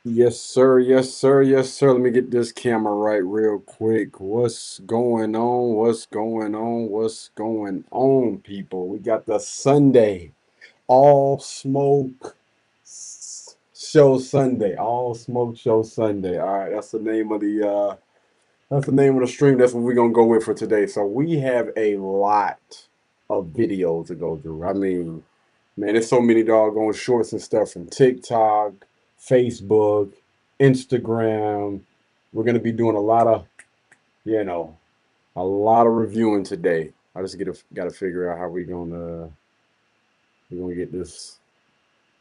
Yes, sir. Yes, sir. Yes, sir. Let me get this camera right real quick. What's going on? What's going on? What's going on, people? We got the Sunday All Smoke Show Sunday. All Smoke Show Sunday. All right, that's the name of the stream. That's what we're gonna go with for today. So we have a lot of videos to go through. I mean, man, there's so many doggone shorts and stuff from TikTok, Facebook, Instagram. We're gonna be doing you know, a lot of reviewing today. I just gotta figure out how we're gonna get this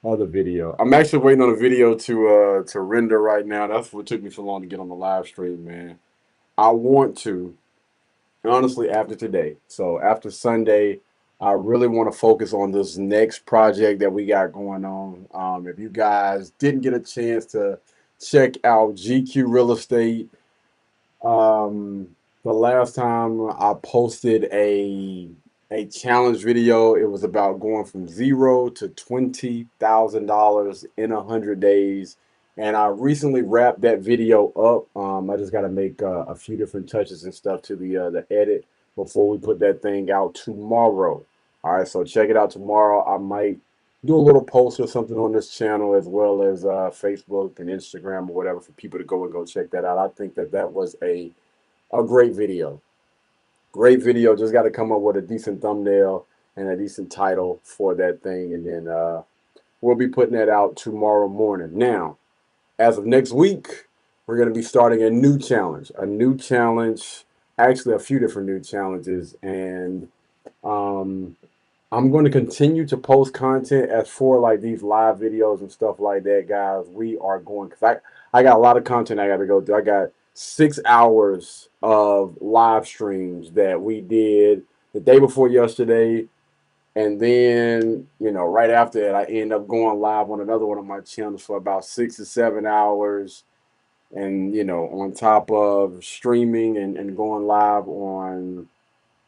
other video. I'm actually waiting on a video to render right now. That's what took me so long to get on the live stream, man. I want to honestly after today. So after Sunday, I really want to focus on this next project that we got going on. If you guys didn't get a chance to check out GQ Real Estate, the last time I posted a challenge video, it was about going from zero to $20,000 in 100 days. And I recently wrapped that video up. I just got to make a few different touches and stuff to the edit before we put that thing out tomorrow. All right, so check it out tomorrow. I might do a little post or something on this channel as well as Facebook and Instagram or whatever for people to go check that out. I think that was a great video. Great video. Just got to come up with a decent thumbnail and a decent title for that thing, and then we'll be putting that out tomorrow morning. Now, as of next week, we're going to be starting a new challenge. A new challenge, actually, a few different new challenges, and um, I'm going to continue to post content as for like these live videos and stuff like that, guys. We are going because I got a lot of content I got to go through. I got 6 hours of live streams that we did the day before yesterday, and then right after that, I end up going live on another one of my channels for about 6 to 7 hours, and on top of streaming and going live on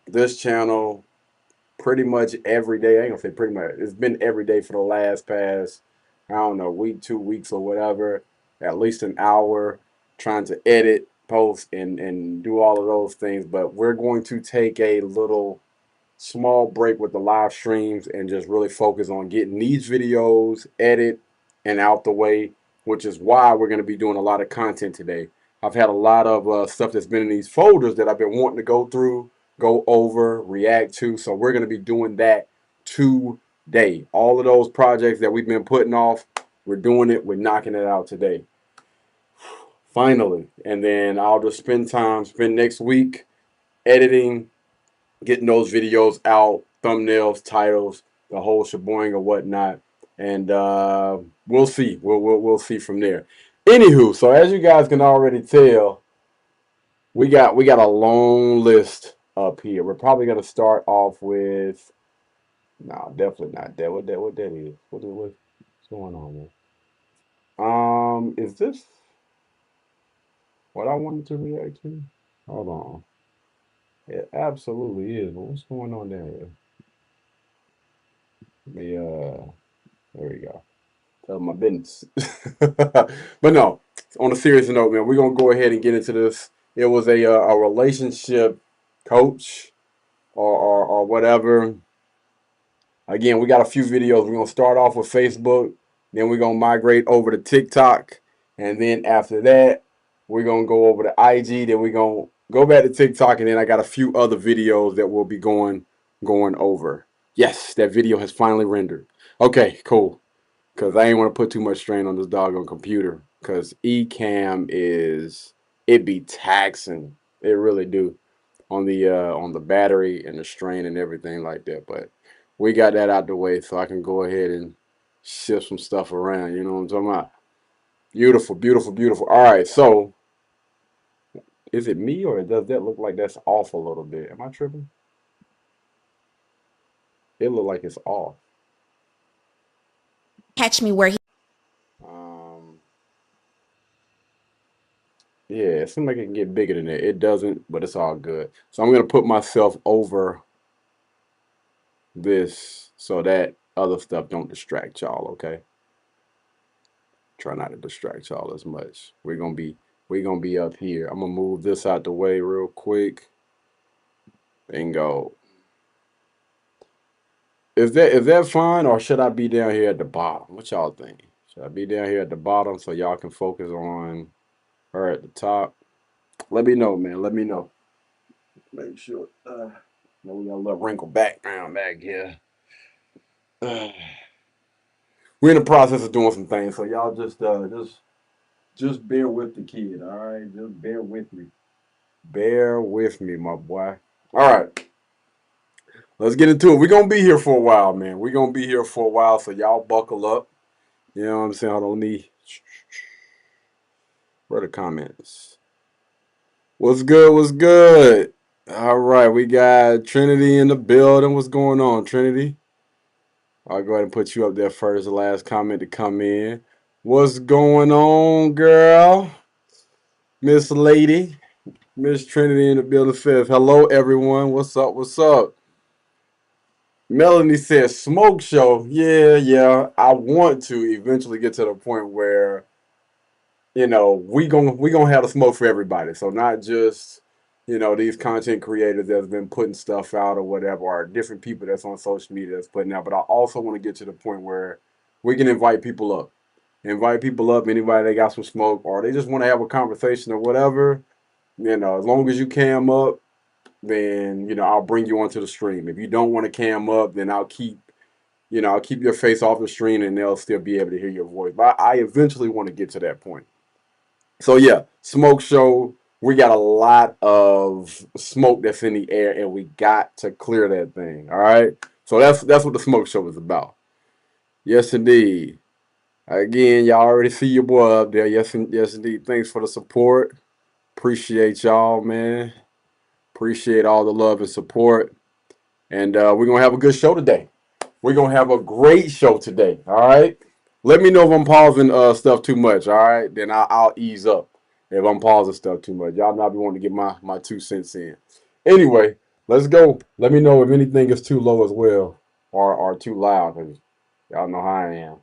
this channel pretty much every day. I ain't gonna say pretty much. It's been every day for the last past, I don't know, week, 2 weeks or whatever. At least an hour trying to edit, post, and do all of those things. But we're going to take a little small break with the live streams and just really focus on getting these videos edit and out the way, which is why we're going to be doing a lot of content today. I've had a lot of stuff that's been in these folders that I've been wanting to go through, go over, react to. So we're going to be doing that today. All of those projects that we've been putting off, we're doing it. We're knocking it out today. Finally. And then I'll just spend next week editing, getting those videos out, thumbnails, titles, the whole sheboing or whatnot, and we'll see. We'll see from there. Anywho, so as you guys can already tell, we got a long list up here. We're probably gonna start off with, no, definitely not that. What that is? What's going on there? Is this what I wanted to react to? Hold on. It absolutely is. But what's going on there? There we go. Tell my business. But no, on a serious note, man, we're gonna go ahead and get into this. It was a relationship coach or whatever. Again, we got a few videos. We're gonna start off with Facebook, then we're gonna migrate over to TikTok, and then after that, we're gonna go over to IG. Then we're gonna go back to TikTok, and then I got a few other videos that we'll be going over. Yes, that video has finally rendered. Okay, cool. Because I ain't want to put too much strain on this doggone computer. Because Ecamm it be taxing. It really do. On the battery and the strain and everything like that. But we got that out the way so I can go ahead and shift some stuff around. You know what I'm talking about? Beautiful, beautiful, beautiful. All right, so is it me or does that look like that's off a little bit? Am I tripping? It look like it's off. Catch me where he. Yeah, it seems like it can get bigger than that. It doesn't, but it's all good. So I'm gonna put myself over this so that other stuff don't distract y'all, okay? Try not to distract y'all as much. We're gonna be up here. I'm gonna move this out the way real quick. Bingo. Is that fine, or should I be down here at the bottom? What y'all think? Should I be down here at the bottom so y'all can focus on her at the top? Let me know, man. Let me know. Make sure. We got a little wrinkle background back here. We're in the process of doing some things, so y'all just bear with the kid, all right? Just bear with me. Bear with me, my boy. All right. Let's get into it. We're gonna be here for a while, man. We're gonna be here for a while, so y'all buckle up. You know what I'm saying? Hold on, let me. Where are the comments? What's good? What's good? All right, we got Trinity in the building. What's going on, Trinity? I'll go ahead and put you up there first. The last comment to come in. What's going on, girl? Miss Lady. Miss Trinity in the building says, hello, everyone. What's up? What's up? Melanie says, smoke show. Yeah. I want to eventually get to the point where, we gonna have a smoke for everybody. So not just, these content creators that's been putting stuff out or whatever, or different people that's on social media that's putting out. But I also want to get to the point where we can invite people up. Anybody that got some smoke, or they just want to have a conversation or whatever. As long as you cam up, then I'll bring you onto the stream. If you don't want to cam up, then I'll keep your face off the stream, and they'll still be able to hear your voice. But I eventually want to get to that point. So yeah, smoke show. We got a lot of smoke that's in the air, and we got to clear that thing. All right. So that's what the smoke show is about. Yes, indeed. Again, y'all already see your boy up there. Yes, indeed. Thanks for the support. Appreciate y'all, man. Appreciate all the love and support. And we're going to have a good show today. We're going to have a great show today. All right. Let me know if I'm pausing stuff too much. All right. Then I'll ease up if I'm pausing stuff too much. Y'all not be wanting to get my 2 cents in. Anyway, Let's go. Let me know if anything is too low as well or too loud, because y'all know how I am.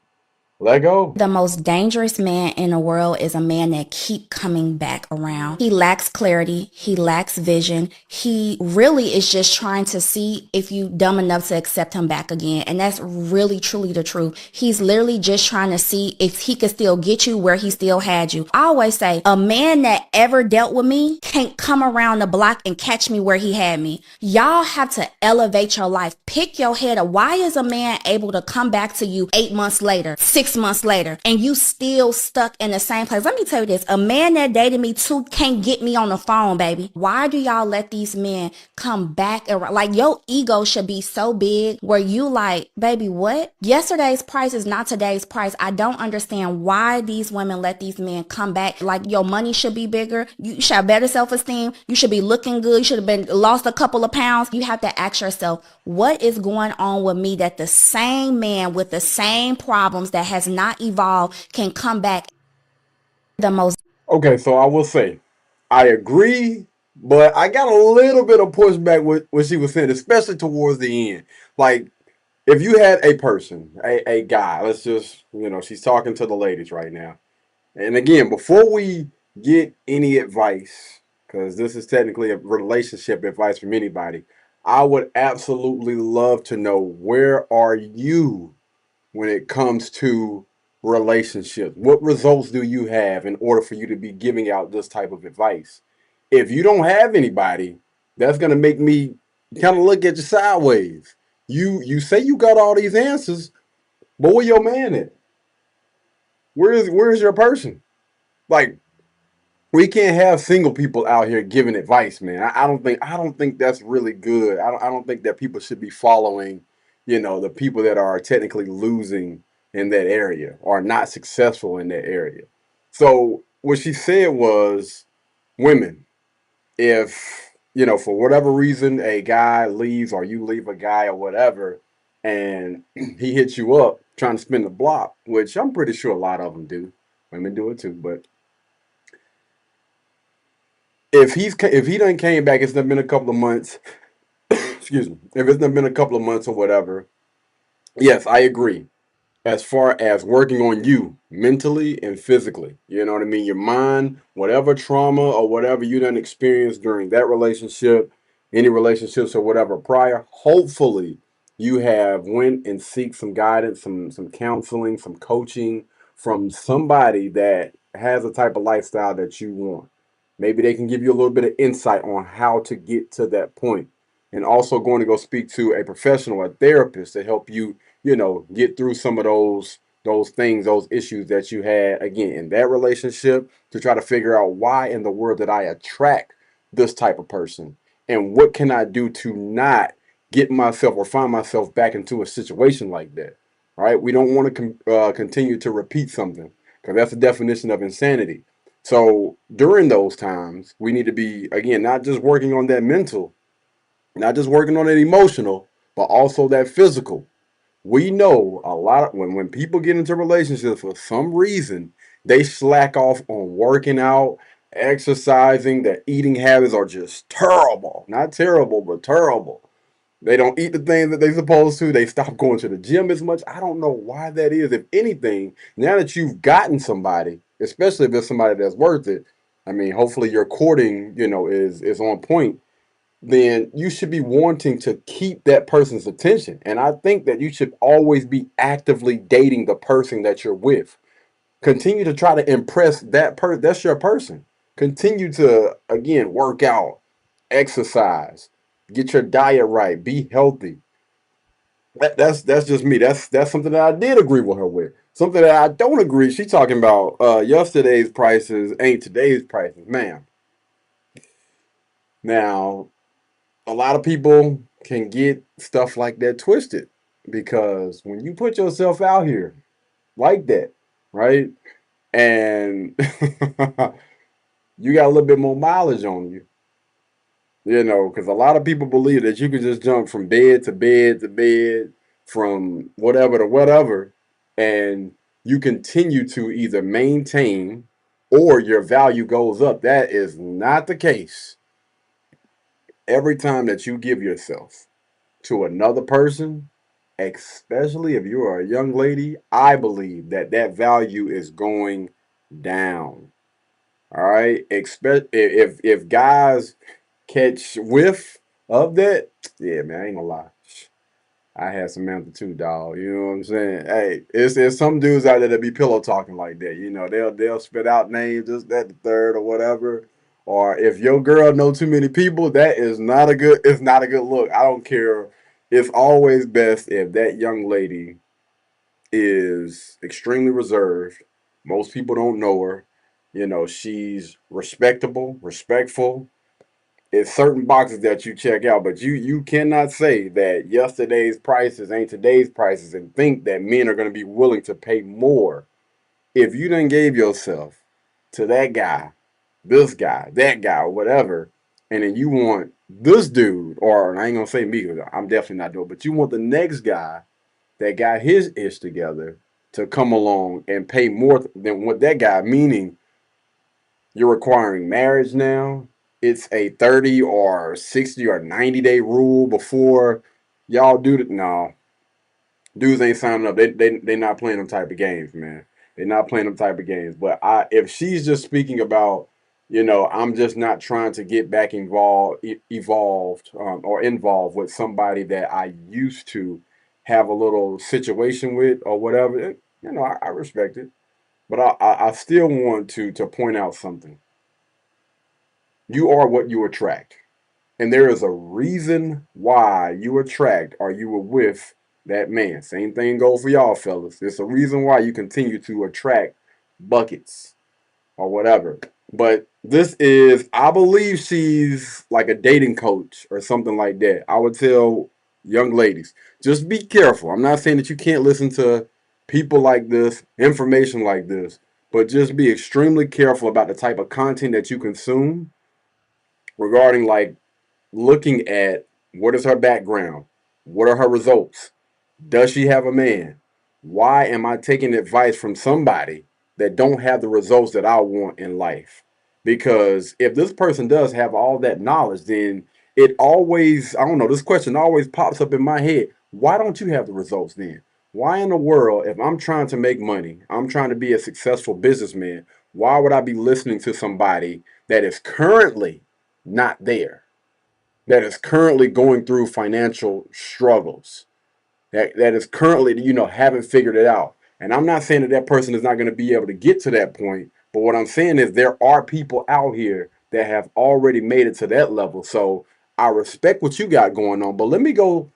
Let go. The most dangerous man in the world is a man that keep coming back around. He lacks clarity. He lacks vision. He really is just trying to see if you dumb enough to accept him back again. And that's really truly the truth. He's literally just trying to see if he could still get you where he still had you. I always say a man that ever dealt with me can't come around the block and catch me where he had me. Y'all have to elevate your life. Pick your head up. Why is a man able to come back to you 8 months later, 6 months later, and you still stuck in the same place? Let me tell you this. A man that dated me too can't get me on the phone, baby. Why do y'all let these men come back around? Like, your ego should be so big where you like, baby, what? Yesterday's price is not today's price. I don't understand why these women let these men come back. Like, your money should be bigger. You should have better self-esteem. You should be looking good. You should have been lost a couple of pounds. You have to ask yourself, what is going on with me that the same man with the same problems that has not evolved can come back the most. Okay, so I will say, I agree, but I got a little bit of pushback with what she was saying, especially towards the end. Like, if you had a person, a guy, let's just, she's talking to the ladies right now. And again, before we get any advice, because this is technically a relationship advice from anybody, I would absolutely love to know, where are you when it comes to relationships? What results do you have in order for you to be giving out this type of advice? If you don't have anybody, that's gonna make me kind of look at you sideways. You say you got all these answers, but where your man at? Where's your person? Like, we can't have single people out here giving advice, man. I don't think that's really good. I don't think that people should be following, the people that are technically losing in that area or not successful in that area. So what she said was, women, if for whatever reason a guy leaves or you leave a guy or whatever, and he hits you up trying to spin the block, which I'm pretty sure a lot of them do. Women do it too, but if he done came back, it's done been a couple of months. Excuse me. If it's done been a couple of months or whatever, yes, I agree. As far as working on you mentally and physically, you know what I mean? Your mind, whatever trauma or whatever you done experienced during that relationship, any relationships or whatever prior, hopefully you have went and seek some guidance, some counseling, some coaching from somebody that has a type of lifestyle that you want. Maybe they can give you a little bit of insight on how to get to that point. And also going to go speak to a professional, a therapist, to help you, get through some of those things, those issues that you had again in that relationship, to try to figure out why in the world did I attract this type of person, and what can I do to not get myself or find myself back into a situation like that. Right? We don't want to continue to repeat something, because that's the definition of insanity. So during those times, we need to be, again, not just working on that mental, not just working on that emotional, but also that physical. We know a lot of when people get into relationships, for some reason, they slack off on working out, exercising. Their eating habits are just terrible. Not terrible, but terrible. They don't eat the things that they're supposed to. They stop going to the gym as much. I don't know why that is. If anything, now that you've gotten somebody, especially if it's somebody that's worth it, I mean, hopefully your courting, is on point, then you should be wanting to keep that person's attention. And I think that you should always be actively dating the person that you're with. Continue to try to impress that person. That's your person. Continue to, again, work out, exercise, get your diet right, be healthy. That's just me. That's something that I did agree with her with. Something that I don't agree. She talking about yesterday's prices ain't today's prices, ma'am. Now, a lot of people can get stuff like that twisted, because when you put yourself out here like that, right? And you got a little bit more mileage on you, because a lot of people believe that you can just jump from bed to bed to bed, from whatever to whatever, and you continue to either maintain or your value goes up. That is not the case. every time that you give yourself to another person, especially if you are a young lady, I believe that that value is going down. All right. Expect if guys catch whiff of that, yeah, man, I ain't gonna lie. I had some amplitude, dog. You know what I'm saying? Hey, it's some dudes out there that be pillow talking like that. You know, they'll spit out names, this, that, the third, or whatever. Or if your girl know too many people, that is not a good. It's not a good look. I don't care. It's always best if that young lady is extremely reserved. Most people don't know her. You know, she's respectable, respectful. It's certain boxes that you check out, but you cannot say that yesterday's prices ain't today's prices and think that men are going to be willing to pay more if you done gave yourself to that guy, this guy, that guy, or whatever, and then you want this dude, or I ain't gonna say me, because I'm definitely not doing it, but you want the next guy that got his ish together to come along and pay more than what that guy, meaning you're requiring marriage now. It's a 30 or 60 or 90-day rule before y'all do it. No, dudes ain't signing up. They not playing them type of games, man. They're not playing them type of games. But if she's just speaking about, I'm just not trying to get back evolved or involved with somebody that I used to have a little situation with or whatever. I respect it. But I still want to point out something. You are what you attract. And there is a reason why you attract or you were with that man. Same thing goes for y'all fellas. There's a reason why you continue to attract buckets or whatever. But this is, I believe she's like a dating coach or something like that. I would tell young ladies, just be careful. I'm not saying that you can't listen to people like this, information like this, but just be extremely careful about the type of content that you consume regarding like looking at what is her background, what are her results, does she have a man, why am I taking advice from somebody that don't have the results that I want in life? Because if this person does have all that knowledge, then it always, I don't know, this question always pops up in my head. Why don't you have the results then? Why in the world, if I'm trying to make money, I'm trying to be a successful businessman, why would I be listening to somebody that is currently not there, that is currently going through financial struggles, that is currently, haven't figured it out? And I'm not saying that that person is not going to be able to get to that point, but what I'm saying is there are people out here that have already made it to that level. So I respect what you got going on, but let me go,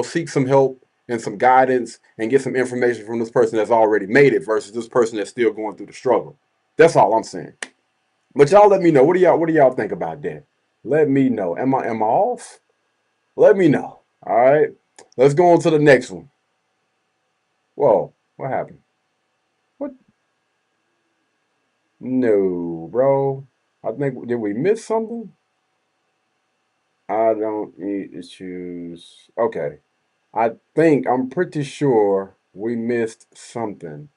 seek some help and some guidance and get some information from this person that's already made it versus this person that's still going through the struggle. That's all I'm saying. But y'all let me know. What do y'all think about that? Let me know. Am I off? Let me know. All right. Let's go on to the next one. Whoa, what happened? What? No, bro. I think, did we miss something? I don't need to choose. Okay. I'm pretty sure we missed something.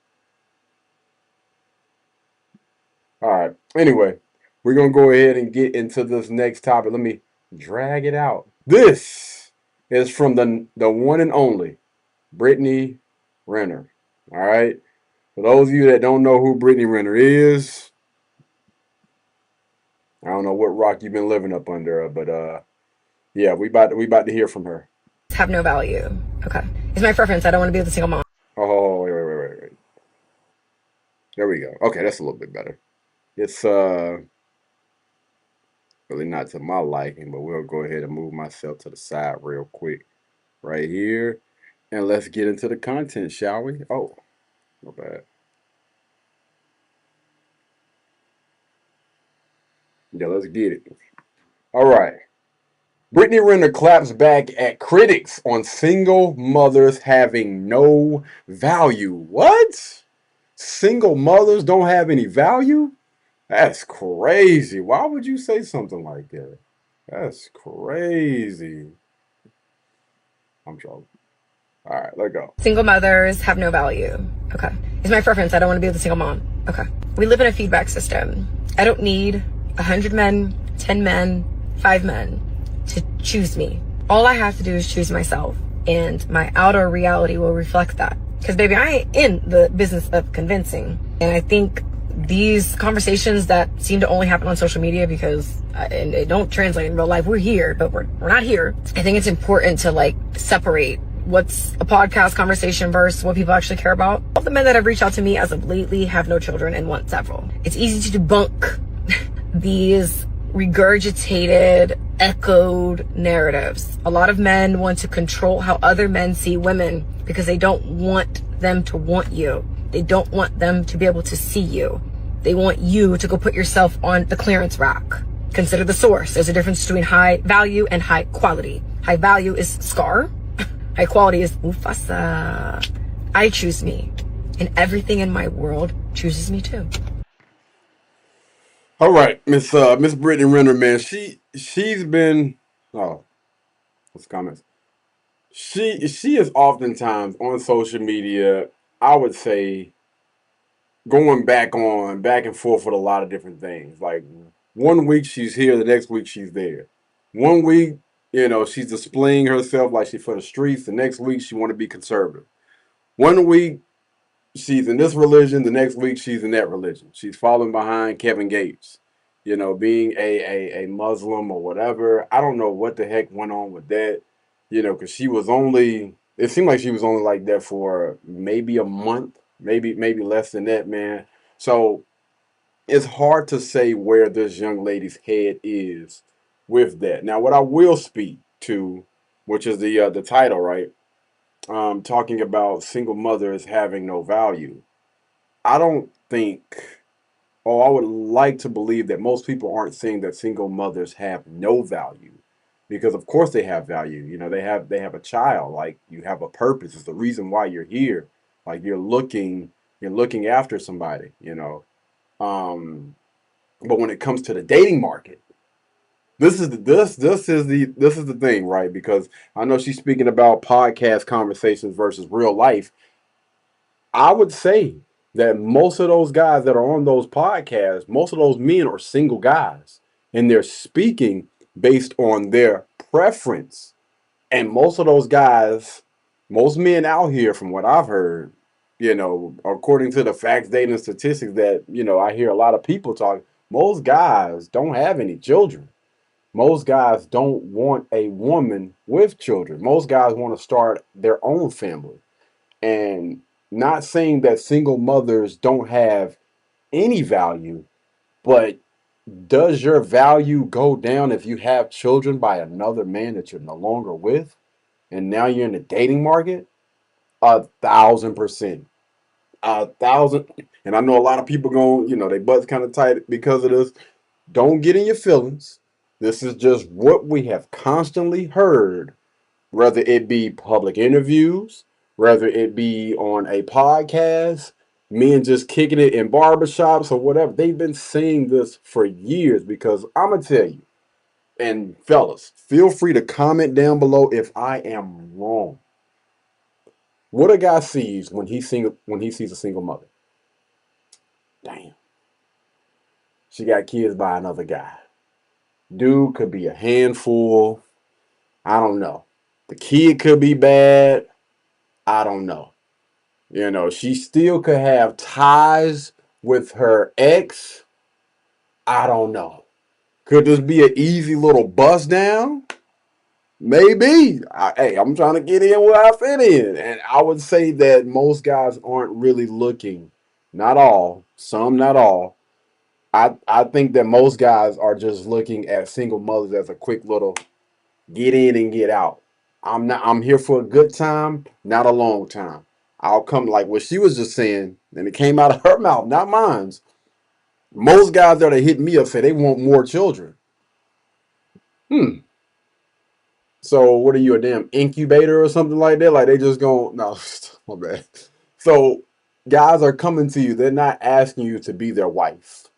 All right. Anyway, we're going to go ahead and get into this next topic. Let me drag it out. This is from the one and only Brittany Renner. All right. For those of you that don't know who Brittany Renner is, I don't know what rock you've been living up under, but yeah, we about to hear from her. Have no value. Okay. It's my preference. I don't want to be with a single mom. Oh, wait. There we go. Okay, that's a little bit better. It's really not to my liking, but we'll go ahead and move myself to the side real quick right here. And let's get into the content, shall we? Oh, not bad. Yeah, let's get it. All right. Brittany Renner claps back at critics on single mothers having no value. What? Single mothers don't have any value? That's crazy. Why would you say something like that? That's crazy. I'm troubled. All right, let go. Single mothers have no value. Okay. It's my preference. I don't want to be with a single mom. Okay. We live in a feedback system. I don't need 100 men, 10 men, 5 men to choose me. All I have to do is choose myself, and my outer reality will reflect that. Because baby, I ain't in the business of convincing. And I think these conversations that seem to only happen on social media because and they don't translate in real life. We're here, but we're not here. I think it's important to like separate what's a podcast conversation versus what people actually care about. All the men that have reached out to me as of lately have no children and want several. It's easy to debunk these regurgitated, echoed narratives. A lot of men want to control how other men see women because they don't want them to want you. They don't want them to be able to see you. They want you to go put yourself on the clearance rack. Consider the source. There's a difference between high value and high quality. High value is Scar. High quality is Mufasa. I choose me, and everything in my world chooses me too. All right, Miss Brittany Renner, man. She's been what's the comments? She is oftentimes on social media, I would say, going back and forth with a lot of different things. Like one week she's here, the next week she's there. One week, she's displaying herself like she's for the streets. The next week she want to be conservative. One week she's in this religion, the next week she's in that religion. She's following behind Kevin Gates, being a Muslim or whatever. I don't know what the heck went on with that, because it seemed like she was only like that for maybe a month, maybe less than that, man. So it's hard to say where this young lady's head is with that. Now, what I will speak to, which is the title, right? Talking about single mothers having no value. I don't think, or I would like to believe that most people aren't saying that single mothers have no value, because of course they have value. They have a child. Like, you have a purpose. It's the reason why you're here. Like, you're looking after somebody. But when it comes to the dating market, this is the thing, right? Because I know she's speaking about podcast conversations versus real life. I would say that most of those guys that are on those podcasts, most of those men are single guys, and they're speaking based on their preference. And most of those guys, most men out here, from what I've heard, according to the facts, data, and statistics that, I hear a lot of people talk, most guys don't have any children. Most guys don't want a woman with children. Most guys want to start their own family. And not saying that single mothers don't have any value, but does your value go down if you have children by another man that you're no longer with? And now you're in the dating market? 1,000%. 1,000. And I know a lot of people they butts kind of tight because of this. Don't get in your feelings. This is just what we have constantly heard, whether it be public interviews, whether it be on a podcast, men just kicking it in barbershops or whatever. They've been saying this for years, because I'm going to tell you, and fellas, feel free to comment down below if I am wrong. What a guy sees when he sees a single mother. Damn. She got kids by another guy. Dude could be a handful. I don't know. The kid could be bad. I don't know. She still could have ties with her ex. I don't know. Could this be an easy little bust down? Maybe. Hey, I'm trying to get in where I fit in. And I would say that most guys aren't really looking. Not all. Some, not all. I think that most guys are just looking at single mothers as a quick little get in and get out. I'm here for a good time, not a long time. I'll come, like what she was just saying, and it came out of her mouth, not mine. Most guys that are hitting me up say they want more children. So what are you, a damn incubator or something like that? Like they just go, no, my bad. So guys are coming to you. They're not asking you to be their wife.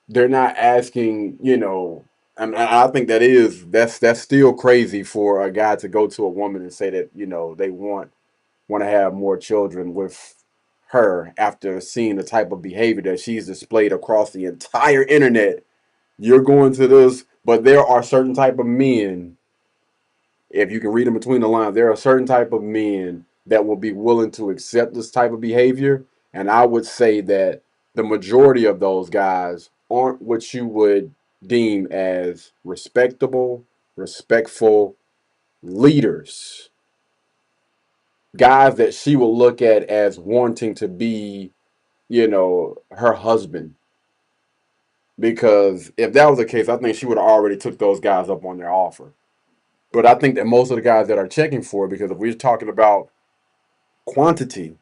They're not asking, and I think that's still crazy for a guy to go to a woman and say that, they want to have more children with her after seeing the type of behavior that she's displayed across the entire internet. You're going to But there are certain type of men, if you can read in between the lines, there are certain type of men that will be willing to accept this type of behavior. And I would say that the majority of those guys aren't what you would deem as respectable, respectful leaders. Guys that she will look at as wanting to be, her husband. Because if that was the case, I think she would have already took those guys up on their offer. But I think that most of the guys that are checking for it, because if we're talking about quantity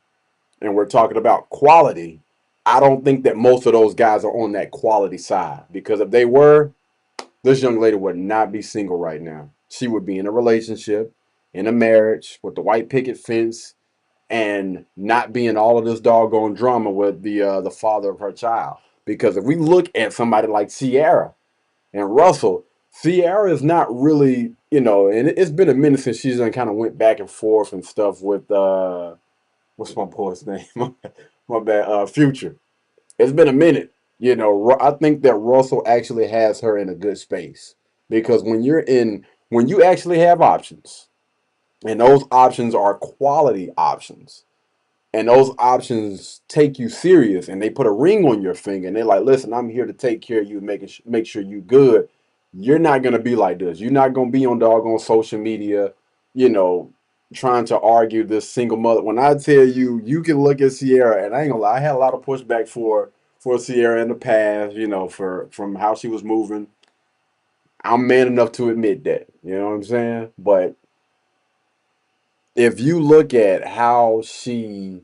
and we're talking about quality, I don't think that most of those guys are on that quality side. Because if they were, this young lady would not be single right now. She would be in a relationship, in a marriage with the white picket fence, and not be in all of this doggone drama with the father of her child. Because if we look at somebody like Ciara and Russell, Ciara is not really, and it's been a minute since she's done kind of went back and forth and stuff with what's my boy's name? My bad, Future. It's been a minute. I think that Russell actually has her in a good space because when you actually have options, and those options are quality options, and those options take you serious, and they put a ring on your finger, and they're like, "Listen, I'm here to take care of you, make sure you good." You're not gonna be like this. You're not gonna be on doggone social media, you know, trying to argue this single mother. When I tell you, you can look at Ciara, and I ain't gonna lie, I had a lot of pushback for Ciara in the past, for from how she was moving. I'm man enough to admit that. You know what I'm saying? But if you look at how she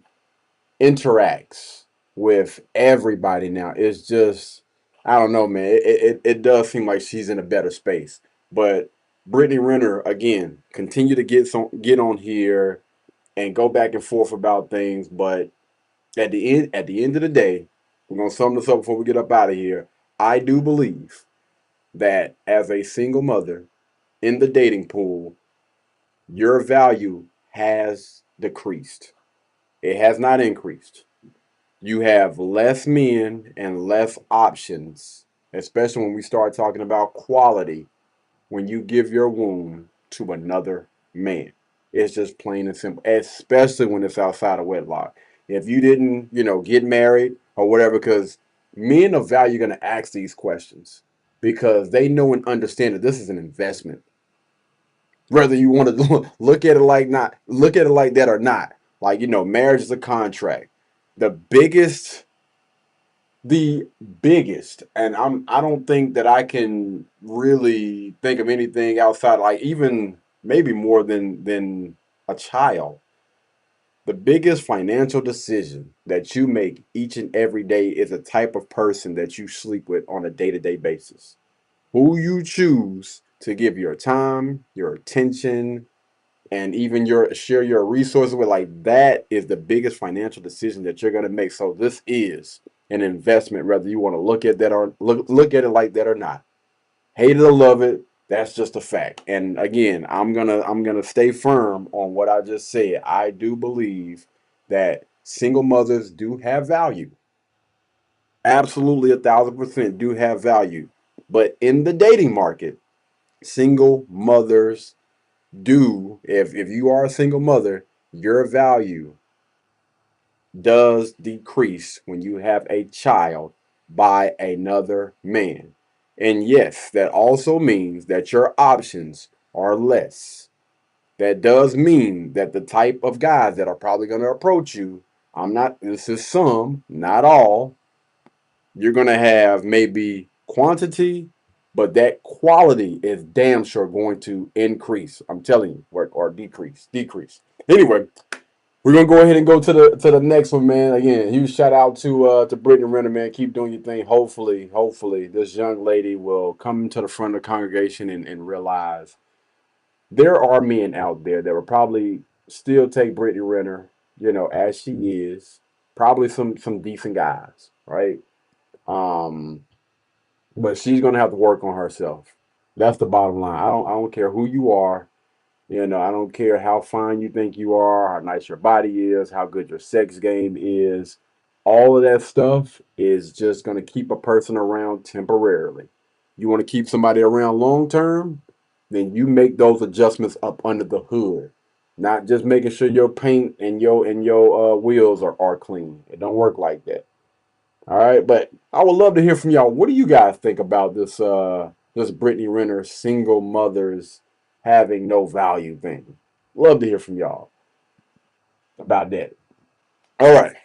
interacts with everybody now, it's just, I don't know, man. It does seem like she's in a better space. But Brittany Renner, again, continue to get on here and go back and forth about things. But at the end of the day, we're gonna sum this up before we get up out of here. I do believe that as a single mother in the dating pool, your value has decreased. It has not increased. You have less men and less options, especially when we start talking about quality, when you give your womb to another man. It's just plain and simple, especially when it's outside of wedlock. If you didn't, get married or whatever, because men of value are going to ask these questions because they know and understand that this is an investment. Whether you want to look at it like that or not. Like, marriage is a contract. The biggest the biggest, and I don't think that I can really think of anything outside, like even maybe more than a child. The biggest financial decision that you make each and every day is the type of person that you sleep with on a day-to-day basis. Who you choose to give your time, your attention, and even share your resources with, like, that is the biggest financial decision that you're going to make. So this is an investment, whether you want to look at that or look at it like that or not. Hate it or love it, that's just a fact. And again, I'm gonna stay firm on what I just said. I do believe that single mothers do have value. Absolutely, 1,000% do have value. But in the dating market, single mothers do, if you are a single mother, your value does decrease when you have a child by another man. And yes, that also means that your options are less. That does mean that the type of guys that are probably going to approach you, this is some, not all, you're going to have maybe quantity, but that quality is damn sure going to increase. I'm telling you, or decrease. Anyway, we're gonna go ahead and go to the next one, man. Again, huge shout out to Brittany Renner, man. Keep doing your thing. Hopefully, this young lady will come to the front of the congregation and realize there are men out there that will probably still take Brittany Renner, as she is. Probably some decent guys, right? Um, but she's gonna have to work on herself. That's the bottom line. I don't care who you are. I don't care how fine you think you are, how nice your body is, how good your sex game is. All of that stuff is just going to keep a person around temporarily. You want to keep somebody around long term, then you make those adjustments up under the hood. Not just making sure your paint and your wheels are clean. It don't work like that. All right, but I would love to hear from y'all. What do you guys think about this Brittany Renner single mothers having no value thing? Love to hear from y'all about that. All right.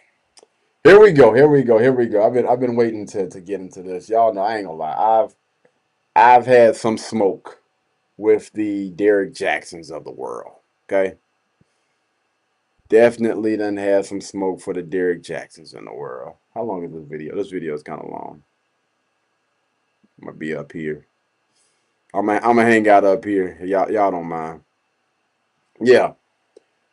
Here we go. I've been waiting to get into this. Y'all know I ain't gonna lie. I've had some smoke with the Derek Jacksons of the world. Okay. Definitely done had some smoke for the Derek Jacksons in the world. How long is this video? This video is kind of long. I'm gonna be up here. I'm gonna hang out up here. Y'all don't mind. Yeah.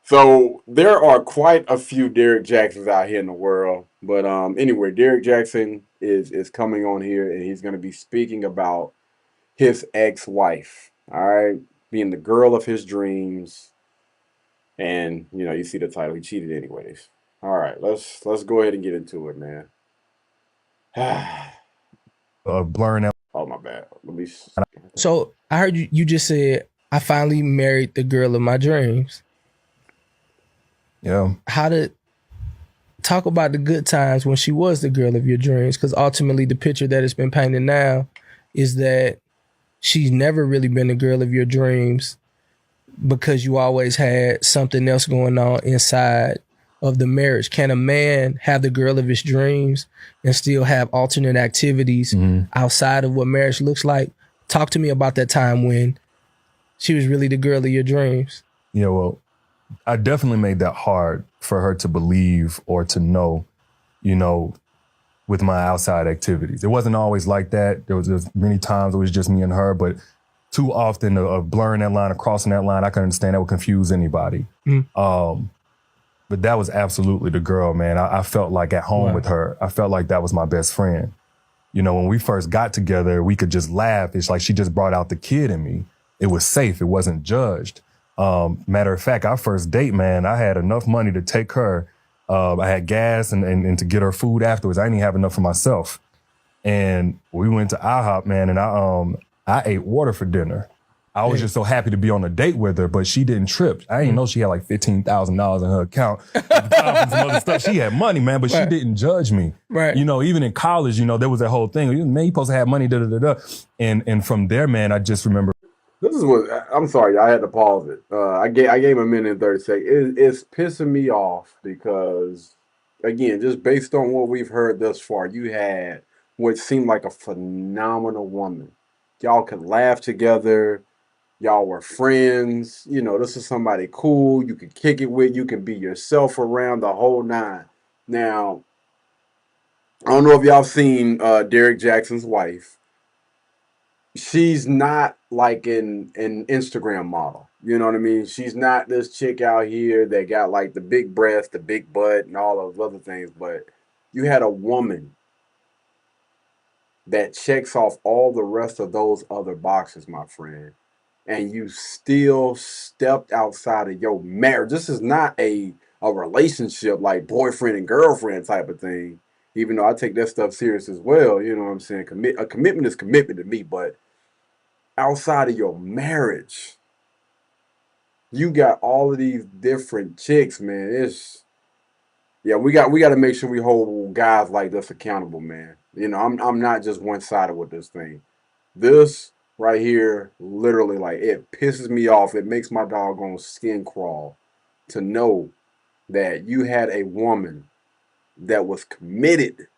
So there are quite a few Derek Jacksons out here in the world. But anyway, Derek Jackson is coming on here and he's gonna be speaking about his ex-wife. All right, being the girl of his dreams. And you see the title. He cheated anyways. All right, let's go ahead and get into it, man. Blurring out. Oh my bad. Let me. So I heard you just said I finally married the girl of my dreams. Yeah. How to talk about the good times when she was the girl of your dreams? Because ultimately, the picture that has been painted now is that she's never really been the girl of your dreams, because you always had something else going on inside of the marriage. Can a man have the girl of his dreams and still have alternate activities outside of what marriage looks like? Talk to me about that time when she was really the girl of your dreams. Yeah, well, I definitely made that hard for her to believe or to know, with my outside activities. It wasn't always like that. There was many times it was just me and her, but too often of blurring that line or crossing that line, I can understand that would confuse anybody. But that was absolutely the girl, man. I felt like at home with her. I felt like that was my best friend. When we first got together, we could just laugh. It's like she just brought out the kid in me. It was safe. It wasn't judged. Matter of fact, our first date, man, I had enough money to take her. I had gas and to get her food afterwards. I didn't even have enough for myself. And we went to IHOP, man, and I ate water for dinner. I was just so happy to be on a date with her, but she didn't trip. I didn't know she had like $15,000 in her account. Some other stuff. She had money, man, but she didn't judge me. Right. Even in college, there was that whole thing. Man, you supposed to have money, da-da-da-da. And from there, man, I just remember. This is what I'm sorry. I had to pause it. I gave him a minute and 30 seconds. It's pissing me off because, again, just based on what we've heard thus far, you had what seemed like a phenomenal woman. Y'all could laugh together. Y'all were friends. This is somebody cool. You could kick it with. You can be yourself around the whole nine. Now, I don't know if y'all seen Derek Jackson's wife. She's not like an Instagram model. You know what I mean? She's not this chick out here that got like the big breast, the big butt, and all those other things. But you had a woman that checks off all the rest of those other boxes, my friend. And you still stepped outside of your marriage. This is not a relationship like boyfriend and girlfriend type of thing. Even though I take that stuff serious as well. You know what I'm saying? A commitment is commitment to me. But outside of your marriage, you got all of these different chicks, man. We got to make sure we hold guys like this accountable, man. I'm not just one-sided with this thing. This right here, literally, like, it pisses me off. It makes my doggone skin crawl to know that you had a woman that was committed,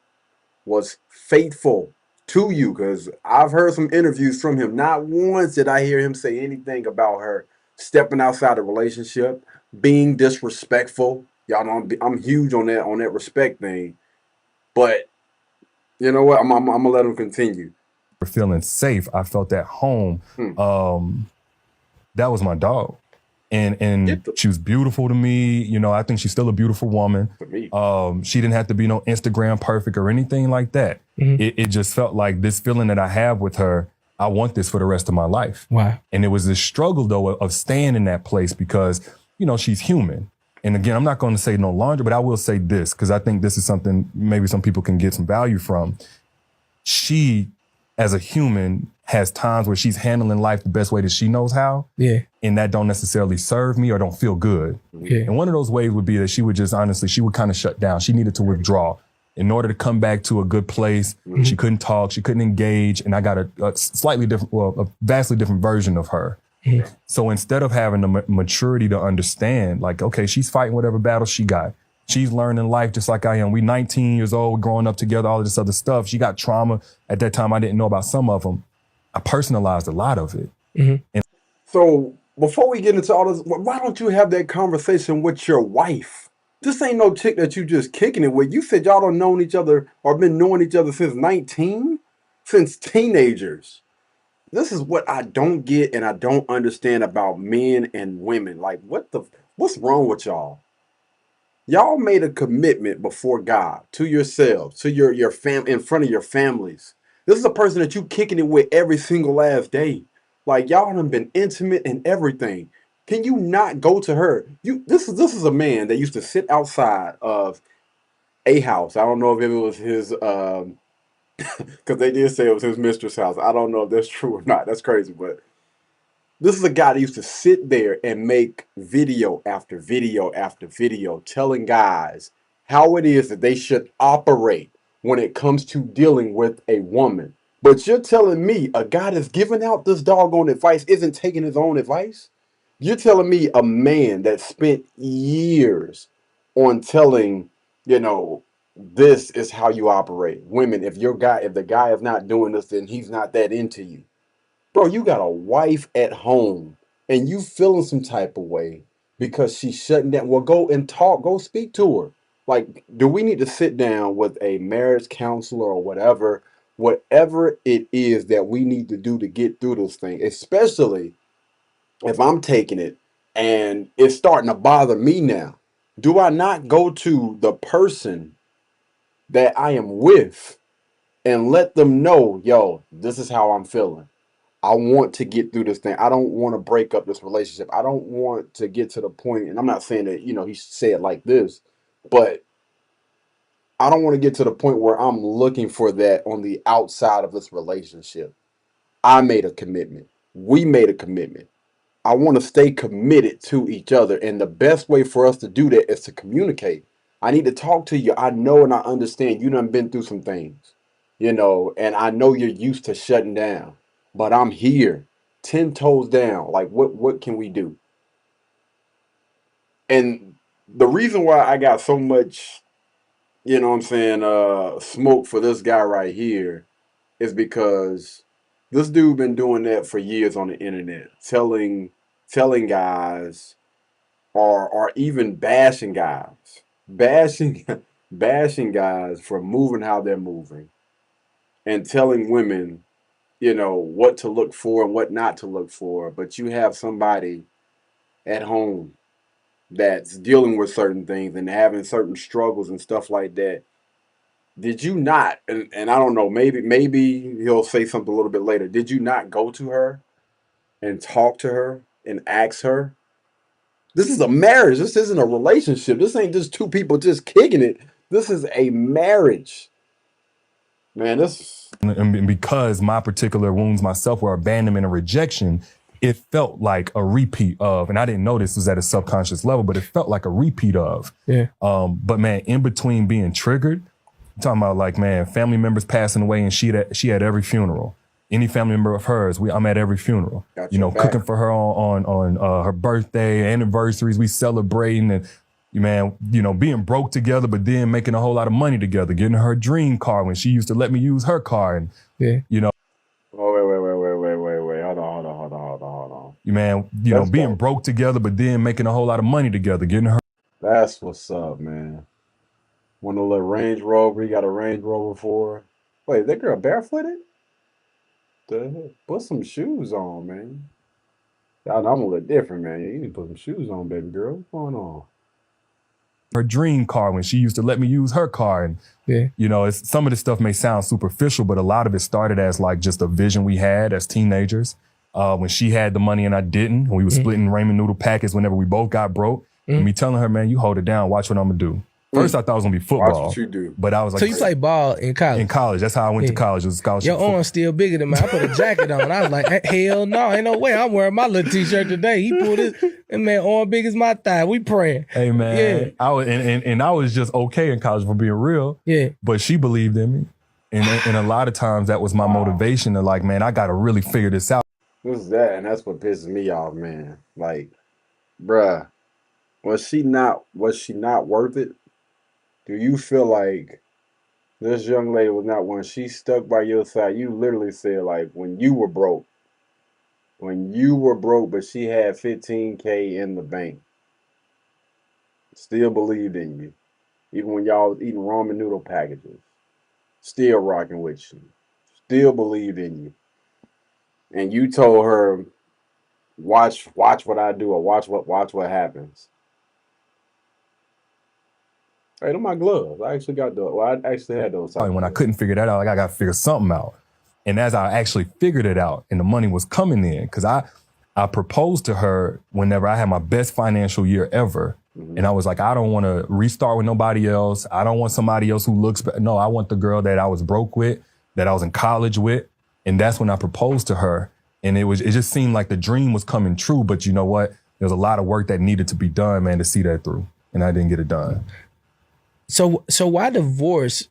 was faithful to you. Because I've heard some interviews from him. Not once did I hear him say anything about her stepping outside the relationship, being disrespectful. Y'all know I'm huge on that respect thing. But you know what? I'm gonna let him continue. Feeling safe. I felt at home. That was my dog. And she was beautiful to me. I think she's still a beautiful woman. She didn't have to be no Instagram perfect or anything like that. It just felt like this feeling that I have with her, I want this for the rest of my life. Wow. And it was this struggle, though, of staying in that place because, she's human. And again, I'm not going to say no laundry, but I will say this, because I think this is something maybe some people can get some value from. She as a human has times where she's handling life the best way that she knows how. Yeah. And that don't necessarily serve me or don't feel good. Yeah. And one of those ways would be that she would just honestly, she would kind of shut down. She needed to withdraw in order to come back to a good place. She couldn't talk, she couldn't engage. And I got a slightly different, well, a vastly different version of her. So instead of having the maturity to understand, like, okay, she's fighting whatever battle she got. She's learning life just like I am. We 19 years old, growing up together, all of this other stuff. She got trauma. At that time, I didn't know about some of them. I personalized a lot of it. So before we get into all this, why don't you have that conversation with your wife? This ain't no chick that you just kicking it with. You said y'all don't known each other or been knowing each other since 19? Since teenagers. This is what I don't get and I don't understand about men and women. Like, what's wrong with y'all? Y'all made a commitment before God to yourselves, to your fam, in front of your families. This is a person that you kicking it with every single last day. Like, y'all done been intimate and everything. Can you not go to her? This is a man that used to sit outside of a house. I don't know if it was his because they did say it was his mistress' house. I don't know if that's true or not. That's crazy, but this is a guy that used to sit there and make video after video after video telling guys how it is that they should operate when it comes to dealing with a woman. But you're telling me a guy that's giving out this doggone advice isn't taking his own advice? You're telling me a man that spent years on telling, this is how you operate. Women, if the guy is not doing this, then he's not that into you. Bro, you got a wife at home and you feeling some type of way because she's shutting down. Well, go and talk, go speak to her. Like, do we need to sit down with a marriage counselor or whatever it is that we need to do to get through this thing, especially if I'm taking it and it's starting to bother me now? Do I not go to the person that I am with and let them know, yo, this is how I'm feeling? I want to get through this thing. I don't want to break up this relationship. I don't want to get to the point, and I'm not saying that, he should say it like this, but I don't want to get to the point where I'm looking for that on the outside of this relationship. I made a commitment. We made a commitment. I want to stay committed to each other. And the best way for us to do that is to communicate. I need to talk to you. I know and I understand you done been through some things, and I know you're used to shutting down. But I'm here, 10 toes down. Like, what can we do? And the reason why I got so much, smoke for this guy right here is because this dude been doing that for years on the internet, telling guys or even bashing guys, bashing guys for moving how they're moving and telling women, what to look for and what not to look for. But you have somebody at home that's dealing with certain things and having certain struggles and stuff like that. Did you not, and I don't know, maybe he'll say something a little bit later. Did you not go to her and talk to her and ask her? This is a marriage. This isn't a relationship. This ain't just two people just kicking it. This is a marriage. Man, And because my particular wounds myself were abandonment and rejection, it felt like a repeat of, and I didn't know this was at a subconscious level, but it felt like a repeat of. Yeah. But man, in between being triggered, I'm talking about like, man, family members passing away and she had every funeral. Any family member of hers, I'm at every funeral. Cooking for her on her birthday, anniversaries, we celebrating and being broke together, but then making a whole lot of money together, getting her dream car when she used to let me use her car. And, Oh, wait. Hold on. Man, being broke together, but then making a whole lot of money together, getting her. That's what's up, man. Want a little Range Rover? You got a Range Rover for her? Wait, that girl barefooted? The heck? Put some shoes on, man. Y'all know I'm a little different, man. You need to put some shoes on, baby girl. What's going on? Her dream car when she used to let me use her car. And, some of this stuff may sound superficial, but a lot of it started as like just a vision we had as teenagers. When she had the money and I didn't, and we were splitting ramen noodle packets whenever we both got broke. And me telling her, man, you hold it down. Watch what I'm going to do. First, I thought it was gonna be Watch football, what you do. but I was like, So you play ball in college? in college. That's how I went to college. It was scholarship. Your arm's still bigger than mine. I put a jacket on. I was like, hell no, ain't no way. I'm wearing my little t-shirt today. He pulled his, and man, arm big as my thigh. We praying. Hey man, Yeah. I was and I was just okay in college for being real. Yeah. But she believed in me, and a lot of times that was my motivation to like, man, I got to really figure this out. What's that? And that's what pisses me off, man. Like, bruh, was she not worth it? Do you feel like this young lady was not, when she stuck by your side? You literally said, like, when you were broke, but she had 15K in the bank, still believed in you, even when y'all was eating ramen noodle packages, still rocking with you, still believed in you, and you told her, watch what I do, or watch what happens. Hey, they're my gloves. I actually got those. Well, I actually had those. And when I couldn't figure that out, like I got to figure something out. And as I actually figured it out, and the money was coming in, because I proposed to her whenever I had my best financial year ever. Mm-hmm. And I was like, I don't want to restart with nobody else. I don't want somebody else who looks better. No, I want the girl that I was broke with, that I was in college with. And that's when I proposed to her. And it just seemed like the dream was coming true. But you know what? There was a lot of work that needed to be done, man, to see that through. And I didn't get it done. So why divorce?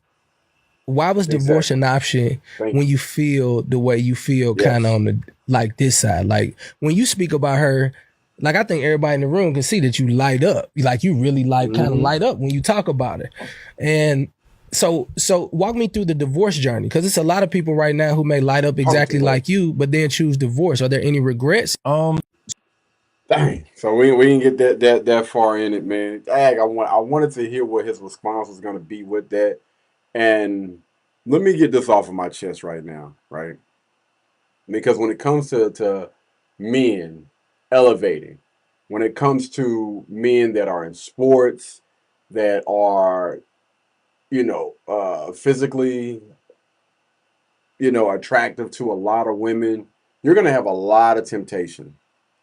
Why was divorce an option when you feel the way you feel, kind of on the, like, this side? Like, when you speak about her, like, I think everybody in the room can see that you light up. Like, you really kind of light up when you talk about it. And so walk me through the divorce journey, because it's a lot of people right now who may light up exactly like you, but then choose divorce. Are there any regrets? Dang. So we didn't get that far in it, man. Dang, I wanted to hear what his response was gonna be with that. And let me get this off of my chest right now, right? Because when it comes to men elevating, when it comes to men that are in sports, that are, physically, attractive to a lot of women, you're gonna have a lot of temptation.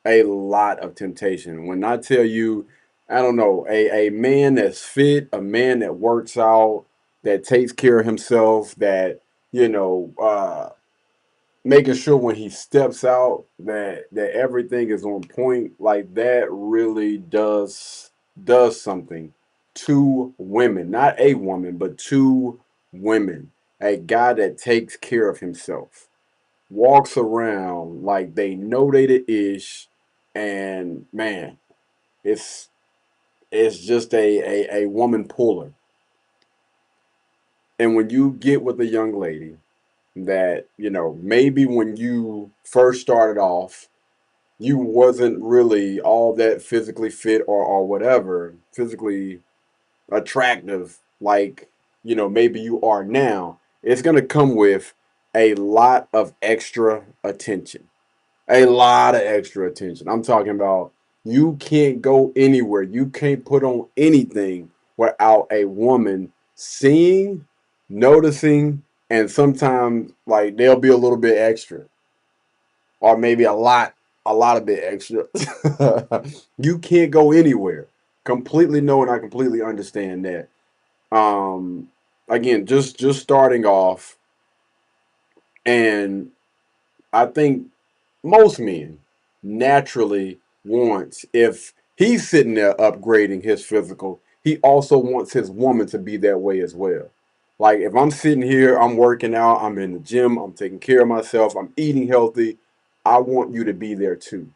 A lot of temptation. When I tell you, I don't know, a man that's fit, a man that works out, that takes care of himself, that, making sure when he steps out that everything is on point, like, that really does something to women. Not a woman, but to women. A guy that takes care of himself, walks around like they know they the ish, and man, it's just a woman puller. And when you get with a young lady that, maybe when you first started off, you wasn't really all that physically fit, or whatever, physically attractive, like, maybe you are now, it's going to come with a lot of extra attention. A lot of extra attention. I'm talking about, you can't go anywhere. You can't put on anything without a woman seeing, noticing, and sometimes, like, they'll be a little bit extra, or maybe a lot of bit extra. You can't go anywhere. Completely know, and I completely understand that. Again, just starting off, and I think most men naturally wants, if he's sitting there upgrading his physical, he also wants his woman to be that way as well. Like, if I'm sitting here, I'm working out, I'm in the gym, I'm taking care of myself, I'm eating healthy, I want you to be there too.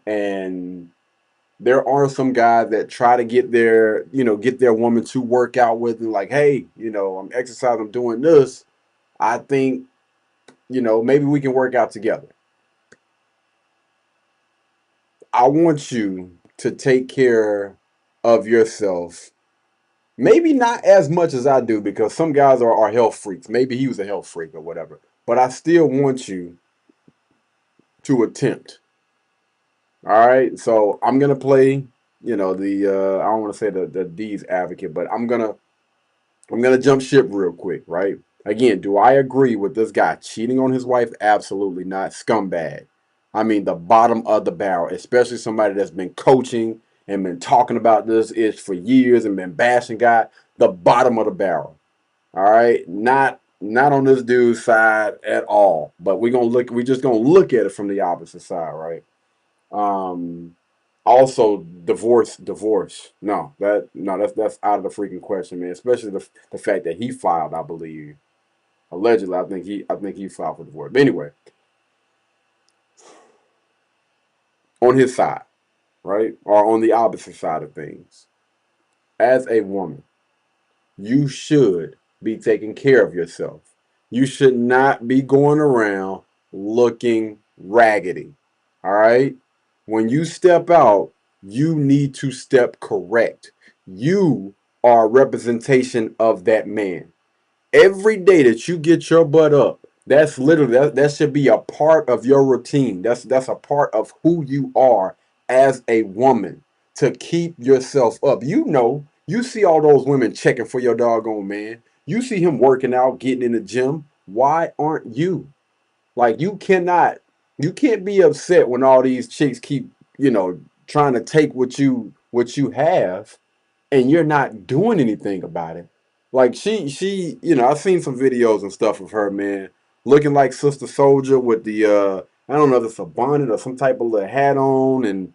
And there are some guys that try to get their woman to work out with them, like, hey, I'm exercising, I'm doing this. I think, maybe we can work out together. I want you to take care of yourself. Maybe not as much as I do, because some guys are health freaks. Maybe he was a health freak or whatever. But I still want you to attempt. All right. So I'm gonna play, I don't want to say the D's advocate, but I'm gonna jump ship real quick, right? Again, do I agree with this guy cheating on his wife? Absolutely not. Scumbag. I mean, the bottom of the barrel, especially somebody that's been coaching and been talking about this ish for years and been bashing God, the bottom of the barrel. All right, not on this dude's side at all. But we just gonna look at it from the opposite side, right? Also, divorce. No, that's out of the freaking question, man. Especially the fact that he filed, I believe, allegedly. I think he filed for divorce. But anyway, on his side, right, or on the opposite side of things, as a woman, you should be taking care of yourself. You should not be going around looking raggedy. All right? When you step out, you need to step correct. You are a representation of that man. Every day that you get your butt up, that's literally that should be a part of your routine. That's a part of who you are as a woman, to keep yourself up. You see all those women checking for your doggone man. You see him working out, getting in the gym. Why aren't you? Like, you can't be upset when all these chicks keep, trying to take what you have, and you're not doing anything about it. Like, I've seen some videos and stuff of her, man, looking like Sister Soldier with the I don't know if it's a bonnet or some type of little hat on. And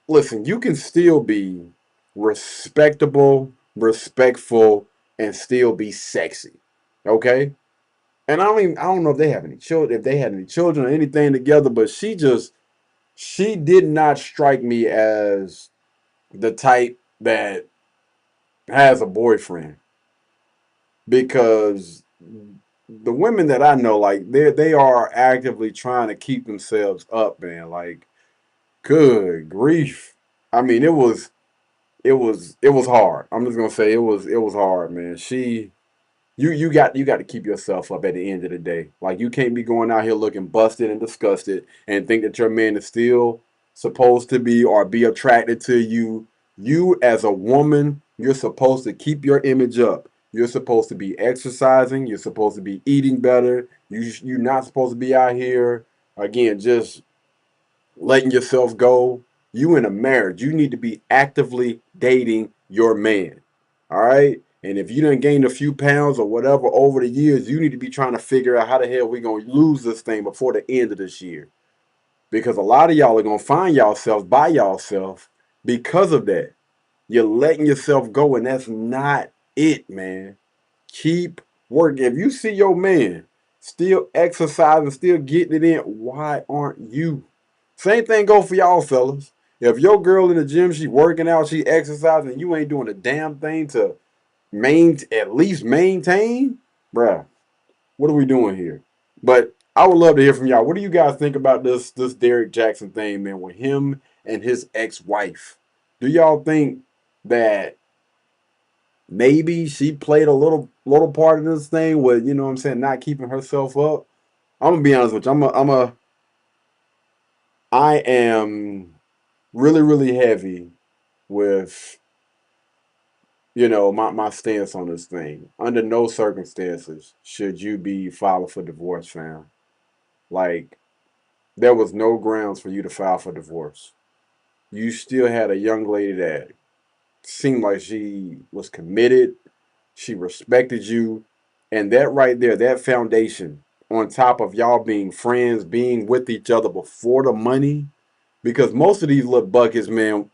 listen, you can still be respectable, respectful, and still be sexy. Okay? And I don't know if they have any children, if they had any children or anything together, but she did not strike me as the type that has a boyfriend, because the women that I know, like, they are actively trying to keep themselves up, man. Like, good grief. I mean, it was hard. I'm just gonna say it was hard, man. You got to keep yourself up at the end of the day. Like, you can't be going out here looking busted and disgusted and think that your man is still supposed to be or be attracted to you. You, as a woman, you're supposed to keep your image up. You're supposed to be exercising. You're supposed to be eating better. You're not supposed to be out here again just letting yourself go. You in a marriage, you need to be actively dating your man. All right. And if you done gained a few pounds or whatever over the years, you need to be trying to figure out how the hell we gonna lose this thing before the end of this year. Because a lot of y'all are gonna find yourself by yourself because of that. You're letting yourself go, and that's not it, man. Keep working. If you see your man still exercising, still getting it in, why aren't you? Same thing go for y'all fellas. If your girl in the gym, she working out, she exercising, you ain't doing a damn thing to at least maintain, bruh, what are we doing here? But I would love to hear from y'all. What do you guys think about this Derrick Jackson thing, man, with him and his ex-wife? Do y'all think that maybe she played a little part of this thing with, you know what I'm saying, not keeping herself up? I'm gonna be honest with you. I am really, really heavy with, my stance on this thing. Under no circumstances should you be filing for divorce, fam. Like, there was no grounds for you to file for divorce. You still had a young lady that seemed like she was committed, she respected you, and that right there, that foundation, on top of y'all being friends, being with each other before the money, because most of these little buckets, man,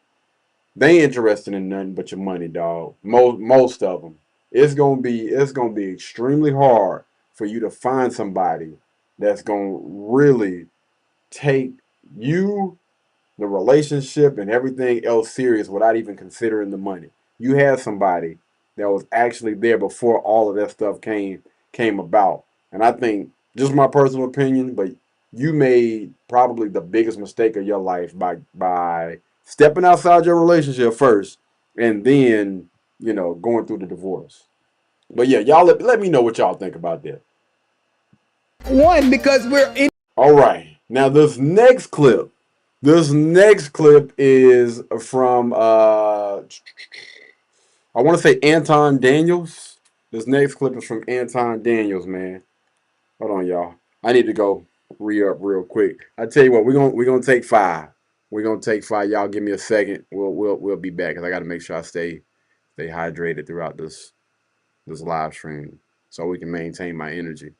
they ain't interested in nothing but your money, dog. Most of them. It's gonna be extremely hard for you to find somebody that's gonna really take you, the relationship, and everything else serious without even considering the money. You had somebody that was actually there before all of that stuff came about. And I think, just my personal opinion, but you made probably the biggest mistake of your life by stepping outside your relationship first, and then, going through the divorce. But yeah, y'all let me know what y'all think about that. One, because we're in. All right. Now this next clip is from I want to say Anton Daniels. This next clip is from Anton Daniels, man. Hold on, y'all. I need to go re-up real quick. I tell you what, we're gonna take 5. We're gonna take 5. Y'all give me a second. We'll be back because I got to make sure I stay hydrated throughout this live stream so we can maintain my energy.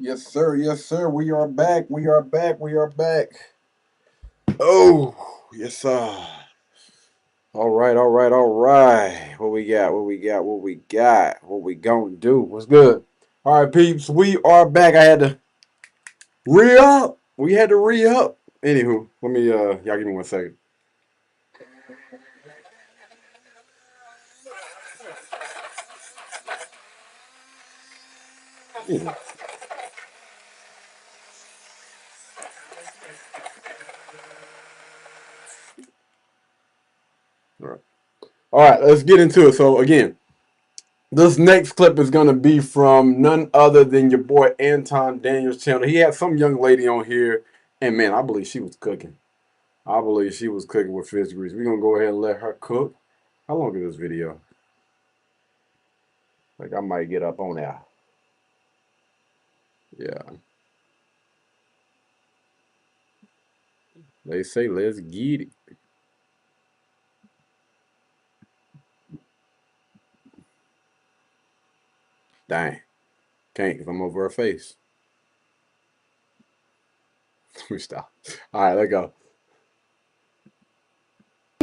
Yes, sir. Yes, sir. We are back. We are back. We are back. Oh, yes, sir. All right. All right. All right. What we got? What we got? What we got? What we gonna do? What's good? All right, peeps. We are back. I had to re-up. We had to re-up. Anywho, let me y'all give me 1 second. Yeah. All right. All right, let's get into it. So again, This next clip is going to be from none other than your boy Anton Daniels' channel. He had some young lady on here, and man, I believe she was cooking. I believe she was cooking with fish grease. We're going to go ahead and let her cook. How long is this video? Like, I might get up on there. Yeah. They say, let's get it. Dang. Can't, because I'm over her face. We stop. All right, let's go.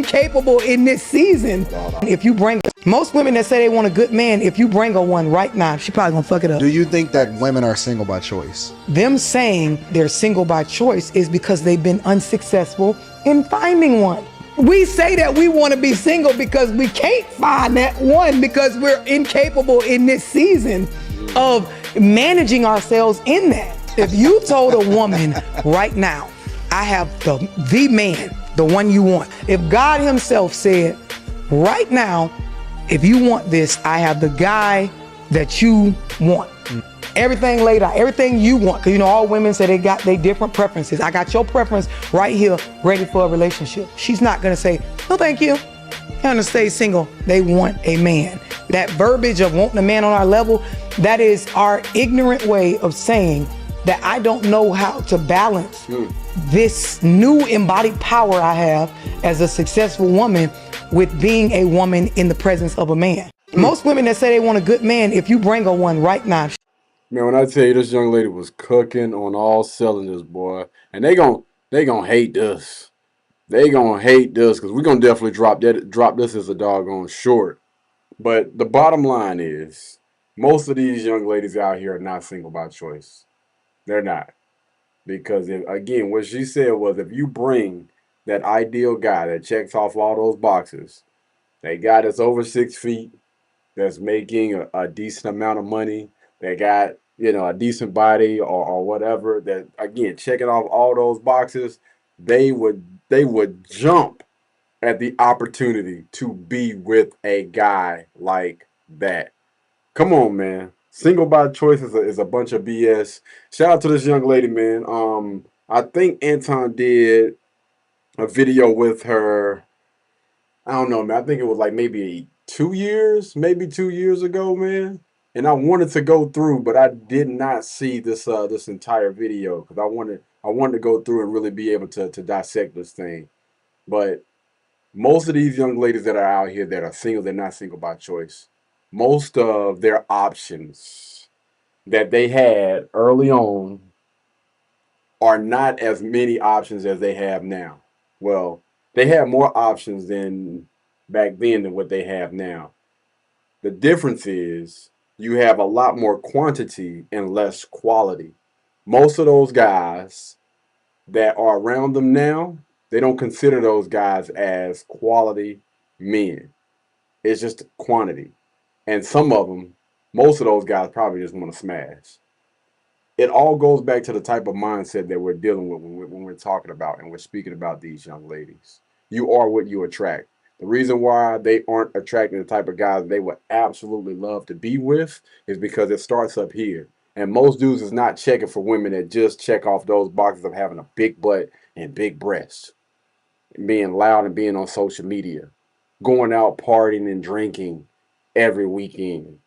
Capable in this season. If you bring most women that say they want a good man, if you bring her one right now, she probably gonna fuck it up. Do you think that women are single by choice? Them saying they're single by choice is because they've been unsuccessful in finding one. We say that we want to be single because we can't find that one because we're incapable in this season of managing ourselves in that. If you told a woman right now, I have the man, the one you want. If God himself said, right now, if you want this, I have the guy that you want. Everything laid out, everything you want. Because you know, all women say they got their different preferences. I got your preference right here, ready for a relationship. She's not gonna say, no thank you. They're gonna stay single. They want a man. That verbiage of wanting a man on our level, that is our ignorant way of saying that I don't know how to balance this new embodied power I have as a successful woman with being a woman in the presence of a man. Most women that say they want a good man, if you bring her one right now. Man, when I tell you this young lady was cooking on all cylinders, boy, and they gonna hate this. They gonna hate this because we're gonna definitely drop this as a doggone short. But the bottom line is, most of these young ladies out here are not single by choice. They're not. Because, again, what she said was if you bring that ideal guy that checks off all those boxes, that guy that's over 6 feet, that's making a decent amount of money, that got, you know, a decent body or whatever, that, again, checking off all those boxes, they would jump at the opportunity to be with a guy like that. Come on, man. Single by choice is a bunch of BS. Shout out to this young lady, man. I think Anton did a video with her. I don't know, man. I think it was like maybe 2 years, maybe 2 years ago, man. And I wanted to go through, but I did not see this entire video because I wanted to go through and really be able to dissect this thing. But most of these young ladies that are out here that are single, they're not single by choice. Most of their options that they had early on are not as many options as they have now. Well, they have more options than back then than what they have now. The difference is you have a lot more quantity and less quality. Most of those guys that are around them now, they don't consider those guys as quality men. It's just quantity. And some of them, most of those guys probably just want to smash. It all goes back to the type of mindset that we're dealing with when we're talking about and we're speaking about these young ladies. You are what you attract. The reason why they aren't attracting the type of guys they would absolutely love to be with is because it starts up here. And most dudes is not checking for women that just check off those boxes of having a big butt and big breasts, and being loud and being on social media, going out partying and drinking every weekend.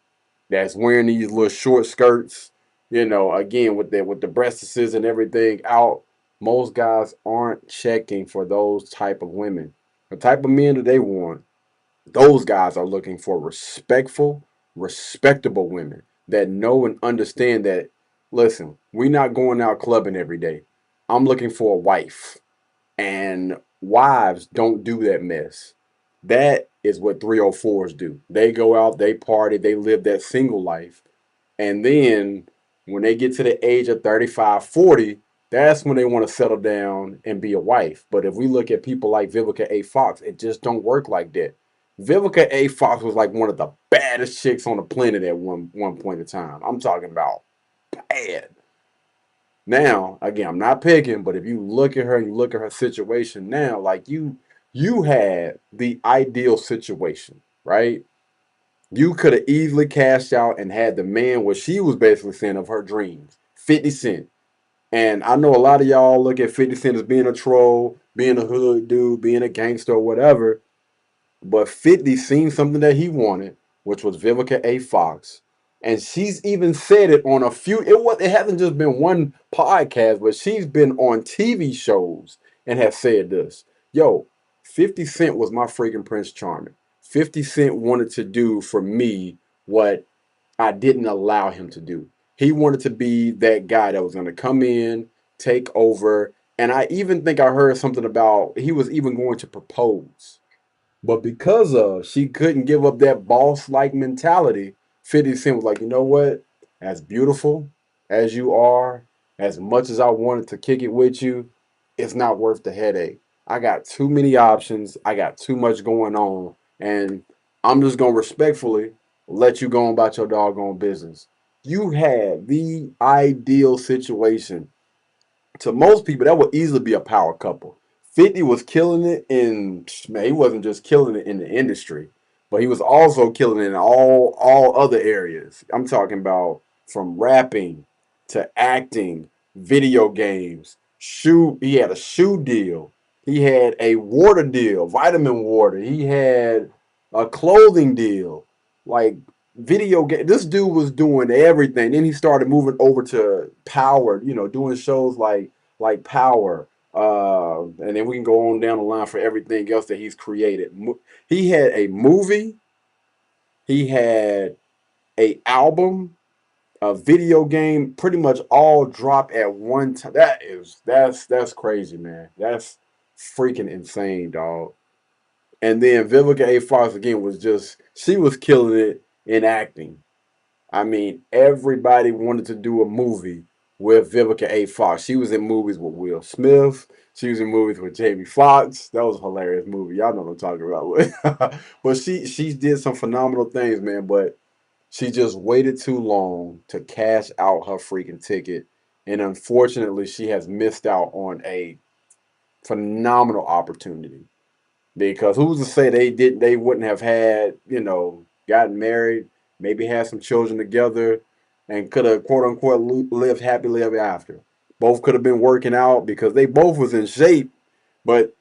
That's wearing these little short skirts, you know, again with the breastises and everything out. Most guys aren't checking for those type of women. The type of men that they want, those guys are looking for respectful, respectable women that know and understand that, listen, we're not going out clubbing every day. I'm looking for a wife. And wives don't do that mess. That is what 304s do. They go out, they party, they live that single life. And then when they get to the age of 35, 40, that's when they want to settle down and be a wife. But if we look at people like Vivica A. Fox, it just don't work like that. Vivica A. Fox was like one of the baddest chicks on the planet at one point in time. I'm talking about bad. Now, again, I'm not picking, but if you look at her and you look at her situation now, like you had the ideal situation, right? You could have easily cashed out and had the man what she was basically saying of her dreams, 50 Cent. And I know a lot of y'all look at 50 Cent as being a troll, being a hood dude, being a gangster or whatever. But 50 seen something that he wanted, which was Vivica A. Fox. And she's even said it on a few, it hasn't just been one podcast, but she's been on TV shows and has said this. Yo, 50 Cent was my freaking Prince Charming. 50 Cent wanted to do for me what I didn't allow him to do. He wanted to be that guy that was going to come in, take over. And I even think I heard something about he was even going to propose. But because of she couldn't give up that boss-like mentality, 50 Cent was like, you know what? As beautiful as you are, as much as I wanted to kick it with you, it's not worth the headache. I got too many options. I got too much going on. And I'm just gonna respectfully let you go on about your doggone business. You had the ideal situation. To most people, that would easily be a power couple. 50 was killing it in, man, he wasn't just killing it in the industry, but he was also killing it in all other areas. I'm talking about from rapping to acting, video games, shoe. He had a shoe deal. He had a water deal, vitamin water. He had a clothing deal. Like video game. This dude was doing everything. Then he started moving over to Power, doing shows like Power. And then we can go on down the line for everything else that he's created. He had a movie, he had a album, a video game, pretty much all drop at one time. That's crazy, man. That's freaking insane, dog. And then Vivica A. Fox again she was killing it in acting. I mean, everybody wanted to do a movie with Vivica A. Fox. She was in movies with Will Smith. She was in movies with Jamie Foxx. That was a hilarious movie. Y'all know what I'm talking about. But she did some phenomenal things, man. But she just waited too long to cash out her freaking ticket. And unfortunately, she has missed out on a phenomenal opportunity. Because who's to say they wouldn't have had, gotten married, maybe had some children together, and could have quote unquote lived happily ever after. Both could have been working out because they both was in shape. But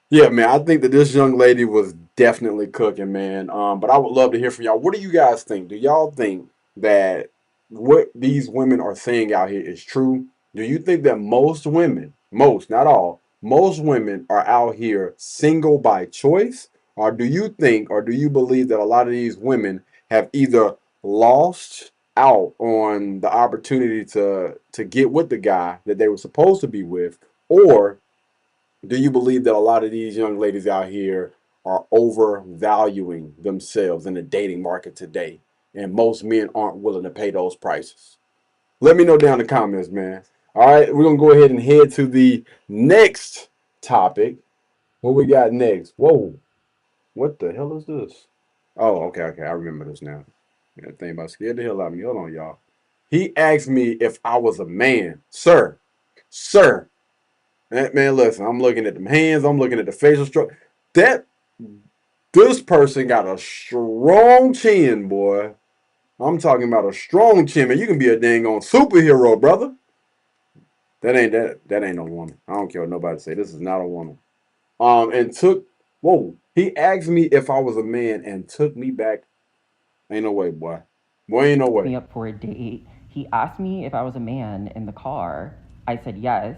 yeah, man, I think that this young lady was definitely cooking, man. But I would love to hear from y'all. What do you guys think? Do y'all think that what these women are saying out here is true? Do you think that most women, most, not all, most women are out here single by choice? Or do you think, or do you believe that a lot of these women have either lost out on the opportunity to get with the guy that they were supposed to be with, or do you believe that a lot of these young ladies out here are overvaluing themselves in the dating market today, and most men aren't willing to pay those prices? Let me know down in the comments, man. All right, we're going to go ahead and head to the next topic. What we got next? Whoa, what the hell is this? Oh, okay, I remember this now. That thing about scared the hell out of me. Hold on, y'all. He asked me if I was a man. Sir, man, listen, I'm looking at them hands. I'm looking at the facial structure. This person got a strong chin, boy. I'm talking about a strong chin, man. You can be a dang on superhero, brother. That ain't no woman. I don't care what nobody say. This is not a woman. He asked me if I was a man and took me back. Ain't no way, boy. Boy, ain't no way. Me up for a date. He asked me if I was a man in the car. I said yes.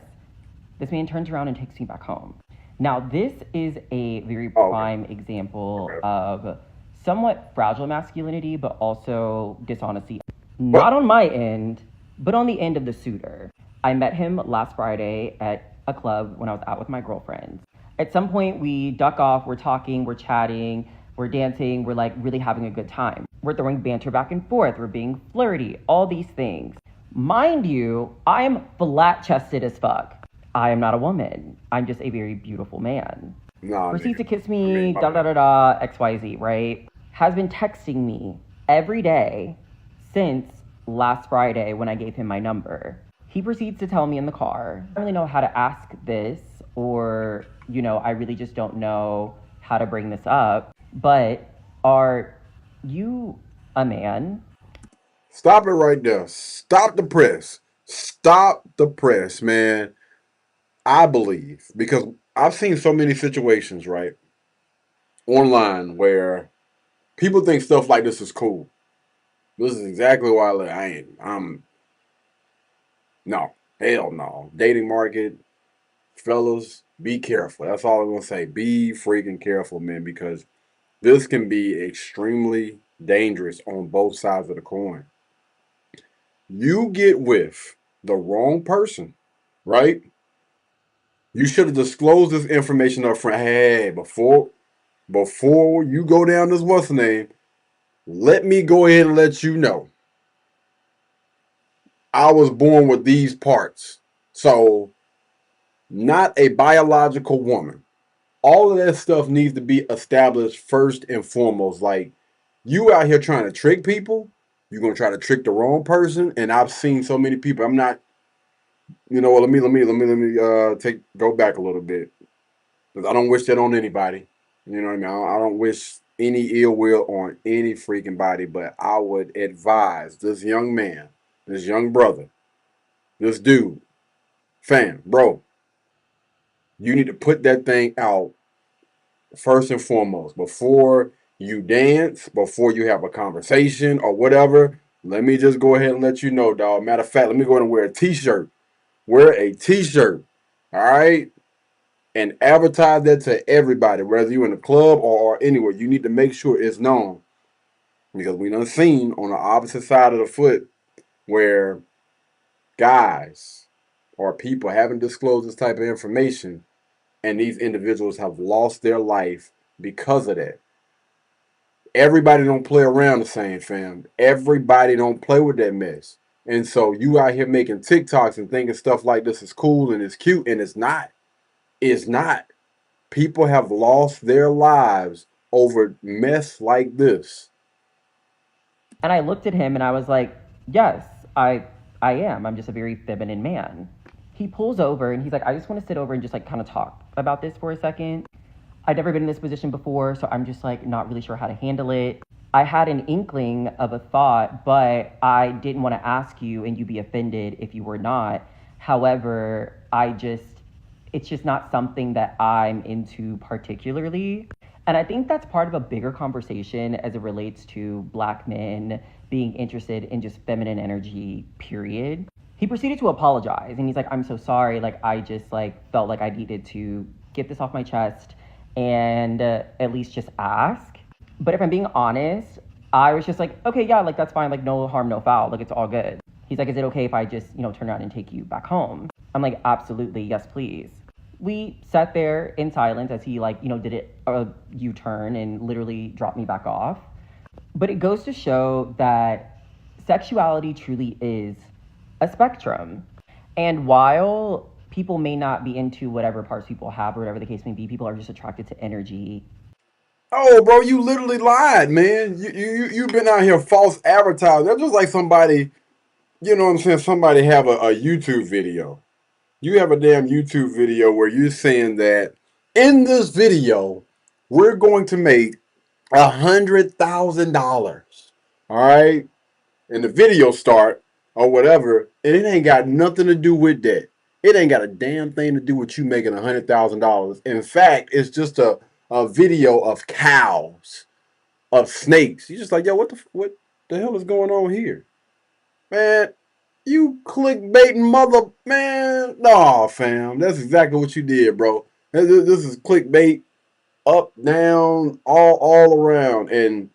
This man turns around and takes me back home. Now, this is a very prime example of somewhat fragile masculinity, but also dishonesty. Not on my end, but on the end of the suitor. I met him last Friday at a club when I was out with my girlfriends. At some point, we duck off, we're talking, we're chatting, we're dancing, we're like really having a good time. We're throwing banter back and forth, we're being flirty, all these things. Mind you, I'm flat-chested as fuck. I am not a woman. I'm just a very beautiful man. Proceeds to kiss me, XYZ, right? Has been texting me every day since last Friday when I gave him my number. He proceeds to tell me in the car, I don't really know how to ask this, or, I really just don't know how to bring this up, but our you a man? Stop it right there. Stop the press. Stop the press, man. I believe because I've seen so many situations, right, online where people think stuff like this is cool. This is exactly why I ain't. No, hell no. Dating market, fellas, be careful. That's all I'm gonna say. Be freaking careful, man, because this can be extremely dangerous on both sides of the coin. You get with the wrong person, right? You should have disclosed this information up front. Hey, before you go down this what's the name, let me go ahead and let you know. I was born with these parts. So, not a biological woman. All of that stuff needs to be established first and foremost. Like, you out here trying to trick people, you're gonna try to trick the wrong person. And I've seen so many people. I'm not, you know what, let me go back a little bit. Because I don't wish that on anybody. You know what I mean? I don't wish any ill will on any freaking body, but I would advise this young man, this young brother, this dude, fam, bro, you need to put that thing out first and foremost. Before you dance, before you have a conversation or whatever, let me just go ahead and let you know, dog. Matter of fact, let me go ahead and wear a t-shirt. Wear a t-shirt, all right? And advertise that to everybody, whether you're in a club or anywhere. You need to make sure it's known. Because we done seen on the opposite side of the foot where guys or people haven't disclosed this type of information and these individuals have lost their life because of that. Everybody don't play around the same, fam. Everybody don't play with that mess. And so you out here making TikToks and thinking stuff like this is cool and it's cute, and it's not. It's not. People have lost their lives over mess like this. And I looked at him and I was like, yes, I am. I'm just a very feminine man. He pulls over and he's like, I just want to sit over and just like kind of talk about this for a second. I'd never been in this position before, so I'm just like not really sure how to handle it. I had an inkling of a thought, but I didn't want to ask you and you be offended if you were not. However, it's just not something that I'm into particularly. And I think that's part of a bigger conversation as it relates to Black men being interested in just feminine energy, period. He proceeded to apologize and he's like, I'm so sorry. Like, I just like felt like I needed to get this off my chest and at least just ask. But if I'm being honest, I was just like, okay, yeah, like that's fine. Like no harm, no foul. Like it's all good. He's like, is it okay if I just, turn around and take you back home? I'm like, absolutely. Yes, please. We sat there in silence as he did a U-turn and literally dropped me back off. But it goes to show that sexuality truly is a spectrum. And while people may not be into whatever parts people have or whatever the case may be, people are just attracted to energy. Oh, bro, you literally lied, man. You've been out here false advertising. That's just like somebody, you know what I'm saying, somebody have a YouTube video. You have a damn YouTube video where you're saying that in this video, we're going to make $100,000. All right? And the video start or whatever, and it ain't got nothing to do with that. It ain't got a damn thing to do with you making $100,000. In fact, it's just a video of cows, of snakes. You're just like, yo, what the hell is going on here? Man, you clickbaiting mother, man. No, fam. That's exactly what you did, bro. This is clickbait, up, down, all around. And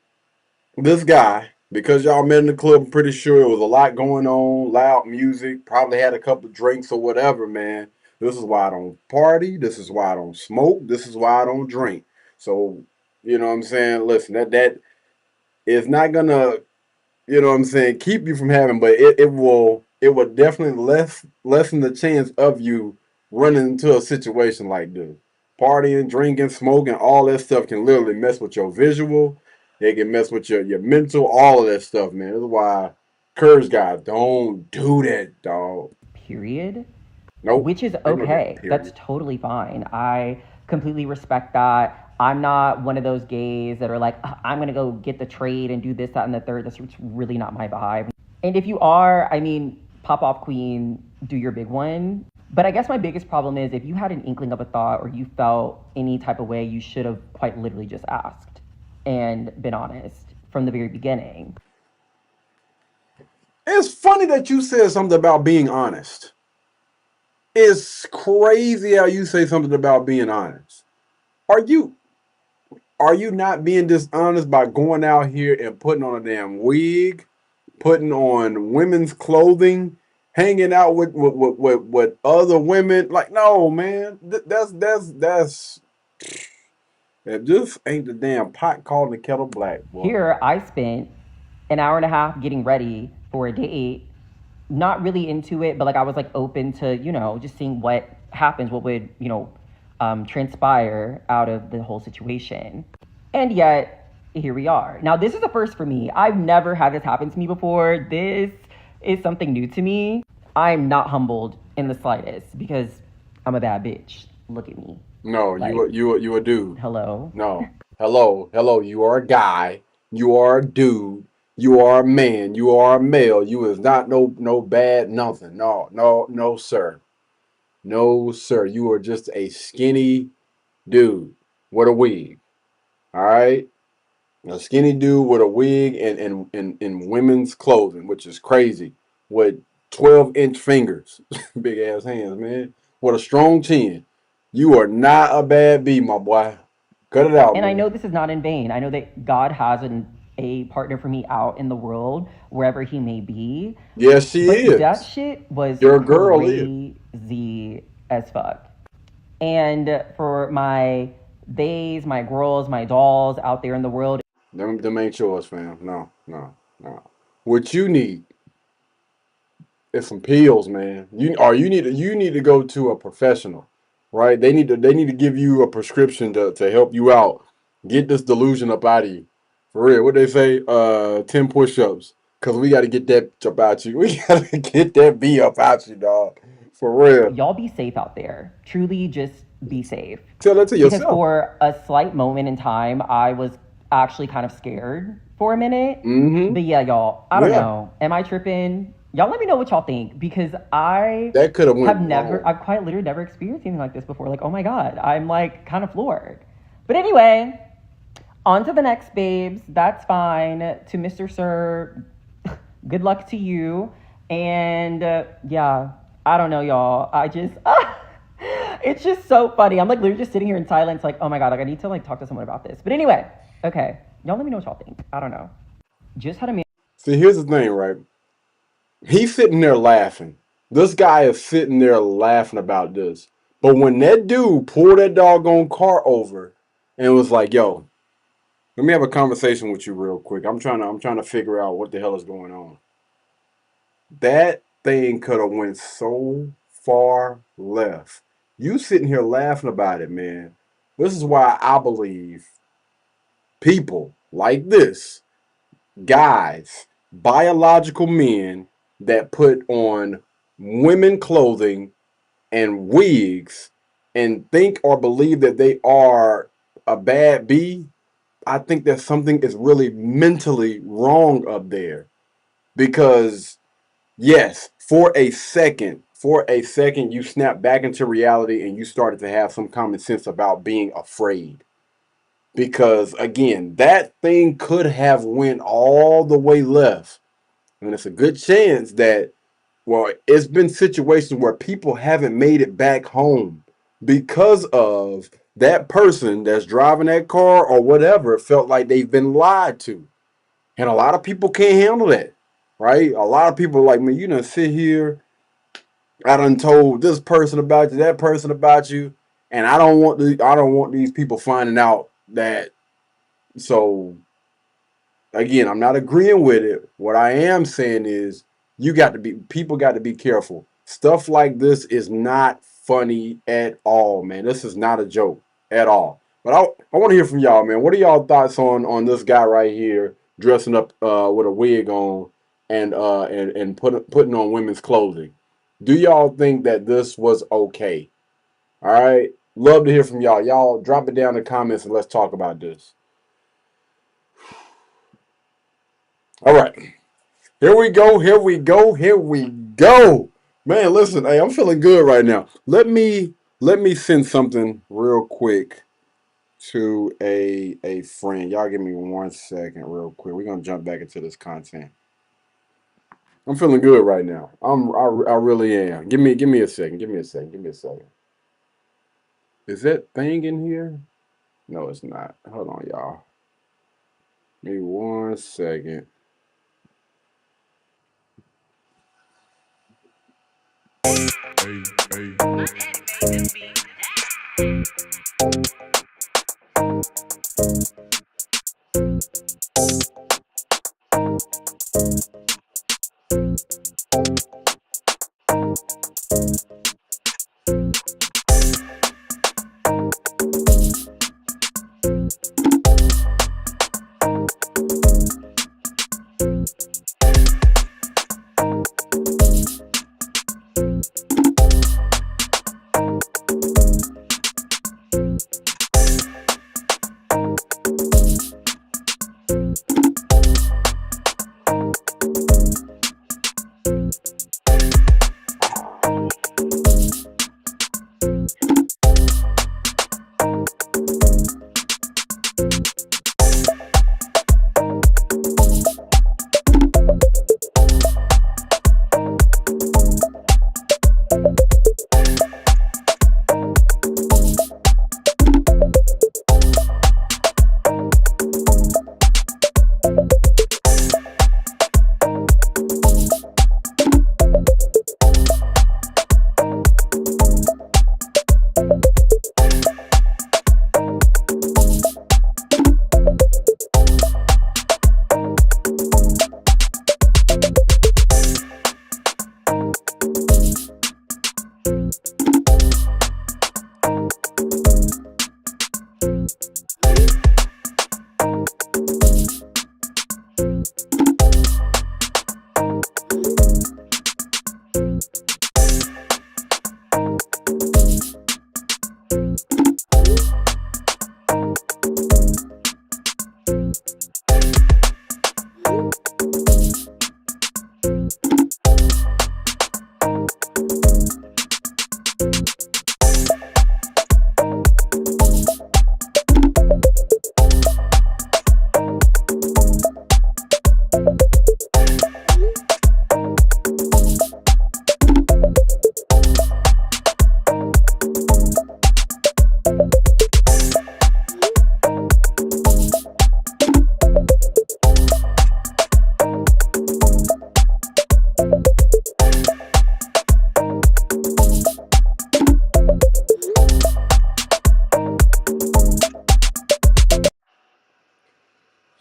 this guy, because y'all met in the club, I'm pretty sure it was a lot going on, loud music, probably had a couple of drinks or whatever, man. This is why I don't party. This is why I don't smoke. This is why I don't drink. So, you know what I'm saying? Listen, that is not gonna, you know what I'm saying, keep you from having, but it will definitely lessen the chance of you running into a situation like this. Partying, drinking, smoking, all that stuff can literally mess with your visual. It can mess with your mental, all of that stuff, man. That's why Courage guys don't do that, dog. Period. Nope. Which is okay. That's totally fine. I completely respect that. I'm not one of those gays that are like, I'm going to go get the trade and do this, that, and the third. That's really not my vibe. And if you are, I mean, pop off queen, do your big one. But I guess my biggest problem is if you had an inkling of a thought or you felt any type of way, you should have quite literally just asked and been honest from the very beginning. It's funny that you said something about being honest. It's crazy how you say something about being honest. Are you not being dishonest by going out here and putting on a damn wig, putting on women's clothing, hanging out with other women? Like, no, man, that's it. Just ain't the damn pot calling the kettle black, boy. Here, I spent an hour and a half getting ready for a date, not really into it, but like I was like open to, you know, just seeing what happens, what would, you know, transpire out of the whole situation. And yet, here we are. Now, this is a first for me. I've never had this happen to me before. This is something new to me. I'm not humbled in the slightest because I'm a bad bitch. Look at me. No, Like, you a dude. hello? No. Hello. You are a guy. You are a dude. You are a man. You are a male. You is not no bad nothing. No, sir. No, sir. You are just a skinny dude with a wig. All right? A skinny dude with a wig and in women's clothing, which is crazy. With 12-inch fingers. Big ass hands, man. With a strong chin. You are not a bad bee, my boy. Cut it out, And man. I know this is not in vain. I know that God has a partner for me out in the world, wherever he may be. Yes, she But is. that shit was Your girl is. crazy as fuck. And for my theys, my girls, my dolls out there in the world, Them ain't yours, fam. No. What you need is some pills, man. You need to go to a professional, right? They need to give you a prescription to help you out. Get this delusion up out of you. For real. What they say? 10 push-ups. Cause we gotta get that up out you. We gotta get that B up out you, dog. For real. y'all be safe out there. Truly just be safe. Tell that to Because yourself. for a slight moment in time, I was actually kind of scared for a minute. Mm-hmm. But yeah, y'all, I don't Yeah. know. Am I tripping? Y'all let me know what y'all think because I That could have went have never, wrong. I've quite literally never experienced anything like this before. Like, oh my God, I'm like kind of floored. But anyway, on to the next, babes. That's fine. To Mr. Sir, good luck to you. And yeah, I don't know, y'all. I just, it's just so funny. I'm like literally just sitting here in silence, like, oh my God, like I need to like talk to someone about this. But anyway, okay. Y'all let me know what y'all think. I don't know. Just had a man. See, here's the thing, right? He's sitting there laughing. This guy is sitting there laughing about this. But when that dude pulled that doggone car over and was like, yo, let me have a conversation with you real quick. I'm trying to figure out what the hell is going on. That thing could have went so far left. You sitting here laughing about it, man. This is why I believe people like this, guys, biological men that put on women clothing and wigs and think or believe that they are a bad bee, I think that something is really mentally wrong up there. Because yes, for a second you snap back into reality and you started to have some common sense about being afraid. Because again, that thing could have went all the way left. And it's a good chance that, well, it's been situations where people haven't made it back home because of that person that's driving that car or whatever felt like they've been lied to. And a lot of people can't handle that, right? A lot of people are like, man, you done sit here, I done told this person about you, that person about you, and I don't want these people finding out that. So again, I'm not agreeing with it. What I am saying is people got to be careful. Stuff like this is not funny at all, man. This is not a joke at all. But I want to hear from y'all, man. What are y'all thoughts on this guy right here dressing up with a wig on and putting on women's clothing? Do y'all think that this was okay? All right. Love to hear from y'all. Y'all drop it down in the comments and let's talk about this. All right. Here we go. Here we go. Here we go. Man, listen, hey, I'm feeling good right now. Let me send something real quick to a friend. Y'all give me 1 second real quick. We're gonna jump back into this content. I'm feeling good right now. I really am. Give me a second. Give me a second. Give me a second. Is that thing in here? No, it's not. Hold on, y'all. Give me 1 second.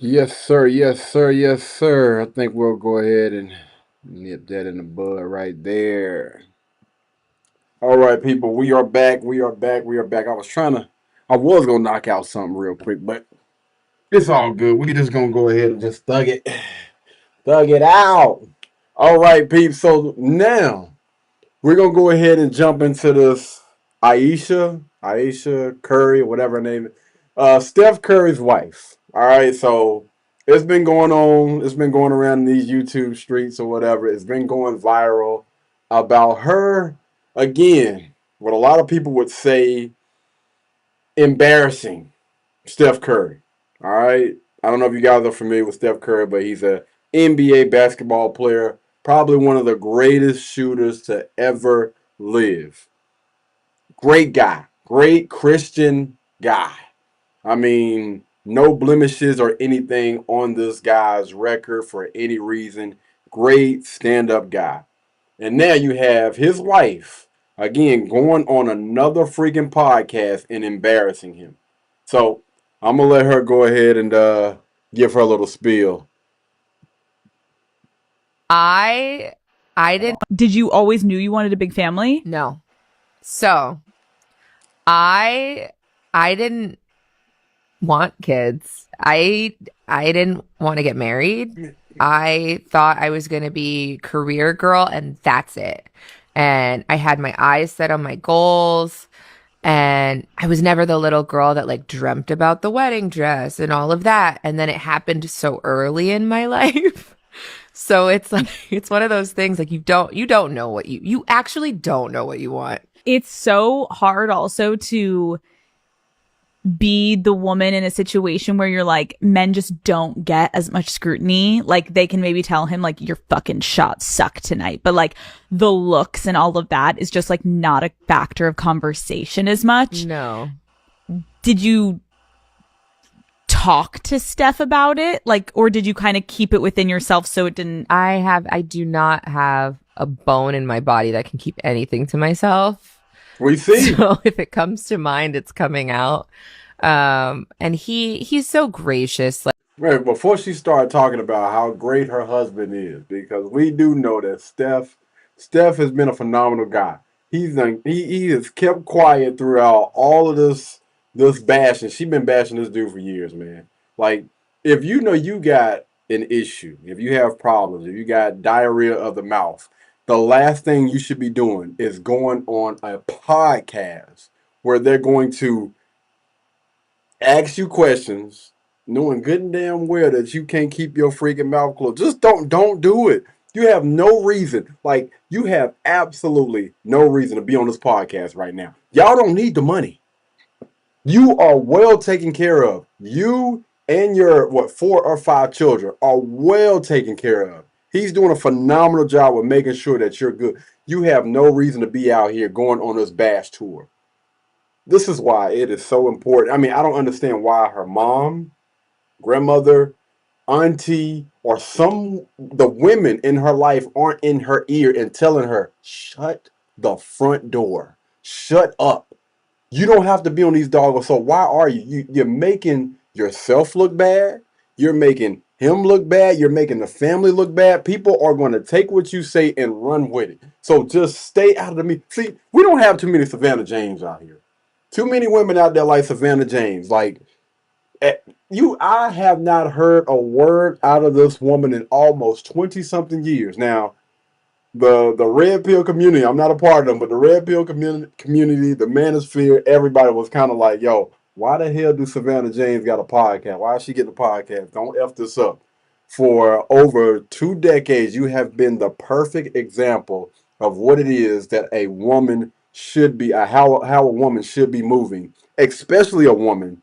Yes, sir. Yes, sir. Yes, sir. I think we'll go ahead and nip that in the bud right there. All right, people. We are back. We are back. We are back. I was gonna knock out something real quick, but it's all good. We just gonna go ahead and just thug it out. All right, peeps. So now we're gonna go ahead and jump into this Aisha Curry, whatever her name is. Steph Curry's wife. All right, so it's been going on, it's been going around these YouTube streets or whatever. It's been going viral about her again, what a lot of people would say embarrassing Steph Curry. All right. I don't know if you guys are familiar with Steph Curry, but he's a NBA basketball player, probably one of the greatest shooters to ever live. Great guy, great Christian guy. I mean, no blemishes or anything on this guy's record for any reason. Great stand-up guy. And now you have his wife, again, going on another freaking podcast and embarrassing him. So I'm going to let her go ahead and give her a little spiel. I didn't. Did you always knew you wanted a big family? No. So I didn't want kids. I didn't want to get married. I thought I was going to be career girl and that's it. And I had my eyes set on my goals And I was never the little girl that like dreamt about the wedding dress and all of that. And then it happened so early in my life. So it's like, it's one of those things like you don't know what you actually don't know what you want. It's so hard also to be the woman in a situation where you're like, men just don't get as much scrutiny. Like they can maybe tell him like your fucking shots suck tonight, but like the looks and all of that is just like not a factor of conversation as much. No. Did you talk to Steph about it? Like, or did you kind of keep it within yourself so it didn't? I do not have a bone in my body that can keep anything to myself. We see. So if it comes to mind, it's coming out. And he's so gracious. Like, Right, before she started talking about how great her husband is, because we do know that Steph has been a phenomenal guy. He has kept quiet throughout all of this bashing. She's been bashing this dude for years, man. Like, if you know you got an issue, if you have problems, if you got diarrhea of the mouth, the last thing you should be doing is going on a podcast where they're going to ask you questions, knowing good and damn well that you can't keep your freaking mouth closed. Just don't do it. You have no reason. Like, you have absolutely no reason to be on this podcast right now. Y'all don't need the money. You are well taken care of. You and your 4 or 5 children are well taken care of. He's doing a phenomenal job of making sure that you're good. You have no reason to be out here going on this bash tour. This is why it is so important. I mean, I don't understand why her mom, grandmother, auntie, or the women in her life aren't in her ear and telling her, shut the front door. Shut up. You don't have to be on these doggos. So why are you? You're making yourself look bad. You're making him look bad. You're making the family look bad. People are going to take what you say and run with it. So just stay out of the media. See, we don't have too many Savannah James out here. Too many women out there like Savannah James. Like, I have not heard a word out of this woman in almost 20-something years. Now, the red pill community, I'm not a part of them, but the red pill community, the manosphere, everybody was kind of like, yo, why the hell do Savannah James got a podcast? Why is she getting a podcast? Don't F this up. For over 2 decades, you have been the perfect example of what it is that a woman should be, how a woman should be moving, especially a woman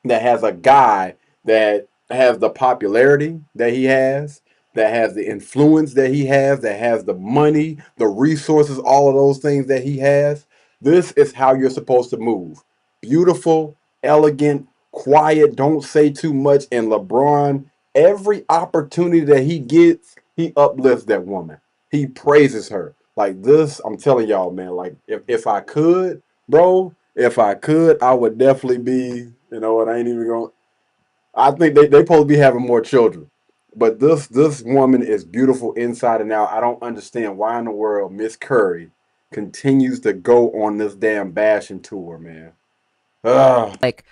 that has a guy that has the popularity that he has, that has the influence that he has, that has the money, the resources, all of those things that he has. This is how you're supposed to move. Beautiful, elegant, quiet, don't say too much. And LeBron, every opportunity that he gets, he uplifts that woman. He praises her. Like this, I'm telling y'all, man, like if I could, bro, if I could, I would definitely be, you know what, I ain't even going, I think they supposed to be having more children. But this woman is beautiful inside and out. I don't understand why in the world Miss Curry continues to go on this damn bashing tour, man. Ugh. Like,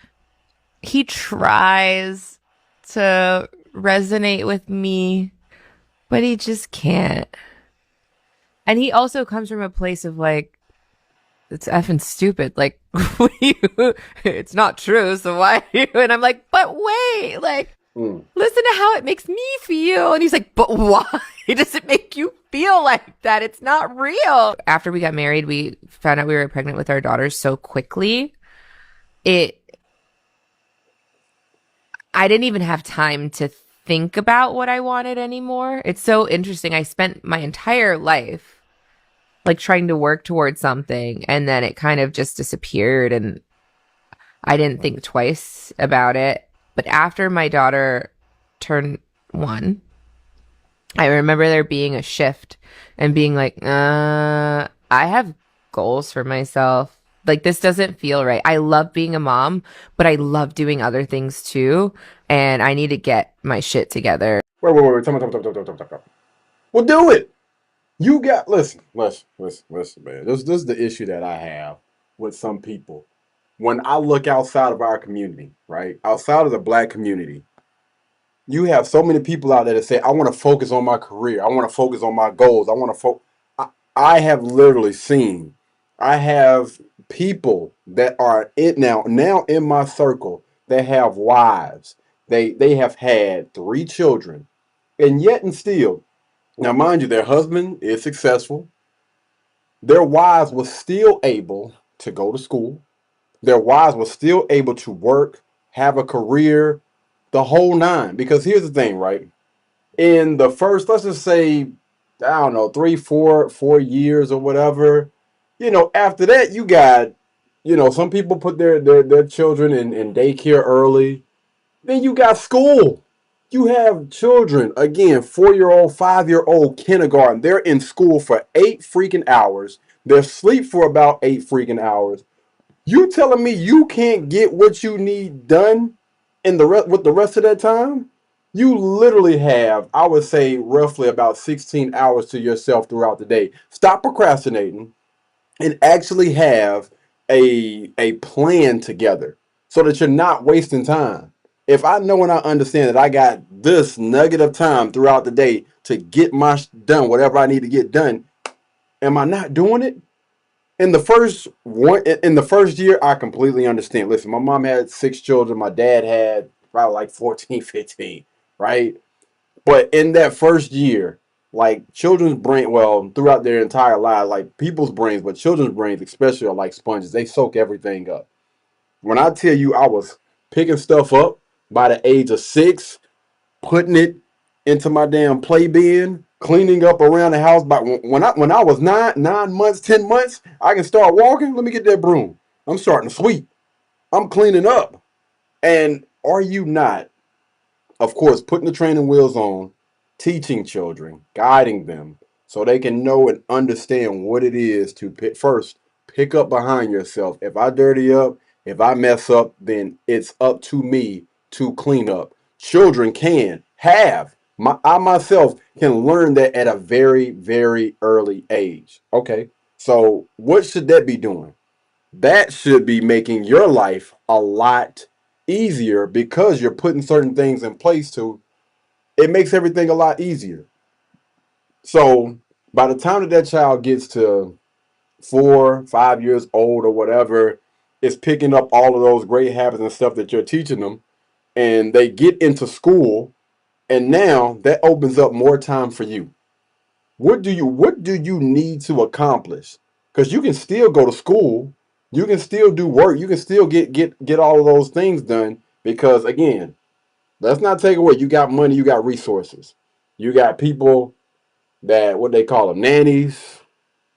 he tries to resonate with me, but he just can't. And he also comes from a place of like, it's effing stupid. Like, it's not true. So why? And I'm like, but wait, like, listen to how it makes me feel. And he's like, but why does it make you feel like that? It's not real. After we got married, we found out we were pregnant with our daughters so quickly. I didn't even have time to think about what I wanted anymore. It's so interesting. I spent my entire life like trying to work towards something, and then it kind of just disappeared, and I didn't think twice about it. But after my daughter turned 1, I remember there being a shift and being like, I have goals for myself. Like, this doesn't feel right. I love being a mom, but I love doing other things too. And I need to get my shit together. Wait. Tell me. Well, do it. You got, listen, man. This is the issue that I have with some people. When I look outside of our community, right? Outside of the black community, you have so many people out there that say, I want to focus on my career. I want to focus on my goals. I have literally seen, I have people that are now in my circle that have wives. They have had 3 children, and yet and still, now mind you, their husband is successful. Their wives were still able to go to school. Their wives were still able to work, have a career, the whole nine. Because here's the thing, right? In the first, let's just say, I don't know, 4 years or whatever, after that, you got, some people put their children in daycare early. Then you got school. You have children, again, 4-year-old, 5-year-old kindergarten. They're in school for 8 freaking hours. They're asleep for about 8 freaking hours. You telling me you can't get what you need done with the rest of that time? You literally have, I would say, roughly about 16 hours to yourself throughout the day. Stop procrastinating and actually have a plan together so that you're not wasting time. If I know and I understand that I got this nugget of time throughout the day to get done, whatever I need to get done, am I not doing it? In the first year, I completely understand. Listen, my mom had 6 children. My dad had probably like 14, 15, right? But in that first year, like children's brain, well, throughout their entire life, like people's brains, but children's brains especially are like sponges. They soak everything up. When I tell you I was picking stuff up by the age of 6, putting it into my damn play bin, cleaning up around the house. But when I was 9 months, 10 months, I can start walking. Let me get that broom. I'm starting to sweep. I'm cleaning up. And are you not, of course, putting the training wheels on, teaching children, guiding them so they can know and understand what it is to pick up behind yourself. If I dirty up, if I mess up, then it's up to me to clean up. Children I myself can learn that at a very, very early age. Okay, so what should that be doing? That should be making your life a lot easier because you're putting certain things in place it makes everything a lot easier. So by the time that child gets to 4, 5 years old or whatever, it's picking up all of those great habits and stuff that you're teaching them, and they get into school, and now that opens up more time for you. What do you need to accomplish? Because you can still go to school, you can still do work, you can still get all of those things done. Because again, let's not take away, you got money, you got resources, you got people that, what they call them, nannies.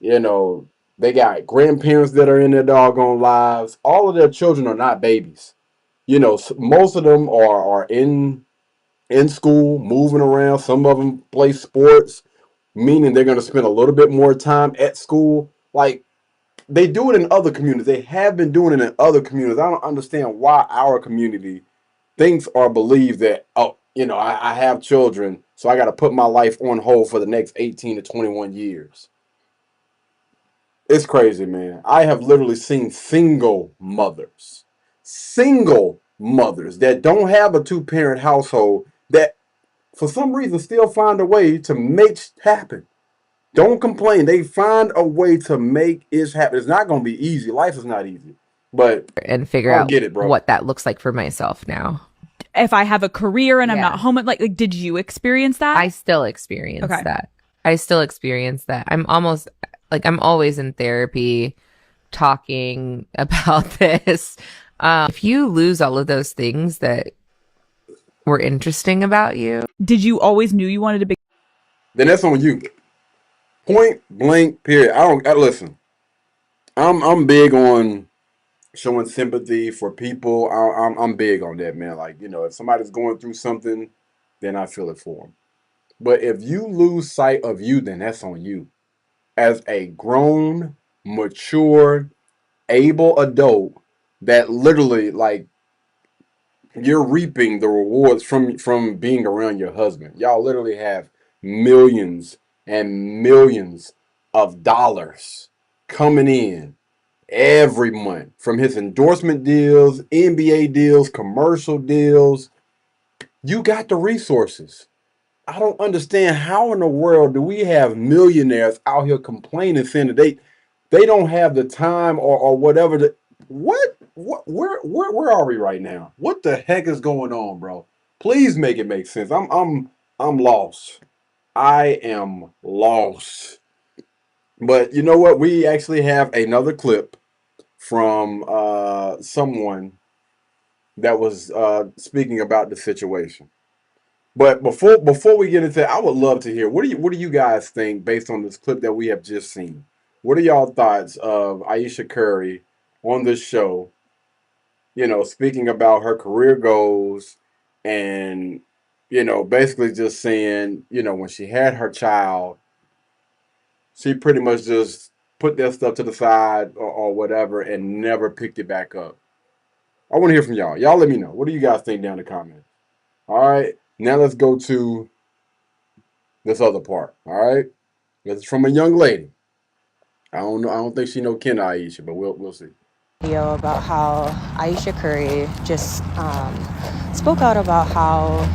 They got grandparents that are in their doggone lives. All of their children are not babies. Most of them are in school, moving around. Some of them play sports, meaning they're going to spend a little bit more time at school. Like, they do it in other communities. They have been doing it in other communities. I don't understand why our community thinks or believes that, I have children, so I got to put my life on hold for the next 18 to 21 years. It's crazy, man. I have literally seen single mothers that don't have a 2-parent household that for some reason still find a way to make it happen. Don't complain. They find a way to make it happen. It's not going to be easy. Life is not easy. But and figure out what that looks like for myself now. If I have a career and I'm not home, like did you experience that? I still experience that. I still experience that. I'm always in therapy talking about this. If you lose all of those things that were interesting about you. Did you always knew you wanted to be? Then that's on you. Point blank, period. Listen. I'm big on showing sympathy for people. I'm big on that, man. Like, if somebody's going through something, then I feel it for them. But if you lose sight of you, then that's on you. As a grown, mature, able adult that literally, like, you're reaping the rewards from being around your husband. Y'all literally have millions and millions of dollars coming in every month from his endorsement deals, NBA deals, commercial deals. You got the resources. I don't understand how in the world do we have millionaires out here complaining, saying that they don't have the time or whatever. What where are we right now? What the heck is going on, bro? Please make it make sense. I'm lost. I am lost. But you know what? We actually have another clip from someone that was speaking about the situation. But before we get into it, I would love to hear what do you guys think based on this clip that we have just seen? What are y'all thoughts of Ayesha Curry on this show? You know, speaking about her career goals and basically just saying, when she had her child, she pretty much just put that stuff to the side or whatever and never picked it back up. I want to hear from y'all. Y'all let me know. What do you guys think down in the comments? All right. Now let's go to this other part. All right. This is from a young lady. I don't know. I don't think she know Ken Ayesha, but we'll see. Video about how Ayesha Curry just spoke out about how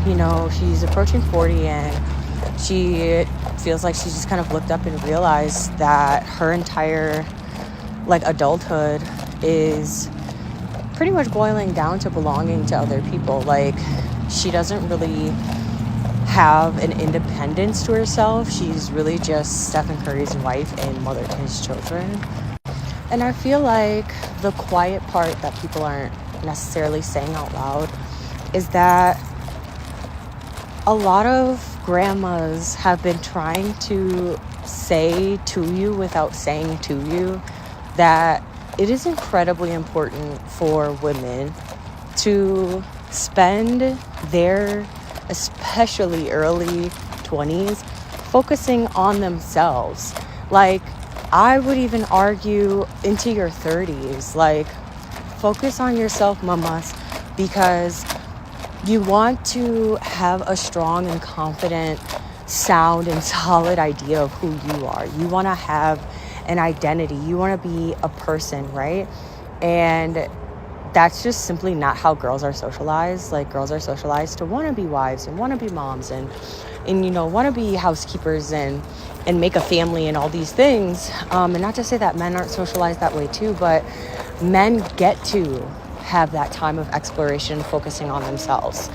she's approaching 40 and she feels like she just kind of looked up and realized that her entire adulthood is pretty much boiling down to belonging to other people. Like, she doesn't really have an independence to herself. She's really just Stephen Curry's wife and mother to his children. And I feel like the quiet part that people aren't necessarily saying out loud is that a lot of grandmas have been trying to say to you without saying to you that it is incredibly important for women to spend their especially early 20s focusing on themselves. Like, I would even argue into your 30s. Like, focus on yourself, mamas, because you want to have a strong and confident, sound and solid idea of who you are. You want to have an identity. You want to be a person, right? And that's just simply not how girls are socialized. Like, girls are socialized to want to be wives and want to be moms and want to be housekeepers and make a family and all these things. And not to say that men aren't socialized that way too, but men get to have that time of exploration, focusing on themselves,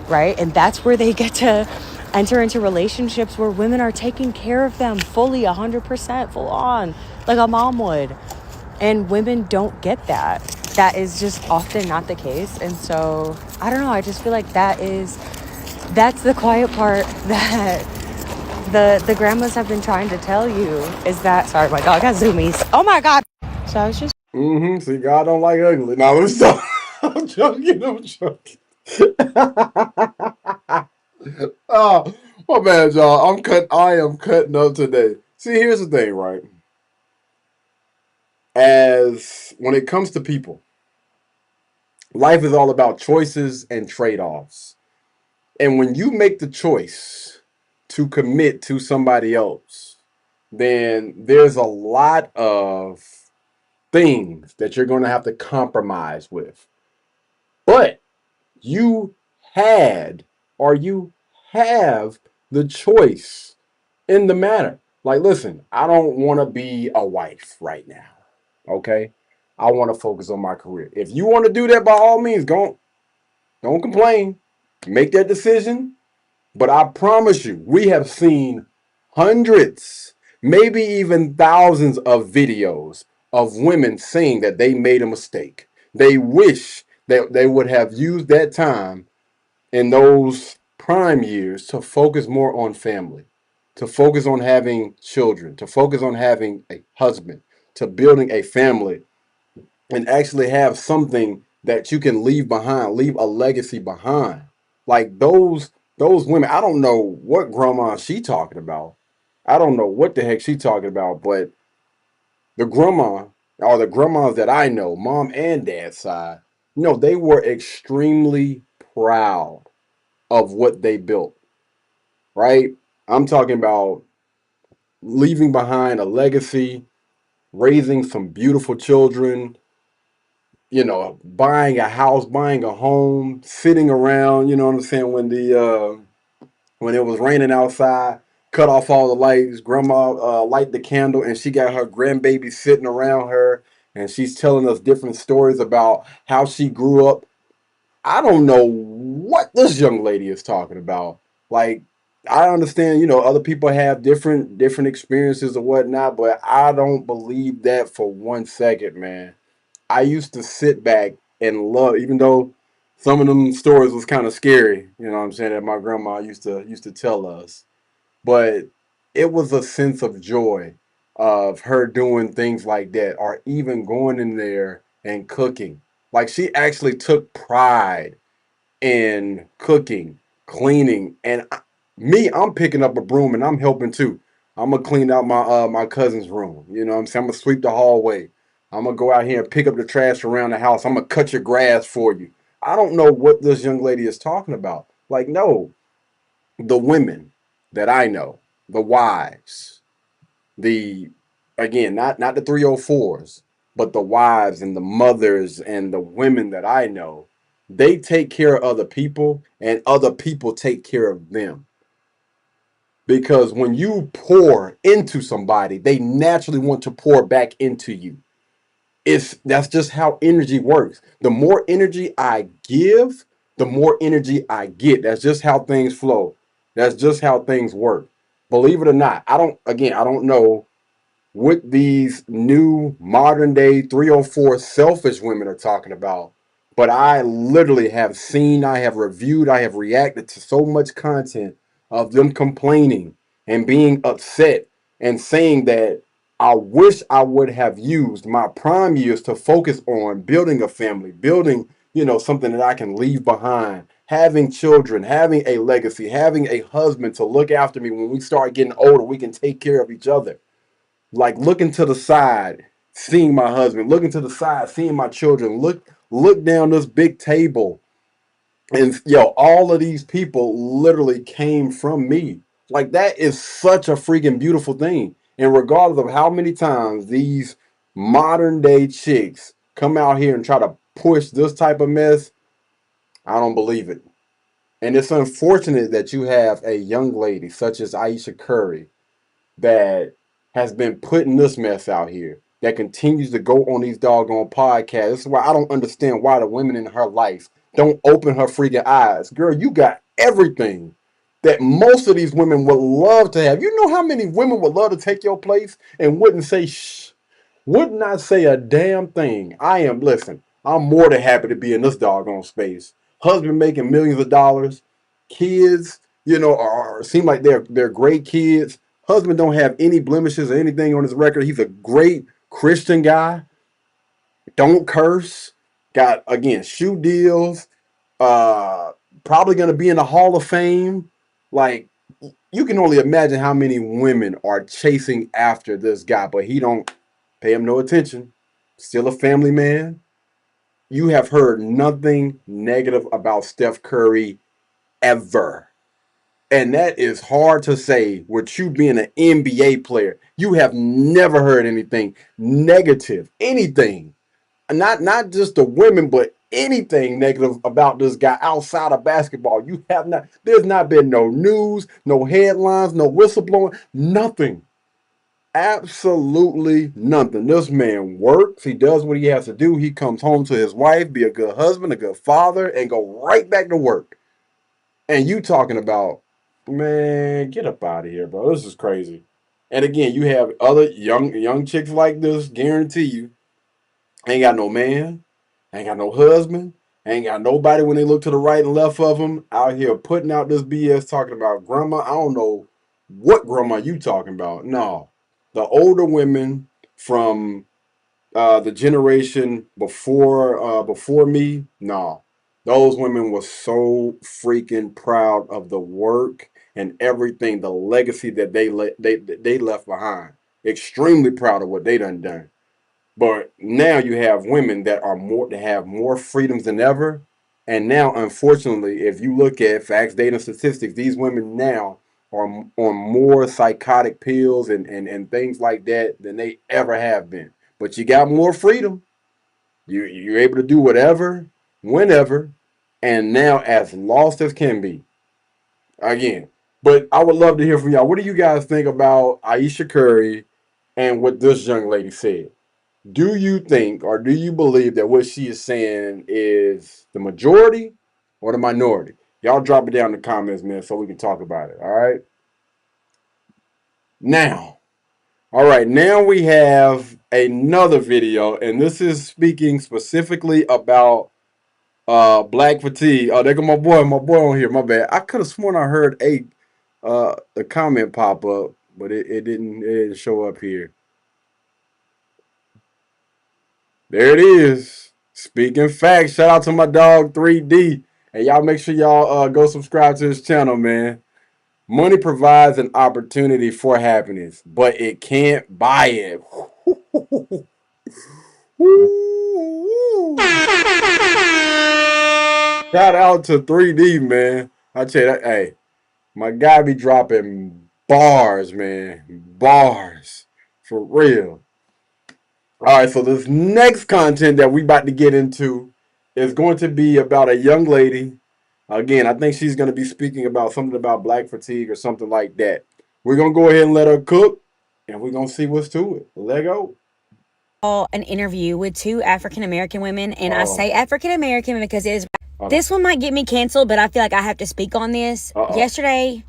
right? And that's where they get to enter into relationships where women are taking care of them fully, 100%, full on, like a mom would. And women don't get that. That is just often not the case. And so, I don't know, I just feel like that's the quiet part that the grandmas have been trying to tell you, is that, sorry, my dog has zoomies. Oh my God. So I was just. See, God don't like ugly. Now, let's stop. I'm joking. Oh, my bad, y'all. I am cutting up today. See, here's the thing, right? As when it comes to people, life is all about choices and trade-offs. And when you make the choice to commit to somebody else, then there's a lot of things that you're going to have to compromise with. But you had or you have the choice in the matter. Like, listen, I don't want to be a wife right now. Okay? I want to focus on my career. If you want to do that, by all means, don't complain. Make that decision. But I promise you, we have seen hundreds, maybe even thousands of videos of women saying that they made a mistake. They wish that they would have used that time in those prime years to focus more on family, to focus on having children, to focus on having a husband, to building a family, and actually have something that you can leave behind, leave a legacy behind. Like those women, I don't know what grandma she talking about. I don't know what the heck she talking about, but the grandma or the grandmas that I know, mom and dad's side, they were extremely proud of what they built, right? I'm talking about leaving behind a legacy, raising some beautiful children, buying a house, buying a home, sitting around, you know what I'm saying, when it was raining outside, cut off all the lights. Grandma light the candle, and she got her grandbaby sitting around her, and she's telling us different stories about how she grew up. I don't know what this young lady is talking about. Like, I understand, other people have different experiences or whatnot, but I don't believe that for 1 second, man. I used to sit back and love, even though some of them stories was kind of scary, you know what I'm saying, that my grandma used to tell us. But it was a sense of joy of her doing things like that, or even going in there and cooking. Like, she actually took pride in cooking, cleaning, and I'm picking up a broom and I'm helping too. I'm gonna clean out my cousin's room. You know what I'm saying? I'm gonna sweep the hallway. I'm gonna go out here and pick up the trash around the house. I'm gonna cut your grass for you. I don't know what this young lady is talking about. Like, no, the women that I know, the wives, the again, not the 304s, but the wives and the mothers and the women that I know, they take care of other people and other people take care of them. Because when you pour into somebody, they naturally want to pour back into you. That's just how energy works. The more energy I give, the more energy I get. That's just how things flow. That's just how things work. Believe it or not, I don't know what these new modern day 304 selfish women are talking about. But I literally have seen, I have reviewed, I have reacted to so much content of them complaining and being upset and saying that I wish I would have used my prime years to focus on building a family, building, something that I can leave behind, having children, having a legacy, having a husband to look after me when we start getting older, we can take care of each other. Like, looking to the side, seeing my husband, looking to the side, seeing my children, look down this big table, and all of these people literally came from me. Like, that is such a freaking beautiful thing. And regardless of how many times these modern day chicks come out here and try to push this type of mess, I don't believe it. And it's unfortunate that you have a young lady such as Aisha Curry that has been putting this mess out here, that continues to go on these doggone podcasts. This is why I don't understand why the women in her life don't open her freaking eyes. Girl, you got everything that most of these women would love to have. You know how many women would love to take your place and wouldn't say shh, would not say a damn thing. Listen, I'm more than happy to be in this doggone space. Husband making millions of dollars, kids, seem like they're great kids. Husband don't have any blemishes or anything on his record. He's a great Christian guy. Don't curse. Got, again, shoe deals. Probably going to be in the Hall of Fame. Like, you can only imagine how many women are chasing after this guy, but he don't pay him no attention. Still a family man. You have heard nothing negative about Steph Curry ever. And that is hard to say with you being an NBA player. You have never heard anything negative, anything. Not just the women, but anything negative about this guy outside of basketball. You have not, there's not been no news, no headlines, no whistleblowing, nothing. Absolutely nothing. This man works. He does what he has to do. He comes home to his wife, be a good husband, a good father, and go right back to work. And you talking about, man, get up out of here, bro. This is crazy. And again, you have other young chicks like this, guarantee you, ain't got no man, ain't got no husband, ain't got nobody when they look to the right and left of them, out here putting out this BS talking about grandma. I don't know what grandma you talking about. No. The older women from the generation before me, no. Those women were so freaking proud of the work and everything, the legacy that they left behind. Extremely proud of what they done. But now you have women that have more freedoms than ever. And now, unfortunately, if you look at facts, data, and statistics, these women now are on more psychotic pills and things like that than they ever have been. But you got more freedom. You're able to do whatever, whenever, and now as lost as can be. Again, But I would love to hear from y'all. What do you guys think about Ayesha Curry and what this young lady said? Do you think or do you believe that what she is saying is the majority or the minority? Y'all drop it down in the comments, man, so we can talk about it. All right. Now, all right, now we have another video, and this is speaking specifically about black fatigue. Oh, there go my boy on here. My bad. I could have sworn I heard the comment pop up, but it didn't show up here. There it is. Speaking facts. Shout out to my dog 3D. And y'all make sure y'all go subscribe to his channel, man. Money provides an opportunity for happiness, but it can't buy it. Shout out to 3D, man. I tell you that, hey, my guy be dropping bars, man. Bars. For real. All right, so this next content that we about to get into is going to be about a young lady. Again, I think she's going to be speaking about something about black fatigue or something like that. We're going to go ahead and let her cook, and we're going to see what's to it. Let go. An interview with two African American women, and I say African American because it is. This one might get me canceled, but I feel like I have to speak on this. Yesterday,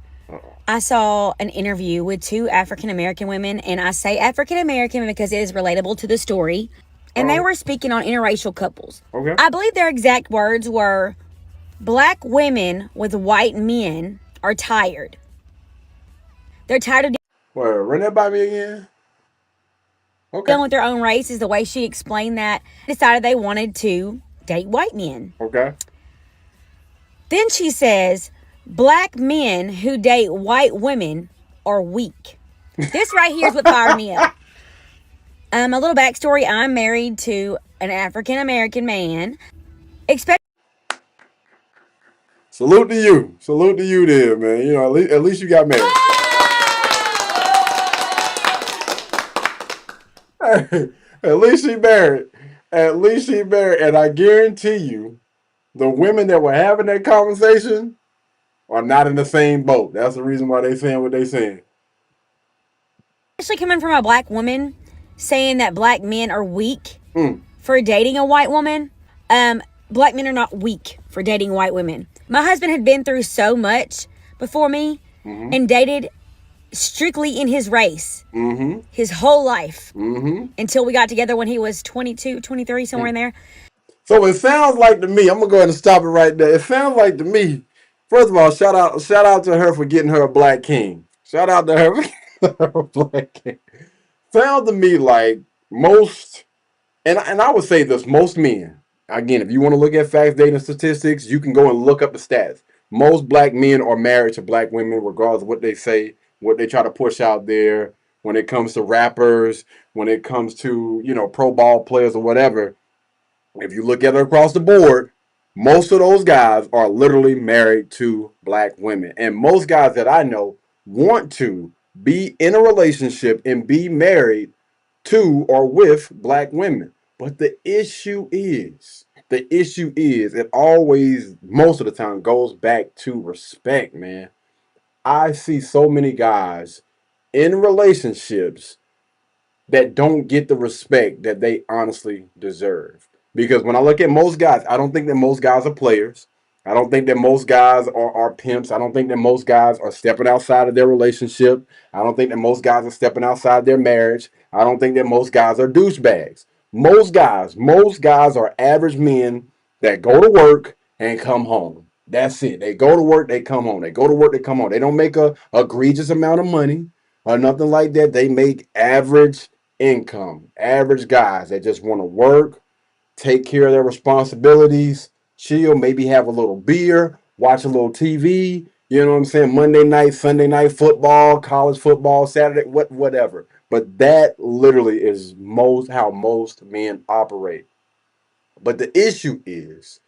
I saw an interview with two African American women, and I say African American because it is relatable to the story. And they were speaking on interracial couples. Okay. I believe their exact words were, "Black women with white men are tired. They're tired of Well, run that by me again." Okay. dealing with their own race," is the way she explained that. Decided they wanted to date white men. Okay. Then she says, "Black men who date white women are weak." This right here is what fired me up. A little backstory. I'm married to an African American man. Salute to you. Salute to you there, man. You know, at least you got married. At least she married. At least she married. And I guarantee you, the women that were having that conversation are not in the same boat. That's the reason why they saying what they saying. Especially coming from a black woman saying that black men are weak for dating a white woman. Black men are not weak for dating white women. My husband had been through so much before me and dated strictly in his race his whole life until we got together when he was 22, 23, somewhere in there. So it sounds like to me, I'm going to go ahead and stop it right there. It sounds like to me, first of all, shout out to her for getting her a black king. Shout out to her for getting her a black king. Sounds to me like most, and I would say this, most men, again, if you want to look at facts, data, and statistics, you can go and look up the stats. Most black men are married to black women, regardless of what they say, what they try to push out there. When it comes to rappers, when it comes to, you know, pro ball players or whatever, if you look at it across the board, most of those guys are literally married to black women. And most guys that I know want to be in a relationship and be married to or with black women. But the issue is, it always, most of the time, goes back to respect, man. I see so many guys in relationships that don't get the respect that they honestly deserve. Because when I look at most guys, I don't think that most guys are players. I don't think that most guys are pimps. I don't think that most guys are stepping outside of their relationship. I don't think that most guys are stepping outside their marriage. I don't think that most guys are douchebags. Most guys are average men that go to work and come home. That's it. They go to work, they come home. They go to work, they come home. They don't make a egregious amount of money or nothing like that. They make average income. Average guys that just want to work, take care of their responsibilities, chill, maybe have a little beer, watch a little TV, you know what I'm saying? Monday night, Sunday night football, college football, Saturday, whatever. But that literally is how most men operate. But the issue is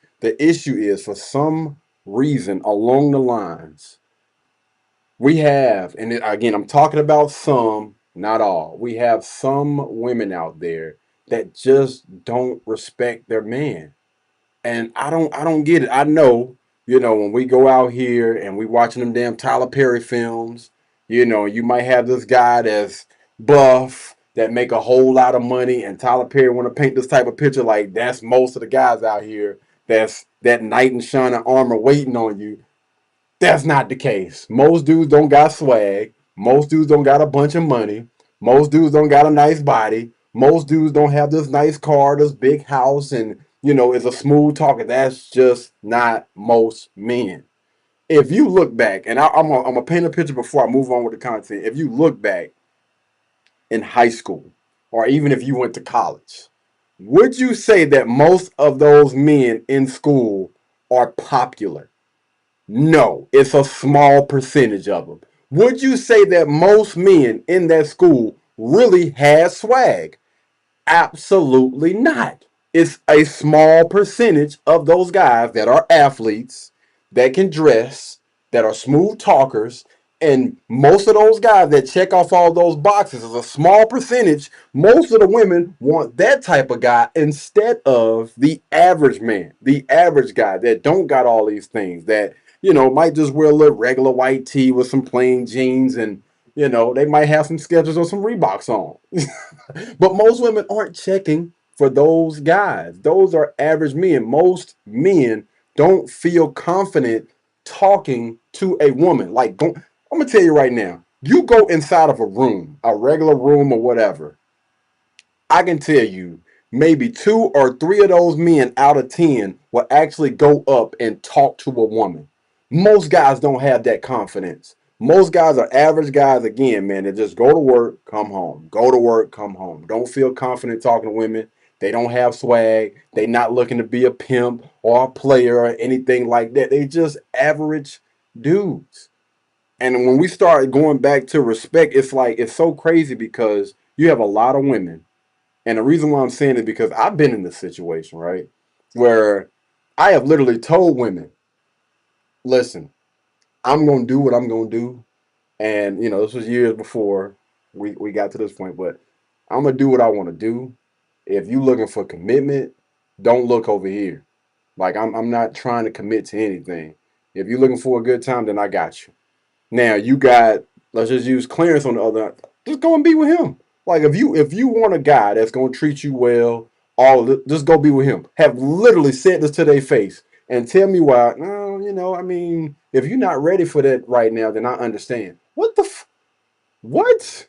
for some reason along the lines, we have, and again, I'm talking about some, not all. We have some women out there that just don't respect their man. And I don't get it. I know You know, when we go out here and we watching them damn Tyler Perry films, you know, you might have this guy that's buff that make a whole lot of money, and Tyler Perry want to paint this type of picture like that's most of the guys out here. That's that knight in shining armor waiting on you. That's not the case. Most dudes don't got swag. Most dudes don't got a bunch of money. Most dudes don't got a nice body. Most dudes don't have this nice car, this big house, and you know, is a smooth talker. That's just not most men. If you look back, and I'm gonna paint a picture before I move on with the content. If you look back in high school, or even if you went to college, would you say that most of those men in school are popular? No, it's a small percentage of them. Would you say that most men in that school really had swag? Absolutely not. It's a small percentage of those guys that are athletes, that can dress, that are smooth talkers, and most of those guys that check off all those boxes is a small percentage. Most of the women want that type of guy instead of the average man, the average guy that don't got all these things, that, you know, might just wear a little regular white tee with some plain jeans, and, you know, they might have some Skechers or some Reeboks on. But most women aren't checking for those guys. Those are average men. Most men don't feel confident talking to a woman. Like, I'm gonna tell you right now, you go inside of a room, a regular room or whatever, I can tell you maybe 2 or 3 of those men out of 10 will actually go up and talk to a woman. Most guys don't have that confidence. Most guys are average guys, again, man, that just go to work, come home. Go to work, come home. Don't feel confident talking to women. They don't have swag. They not looking to be a pimp or a player or anything like that. They just average dudes. And when we start going back to respect, it's like, it's so crazy because you have a lot of women. And the reason why I'm saying it is because I've been in this situation, right? Where I have literally told women, listen, I'm going to do what I'm going to do. And, you know, this was years before we got to this point, but I'm going to do what I want to do. If you looking for commitment, don't look over here. Like, I'm not trying to commit to anything. If you're looking for a good time, then I got you. Now you got, let's just use Clarence on the other. Just go and be with him. Like, if you want a guy that's gonna treat you well, just go be with him. Have literally said this to their face and tell me why. No, you know, I mean, if you're not ready for that right now, then I understand. What?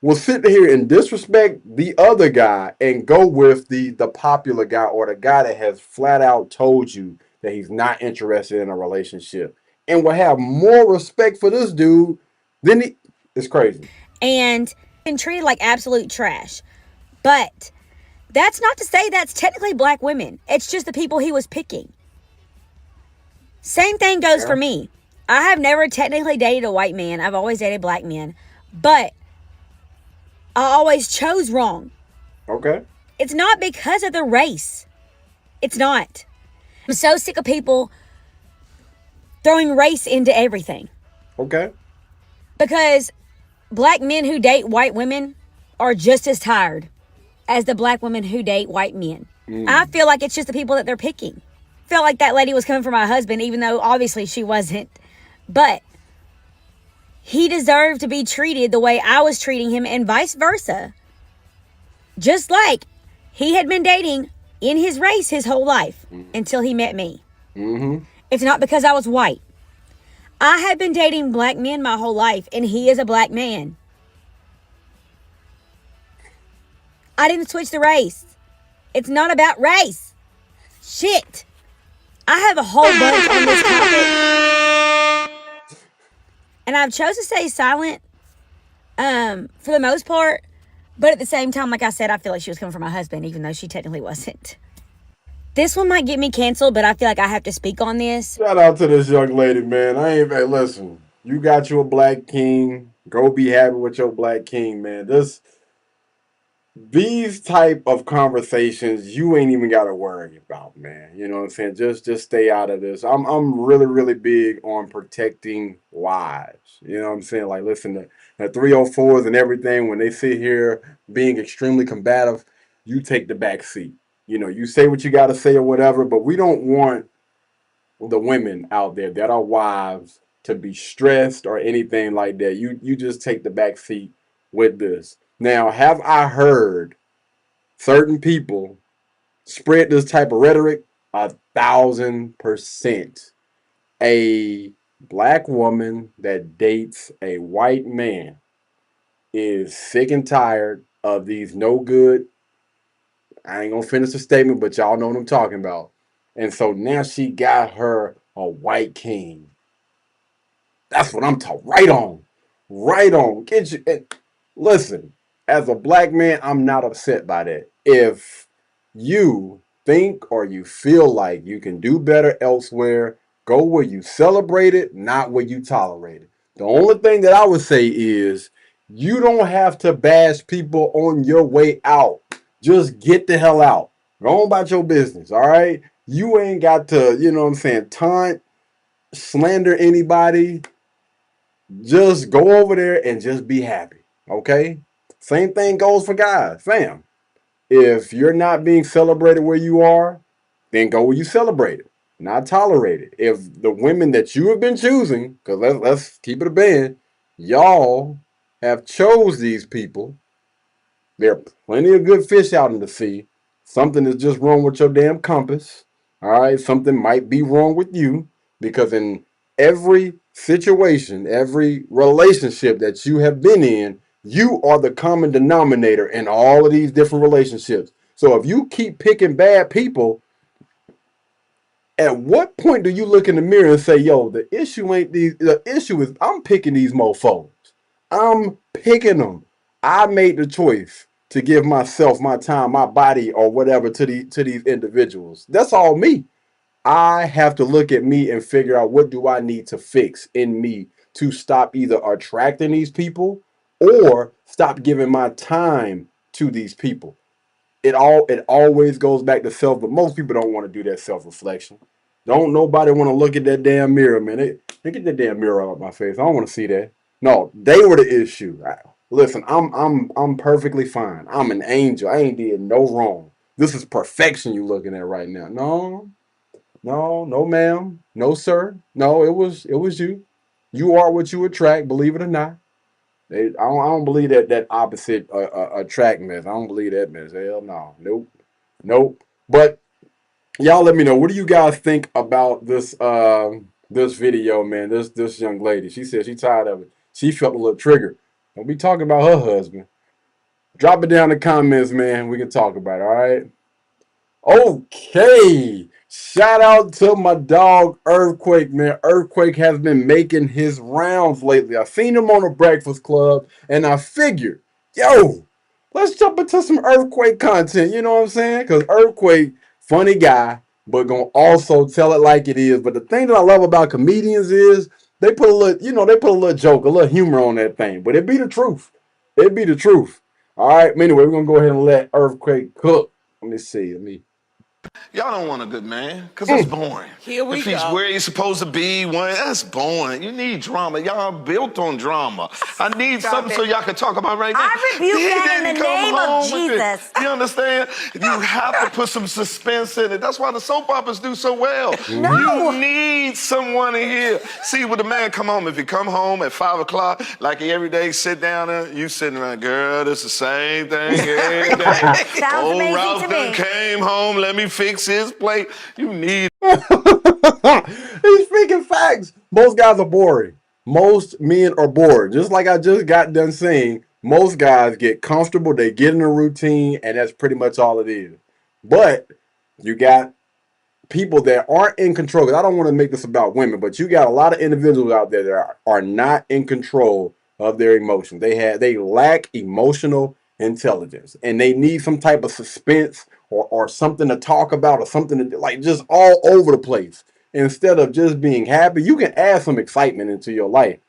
Will sit here and disrespect the other guy and go with the popular guy, or the guy that has flat out told you that he's not interested in a relationship, and will have more respect for this dude than he. It's crazy. And been treated like absolute trash. But that's not to say that's technically black women. It's just the people he was picking. Same thing goes for me. I have never technically dated a white man. I've always dated black men. But I always chose wrong. Okay. It's not because of the race. It's not. I'm so sick of people throwing race into everything. Okay. Because black men who date white women are just as tired as the black women who date white men. I feel like it's just the people that they're picking. Felt like that lady was coming for my husband, even though obviously she wasn't. But he deserved to be treated the way I was treating him, and vice versa. Just like he had been dating in his race his whole life until he met me. Mm-hmm. It's not because I was white. I had been dating black men my whole life, and he is a black man. I didn't switch the race. It's not about race. Shit. I have a whole bunch on this topic. And I've chosen to stay silent for the most part. But at the same time, like I said, I feel like she was coming for my husband, even though she technically wasn't. This one might get me canceled, but I feel like I have to speak on this. Shout out to this young lady, man. Hey, listen, you got your black king. Go be happy with your black king, man. These type of conversations you ain't even got to worry about, man. You know what I'm saying? Just stay out of this. I'm really, really big on protecting wives. You know what I'm saying? Like, listen, the 304s and everything, when they sit here being extremely combative, you take the back seat. You know, you say what you got to say or whatever, but we don't want the women out there that are wives to be stressed or anything like that. You just take the back seat with this. Now, have I heard certain people spread this type of rhetoric? 1,000%. A black woman that dates a white man is sick and tired of these no good. I ain't gonna finish the statement, but y'all know what I'm talking about. And so now she got her a white king. That's what I'm talking. Right on. Right on. Get you. And listen, as a black man, I'm not upset by that. If you think or you feel like you can do better elsewhere, go where you celebrate it, not where you tolerate it. The only thing that I would say is you don't have to bash people on your way out. Just get the hell out. Go on about your business, all right? You ain't got to, you know what I'm saying, taunt, slander anybody. Just go over there and just be happy, okay? Same thing goes for guys. Fam, if you're not being celebrated where you are, then go where you celebrate it, not tolerate it. If the women that you have been choosing, because let's keep it a band, y'all have chose these people. There are plenty of good fish out in the sea. Something is just wrong with your damn compass. All right, something might be wrong with you, because in every situation, every relationship that you have been in, you are the common denominator in all of these different relationships. So if you keep picking bad people, at what point do you look in the mirror and say, yo, the issue ain't these, the issue is I'm picking these mofos. I'm picking them. I made the choice to give myself, my time, my body, or whatever to these individuals. That's all me. I have to look at me and figure out what do I need to fix in me to stop either attracting these people or stop giving my time to these people. It always goes back to self, but most people don't want to do that self-reflection. Don't nobody want to look at that damn mirror, man. They get that damn mirror out of my face. I don't want to see that. No, they were the issue. Listen, I'm perfectly fine. I'm an angel. I ain't did no wrong. This is perfection you looking at right now. No, ma'am. No, sir. No, it was you. You are what you attract, believe it or not. I don't believe that opposite attract mess. I don't believe that mess. Hell no. Nope. But y'all let me know, what do you guys think about this this video, man? This young lady. She said she tired of it. She felt a little triggered. Don't be talking about her husband. Drop it down in the comments, man. We can talk about it, all right? Okay. Shout out to my dog Earthquake, man. Earthquake has been making his rounds lately. I seen him on the Breakfast Club, and I figured, yo, let's jump into some Earthquake content. You know what I'm saying? Because Earthquake, funny guy, but gonna also tell it like it is. But the thing that I love about comedians is they put a little, they put a little joke, a little humor on that thing. But it be the truth. It be the truth. All right. Anyway, we're gonna go ahead and let Earthquake cook. Let me see. Y'all don't want a good man, because it's boring. Here we if he's go. where he's supposed to be, that's boring. You need drama. Y'all built on drama. I need something so y'all can talk about right now. I rebuke He that in didn't the come name of home with it. Jesus. You understand? You have to put some suspense in it. That's why the soap operas do so well. No. You need someone in here. See, when the man come home, if he come home at 5 o'clock, like he every day sit down there, you sitting around, girl, it's the same thing every day. Sounds Old amazing Ralph to done me. came home, let me fix his plate. You need. He's speaking facts. Most guys are boring. Most men are bored. Just like I just got done saying, most guys get comfortable, they get in a routine, and that's pretty much all it is. But you got people that aren't in control. 'Cause I don't want to make this about women, but you got a lot of individuals out there that are not in control of their emotions. They lack emotional intelligence, and they need some type of suspense or something to talk about or something to, like, just all over the place. Instead of just being happy, you can add some excitement into your life.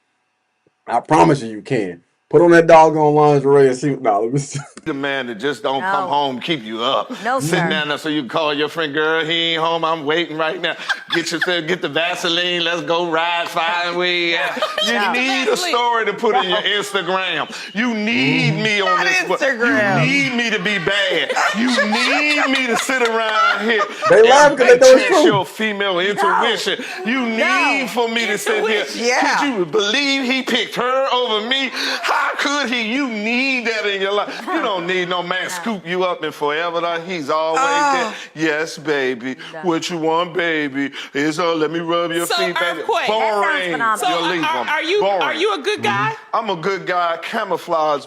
I promise you can. Put on that doggone lingerie and see. No, let me see. The man that just don't come No. home, keep you up. No, Sitting sir. down there so you can call your friend, girl, he ain't home, I'm waiting right now. Get the Vaseline, let's go ride fire way. You need a story to put in your Instagram. You need me on this. Instagram. You need me to be bad. You need me to sit around here They laugh 'cause they and know it's test true. your female intuition. You need for me to sit here. Yeah. Could you believe he picked her over me? How could he? You need that in your life. You don't need no man scoop you up and forever. He's always there. Yes, baby. What you want, baby? Is let me rub your feet, baby. That Boring. sounds phenomenal. You'll leave him. Are you a good guy? I'm a good guy. Camouflage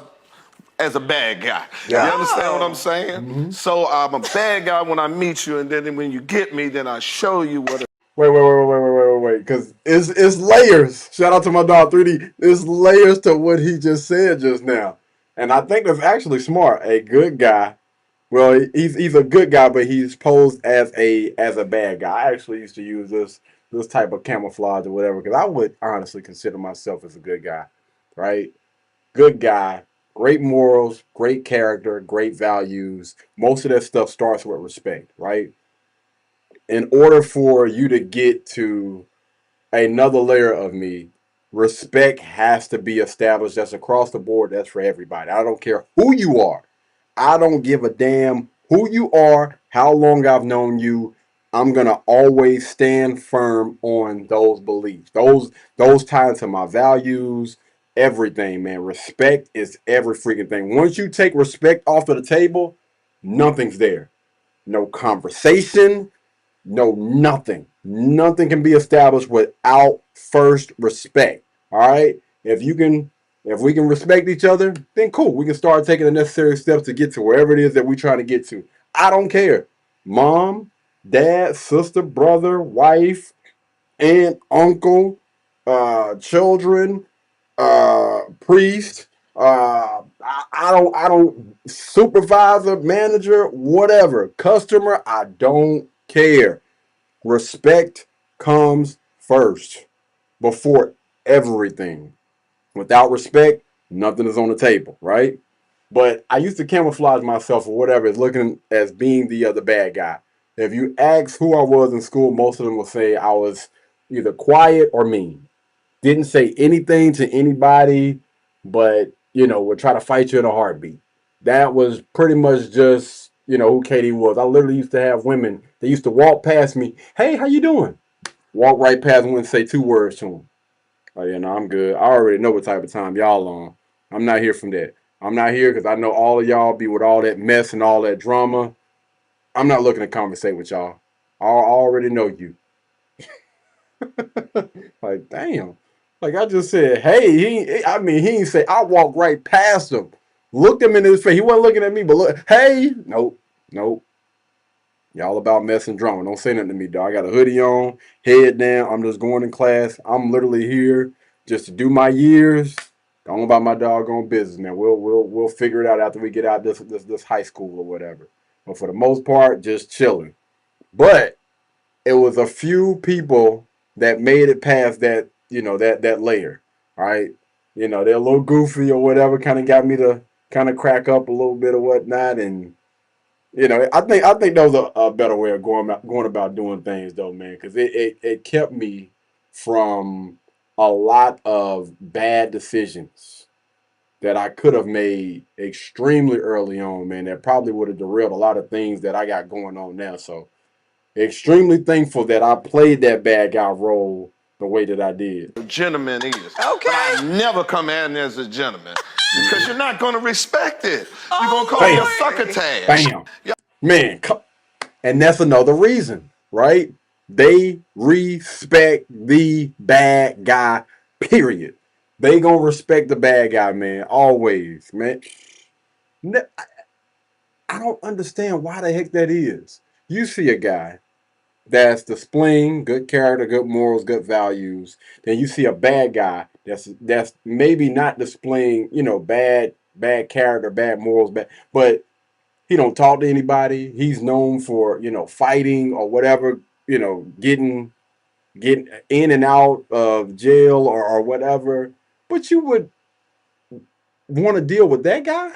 as a bad guy. Yeah. You understand what I'm saying? So I'm a bad guy when I meet you, and then when you get me, then I show you what. Wait, because it's layers. Shout out to my dog 3D. There's layers to what he just said just now, and I think that's actually smart. A good guy. Well, he's a good guy, but he's posed as a bad guy. I actually used to use this type of camouflage or whatever because I would honestly consider myself as a good guy, right? Good guy, great morals, great character, great values. Most of that stuff starts with respect, right? In order for you to get to another layer of me, respect has to be established. That's across the board. That's for everybody. I don't care who you are. I don't give a damn who you are, how long I've known you. I'm gonna always stand firm on those beliefs. Those tied to my values, everything, man. Respect is every freaking thing. Once you take respect off of the table, nothing's there. No conversation, no nothing. Nothing can be established without first respect. All right? If we can respect each other, then cool. We can start taking the necessary steps to get to wherever it is that we're trying to get to. I don't care. Mom, dad, sister, brother, wife, aunt, uncle, children, priest, I don't supervisor, manager, whatever, customer, I don't care. Respect comes first before everything. Without respect, nothing is on the table, right? But I used to camouflage myself or whatever as looking as being the bad guy. If you ask who I was in school, most of them will say I was either quiet or mean. Didn't say anything to anybody, but would try to fight you in a heartbeat. That was pretty much just who Katie was. I literally used to have women that used to walk past me. Hey, how you doing? Walk right past them and say 2 words to them. Oh yeah, no, I'm good. I already know what type of time y'all on. I'm not here from that. I'm not here because I know all of y'all be with all that mess and all that drama. I'm not looking to conversate with y'all. I already know you. Like, damn. Like I just said, hey, he didn't say, I walked right past him. Looked him in his face. He wasn't looking at me, but look, hey, nope. Y'all about mess and drama. Don't say nothing to me, dog. I got a hoodie on, head down. I'm just going in class. I'm literally here just to do my years. Don't about my doggone business, man. We'll figure it out after we get out this high school or whatever. But for the most part, just chilling. But it was a few people that made it past that, that layer. All right. They're a little goofy or whatever, kind of got me to kind of crack up a little bit or whatnot. And I think that was a better way of going about doing things, though, man, because it kept me from a lot of bad decisions that I could have made extremely early on, man. That probably would have derailed a lot of things that I got going on now. So, extremely thankful that I played that bad guy role the way that I did. Gentleman is. Okay. I never come in as a gentleman because you're not going to respect it. You're going to call me a succotash. Bam. Man, and that's another reason, right? They respect the bad guy, period. They gonna respect the bad guy, man, always, man. I don't understand why the heck that is. You see a guy that's displaying good character, good morals, good values. Then you see a bad guy that's maybe not displaying, bad character, bad morals, but he don't talk to anybody. He's known for, fighting or whatever, getting in and out of jail or whatever. But you would want to deal with that guy?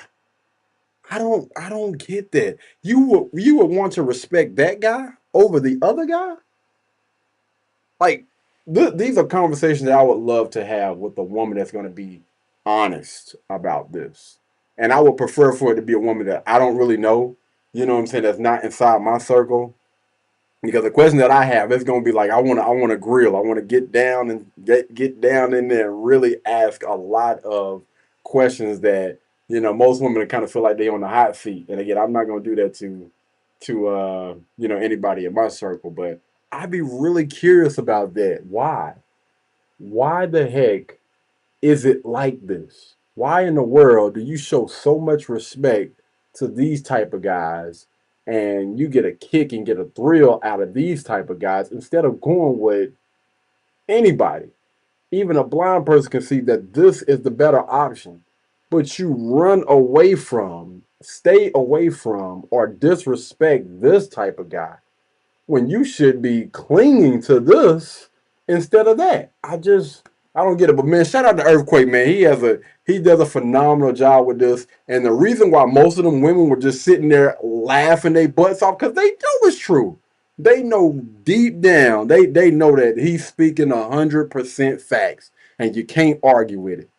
I don't get that. You would want to respect that guy over the other guy? Like, these are conversations that I would love to have with a woman that's going to be honest about this. And I would prefer for it to be a woman that I don't really know, you know what I'm saying, that's not inside my circle. Because the question that I have is going to be like, I want to grill. I want to get down and get down in there and really ask a lot of questions that, you know, most women kind of feel like they on the hot seat. And again, I'm not going to do that to you know, anybody in my circle, but I'd be really curious about that. Why? Why the heck is it like this? Why in the world do you show so much respect to these type of guys and you get a kick and get a thrill out of these type of guys instead of going with anybody? Even a blind person can see that this is the better option, but you run away from, stay away from, or disrespect this type of guy when you should be clinging to this instead of that. I don't get it. But man, shout out to Earthquake, man. He does a phenomenal job with this. And the reason why most of them women were just sitting there laughing their butts off, because they know it's true. They know deep down, they know that he's speaking 100% facts, and you can't argue with it.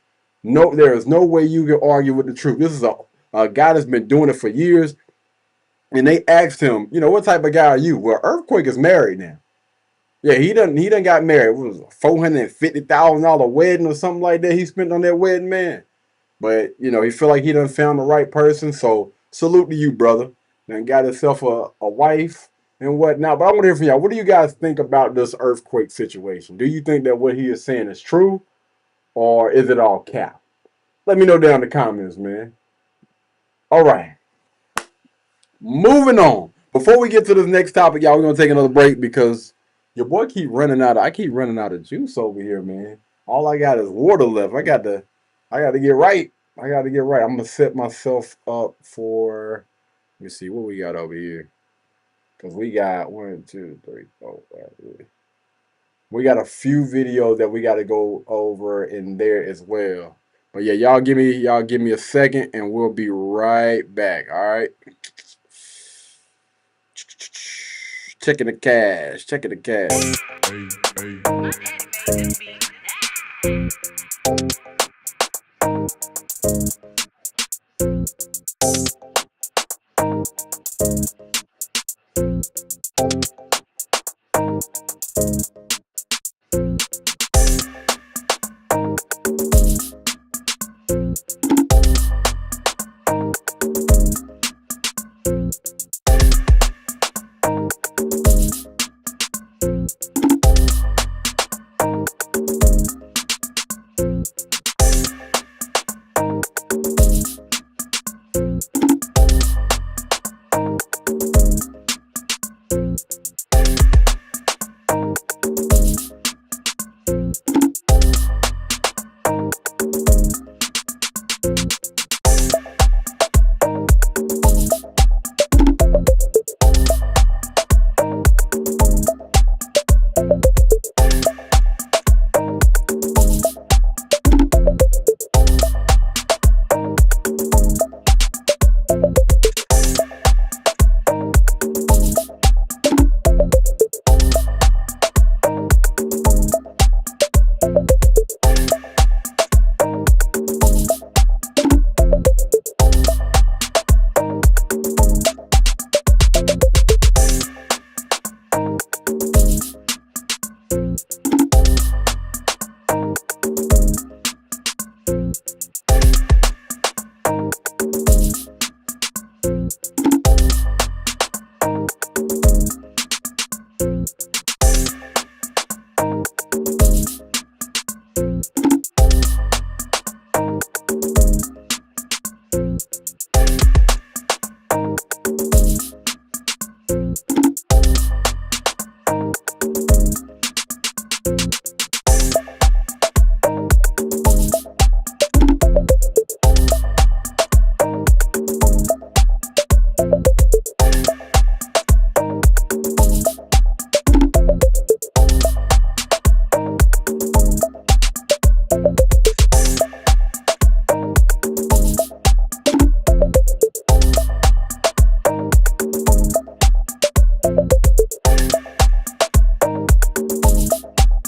No, there is no way you can argue with the truth. This is a guy that's been doing it for years. And they asked him, you know, what type of guy are you? Well, Earthquake is married now. Yeah, he done got married. It was a $450,000 wedding or something like that he spent on that wedding, man. But, you know, he feel like he done found the right person. So salute to you, brother. Done got himself a wife and whatnot. But I want to hear from y'all. What do you guys think about this Earthquake situation? Do you think that what he is saying is true? Or is it all cap? Let me know down in the comments, man. All right. Moving on. Before we get to this next topic, y'all, we're going to take another break because your boy keep running out. I keep running out of juice over here, man. All I got is water left. I got to get right. I'm going to set myself up for, let me see what we got over here. Because we got 1, 2, 3, 4, 5, 6. We got a few videos that we got to go over in there as well. But yeah, y'all give me a second and we'll be right back. All right. Checking the cash.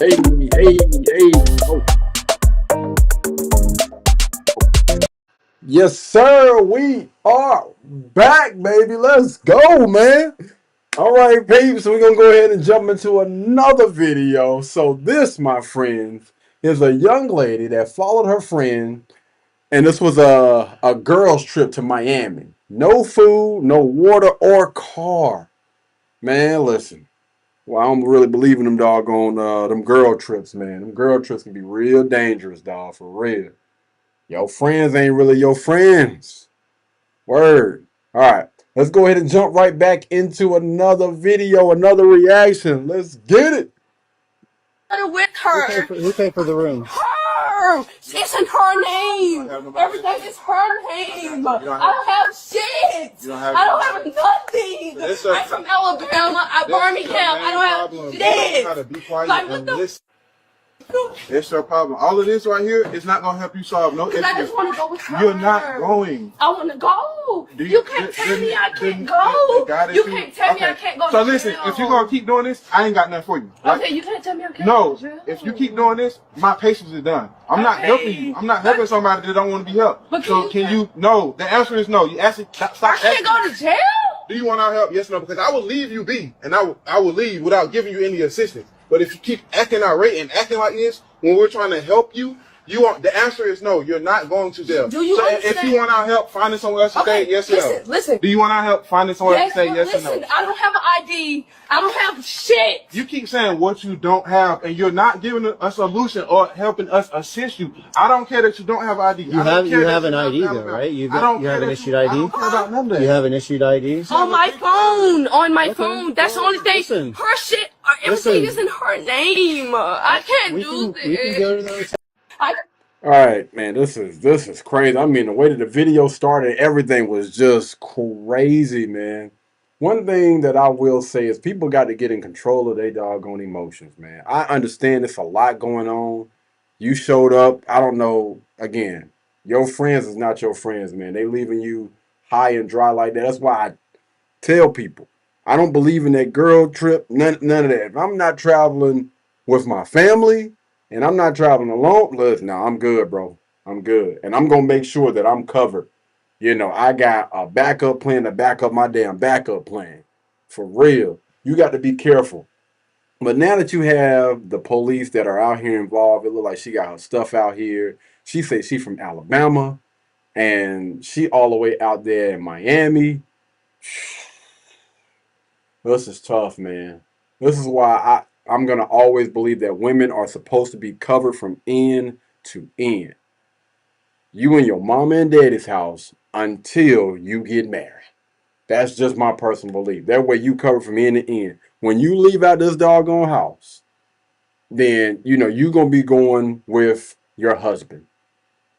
Hey, hey, hey. Oh. Yes, sir. We are back, baby. Let's go, man. All right, peeps. We're going to go ahead and jump into another video. So this, my friends, is a young lady that followed her friend. And this was a girl's trip to Miami. No food, no water, or car. Man, listen. Well, I don't really believe in them doggone them girl trips, man. Them girl trips can be real dangerous, dog, for real. Your friends ain't really your friends. Word. All right. Let's go ahead and jump right back into another video, another reaction. Let's get it. With her. Who paid for the room? Her. It's in her name. Everything is her name. I don't have shit. I don't have nothing. I'm from Alabama. Birmingham. I don't have shit. Be quiet like, and listen. It's your problem. All of this right here is not gonna help you solve no issue. I just want to go with her. You're not going. I want to go. You can't tell me I can't go. You can't tell me I can't go. So listen, if you're gonna keep doing this, I ain't got nothing for you. Right? Okay, you can't tell me I can't. No, if you keep doing this, my patience is done. I'm not helping you. I'm not helping somebody that don't want to be helped. But so can you? No. The answer is no. You actually stop. I can't go to jail. Do you want our help? Yes or no? Because I will leave you be, and I will leave without giving you any assistance. But if you keep acting irate and acting like this when we're trying to help you, the answer is no. You're not going to jail. Do you understand? If you want our help finding somewhere else to stay, yes or no? Listen. Do you want our help finding somewhere else to stay, yes or no? Listen, I don't have an ID. I don't have shit. You keep saying what you don't have, and you're not giving a solution or helping us assist you. I don't care that you don't have ID. You have an ID though, right? You have an issued ID. I don't care about none of that. You have an issued ID. On my phone. On my phone. That's the only thing. Listen. Her shit. Everything is in her name. I can't do this. We can go to those. All right, man, this is crazy. I mean, the way that the video started, everything was just crazy, man. One thing that I will say is people got to get in control of their doggone emotions, man. I understand there's a lot going on. You showed up. I don't know. Again, your friends is not your friends, man. They leaving you high and dry like that. That's why I tell people, I don't believe in that girl trip, none of that. If I'm not traveling with my family and I'm not traveling alone, listen, no, I'm good, bro. I'm good. And I'm going to make sure that I'm covered. You know, I got a backup plan to back up my damn backup plan. For real. You got to be careful. But now that you have the police that are out here involved, it look like she got her stuff out here. She says she's from Alabama and she all the way out there in Miami. This is tough, man. This is why I'm going to always believe that women are supposed to be covered from end to end. You in your mama and daddy's house until you get married. That's just my personal belief. That way you covered from end to end. When you leave out this doggone house, then, you know, you're going to be going with your husband.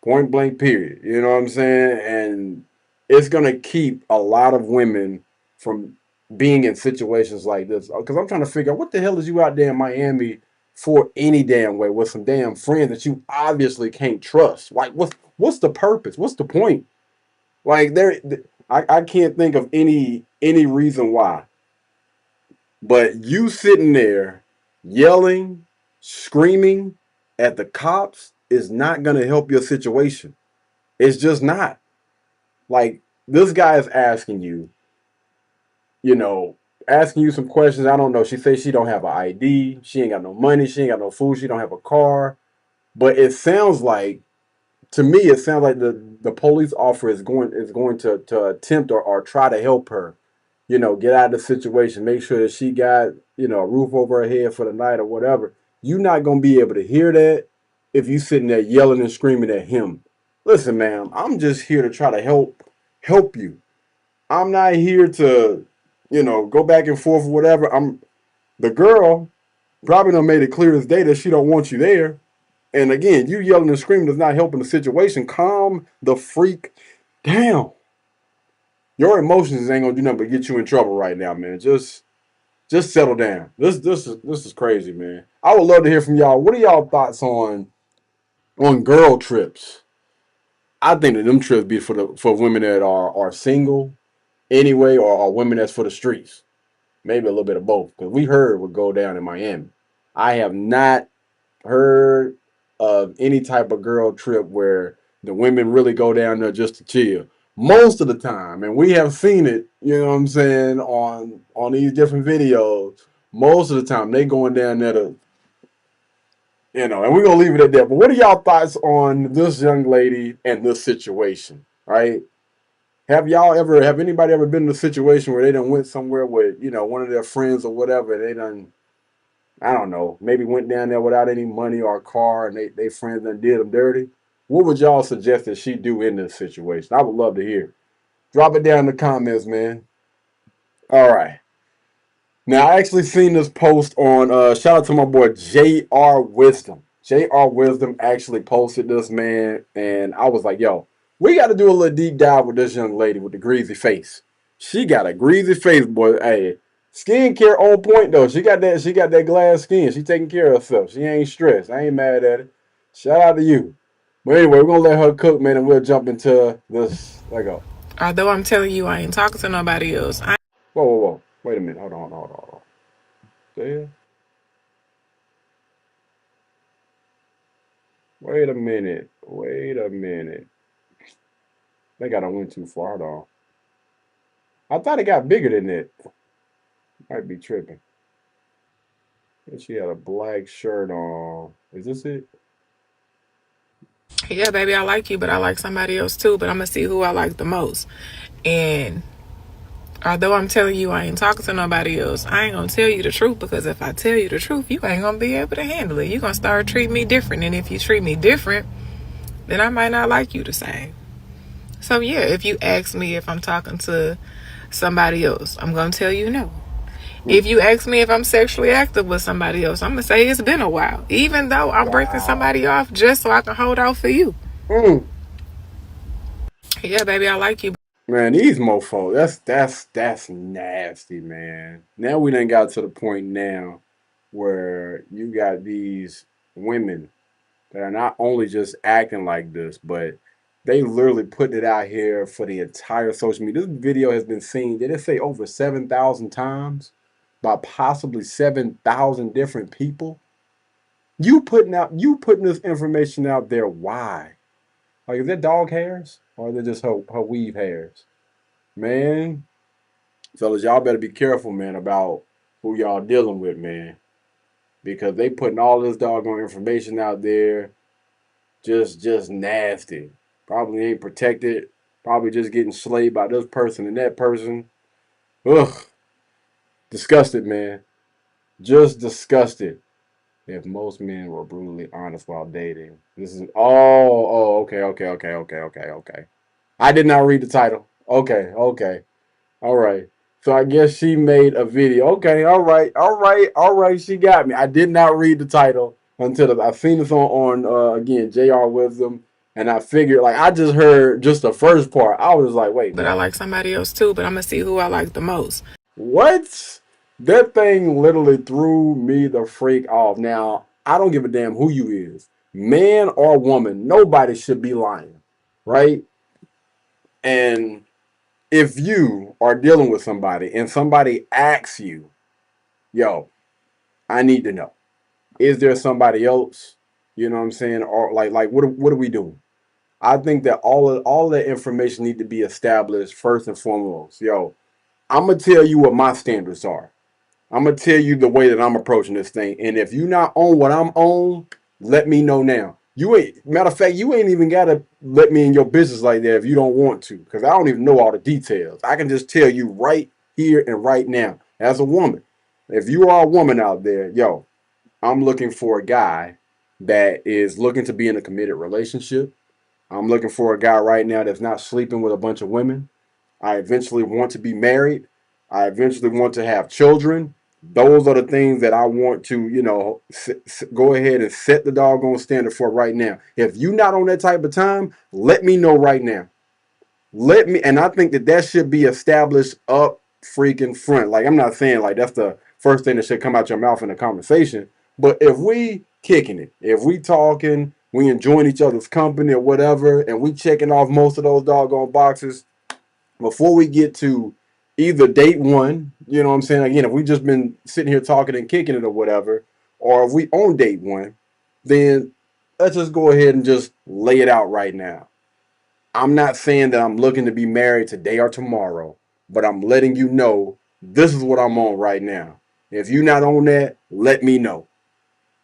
Point blank, period. You know what I'm saying? And it's going to keep a lot of women from being in situations like this. Because I'm trying to figure out what the hell is you out there in Miami for any damn way with some damn friends that you obviously can't trust. Like, what's the purpose? What's the point? Like, I can't think of any reason why. But you sitting there yelling, screaming at the cops is not going to help your situation. It's just not. Like, this guy is asking you, you know, asking you some questions. I don't know. She says she don't have an ID. She ain't got no money. She ain't got no food. She don't have a car. But it sounds like, to me, it sounds like the police officer is going to attempt or try to help her, you know, get out of the situation, make sure that she got, you know, a roof over her head for the night or whatever. You're not going to be able to hear that if you sitting there yelling and screaming at him. Listen, ma'am, I'm just here to try to help you. I'm not here to, you know, go back and forth or whatever. The girl probably done made it clear as day that she don't want you there. And again, you yelling and screaming is not helping the situation. Calm the freak down. Your emotions ain't gonna do nothing but get you in trouble right now, man. Just settle down. This is crazy, man. I would love to hear from y'all. What are y'all thoughts on girl trips? I think that them trips be for women that are single anyway, or women that's for the streets. Maybe a little bit of both, because we heard what go down in Miami. I have not heard of any type of girl trip where the women really go down there just to chill. Most of the time, and we have seen it, you know what I'm saying, on these different videos. Most of the time, they going down there to, and we're gonna leave it at that. But what are y'all thoughts on this young lady and this situation? Right? Have anybody ever been in a situation where they done went somewhere with, one of their friends or whatever, they done, I don't know, maybe went down there without any money or a car, and they friends done did them dirty? What would y'all suggest that she do in this situation? I would love to hear. Drop it down in the comments, man. All right. Now, I actually seen this post on, shout out to my boy J.R. Wisdom. J.R. Wisdom actually posted this, man, and I was like, yo, we got to do a little deep dive with this young lady with the greasy face. She got a greasy face, boy. Hey, skincare on point, though. She got that glass skin. She taking care of herself. She ain't stressed. I ain't mad at it. Shout out to you. But anyway, we're going to let her cook, man, and we'll jump into this. Let go. Although I'm telling you, I ain't talking to nobody else. Whoa. Wait a minute. Hold on. There. Wait a minute. I think I done went too far, though. I thought it got bigger than that. Might be tripping. And she had a black shirt on. Is this it? Yeah, baby, I like you, but I like somebody else too. But I'm going to see who I like the most. And although I'm telling you I ain't talking to nobody else, I ain't going to tell you the truth, because if I tell you the truth, you ain't going to be able to handle it. You're going to start treating me different. And if you treat me different, then I might not like you the same. So, yeah, if you ask me if I'm talking to somebody else, I'm going to tell you no. If you ask me if I'm sexually active with somebody else, I'm going to say it's been a while, even though I'm breaking somebody off just so I can hold out for you. Yeah, baby, I like you. Man, these mofos, that's nasty, man. Now we done got to the point now where you got these women that are not only just acting like this, but they literally putting it out here for the entire social media. This video has been seen, did it say over 7,000 times by possibly 7,000 different people? You putting this information out there, why? Like, is that dog hairs or is it just her weave hairs? Man, fellas, y'all better be careful, man, about who y'all dealing with, man. Because they putting all this doggone information out there, just nasty. Probably ain't protected. Probably just getting slayed by this person and that person. Ugh. Disgusted, man. Just disgusted. If most men were brutally honest while dating. This is okay. I did not read the title. Okay. All right. So I guess she made a video. Okay, all right. She got me. I did not read the title until I seen this on again, J.R. Wisdom, and I figured, like, I just heard just the first part. I was like, wait. But I like somebody else too, but I'm going to see who I like the most. What? That thing literally threw me the freak off. Now, I don't give a damn who you is, man or woman. Nobody should be lying, right? And if you are dealing with somebody and somebody asks you, yo, I need to know, is there somebody else? You know what I'm saying? Or like what are we doing? I think that all that information need to be established first and foremost. Yo, I'm gonna tell you what my standards are. I'm gonna tell you the way that I'm approaching this thing. And if you're not on what I'm on, let me know now. Matter of fact, you ain't even gotta let me in your business like that if you don't want to, because I don't even know all the details. I can just tell you right here and right now, as a woman. If you are a woman out there, yo, I'm looking for a guy that is looking to be in a committed relationship. I'm looking for a guy right now that's not sleeping with a bunch of women. I eventually want to be married. I eventually want to have children. Those are the things that I want to, go ahead and set the doggone standard for right now. If you're not on that type of time, let me know right now. And I think that should be established up freaking front. Like, I'm not saying like that's the first thing that should come out your mouth in a conversation, but if we kicking it, if we talking, we enjoying each other's company or whatever, and we checking off most of those doggone boxes before we get to either date one, you know what I'm saying? Again, if we just been sitting here talking and kicking it or whatever, or if we on date one, then let's just go ahead and just lay it out right now. I'm not saying that I'm looking to be married today or tomorrow, but I'm letting you know this is what I'm on right now. If you're not on that, let me know.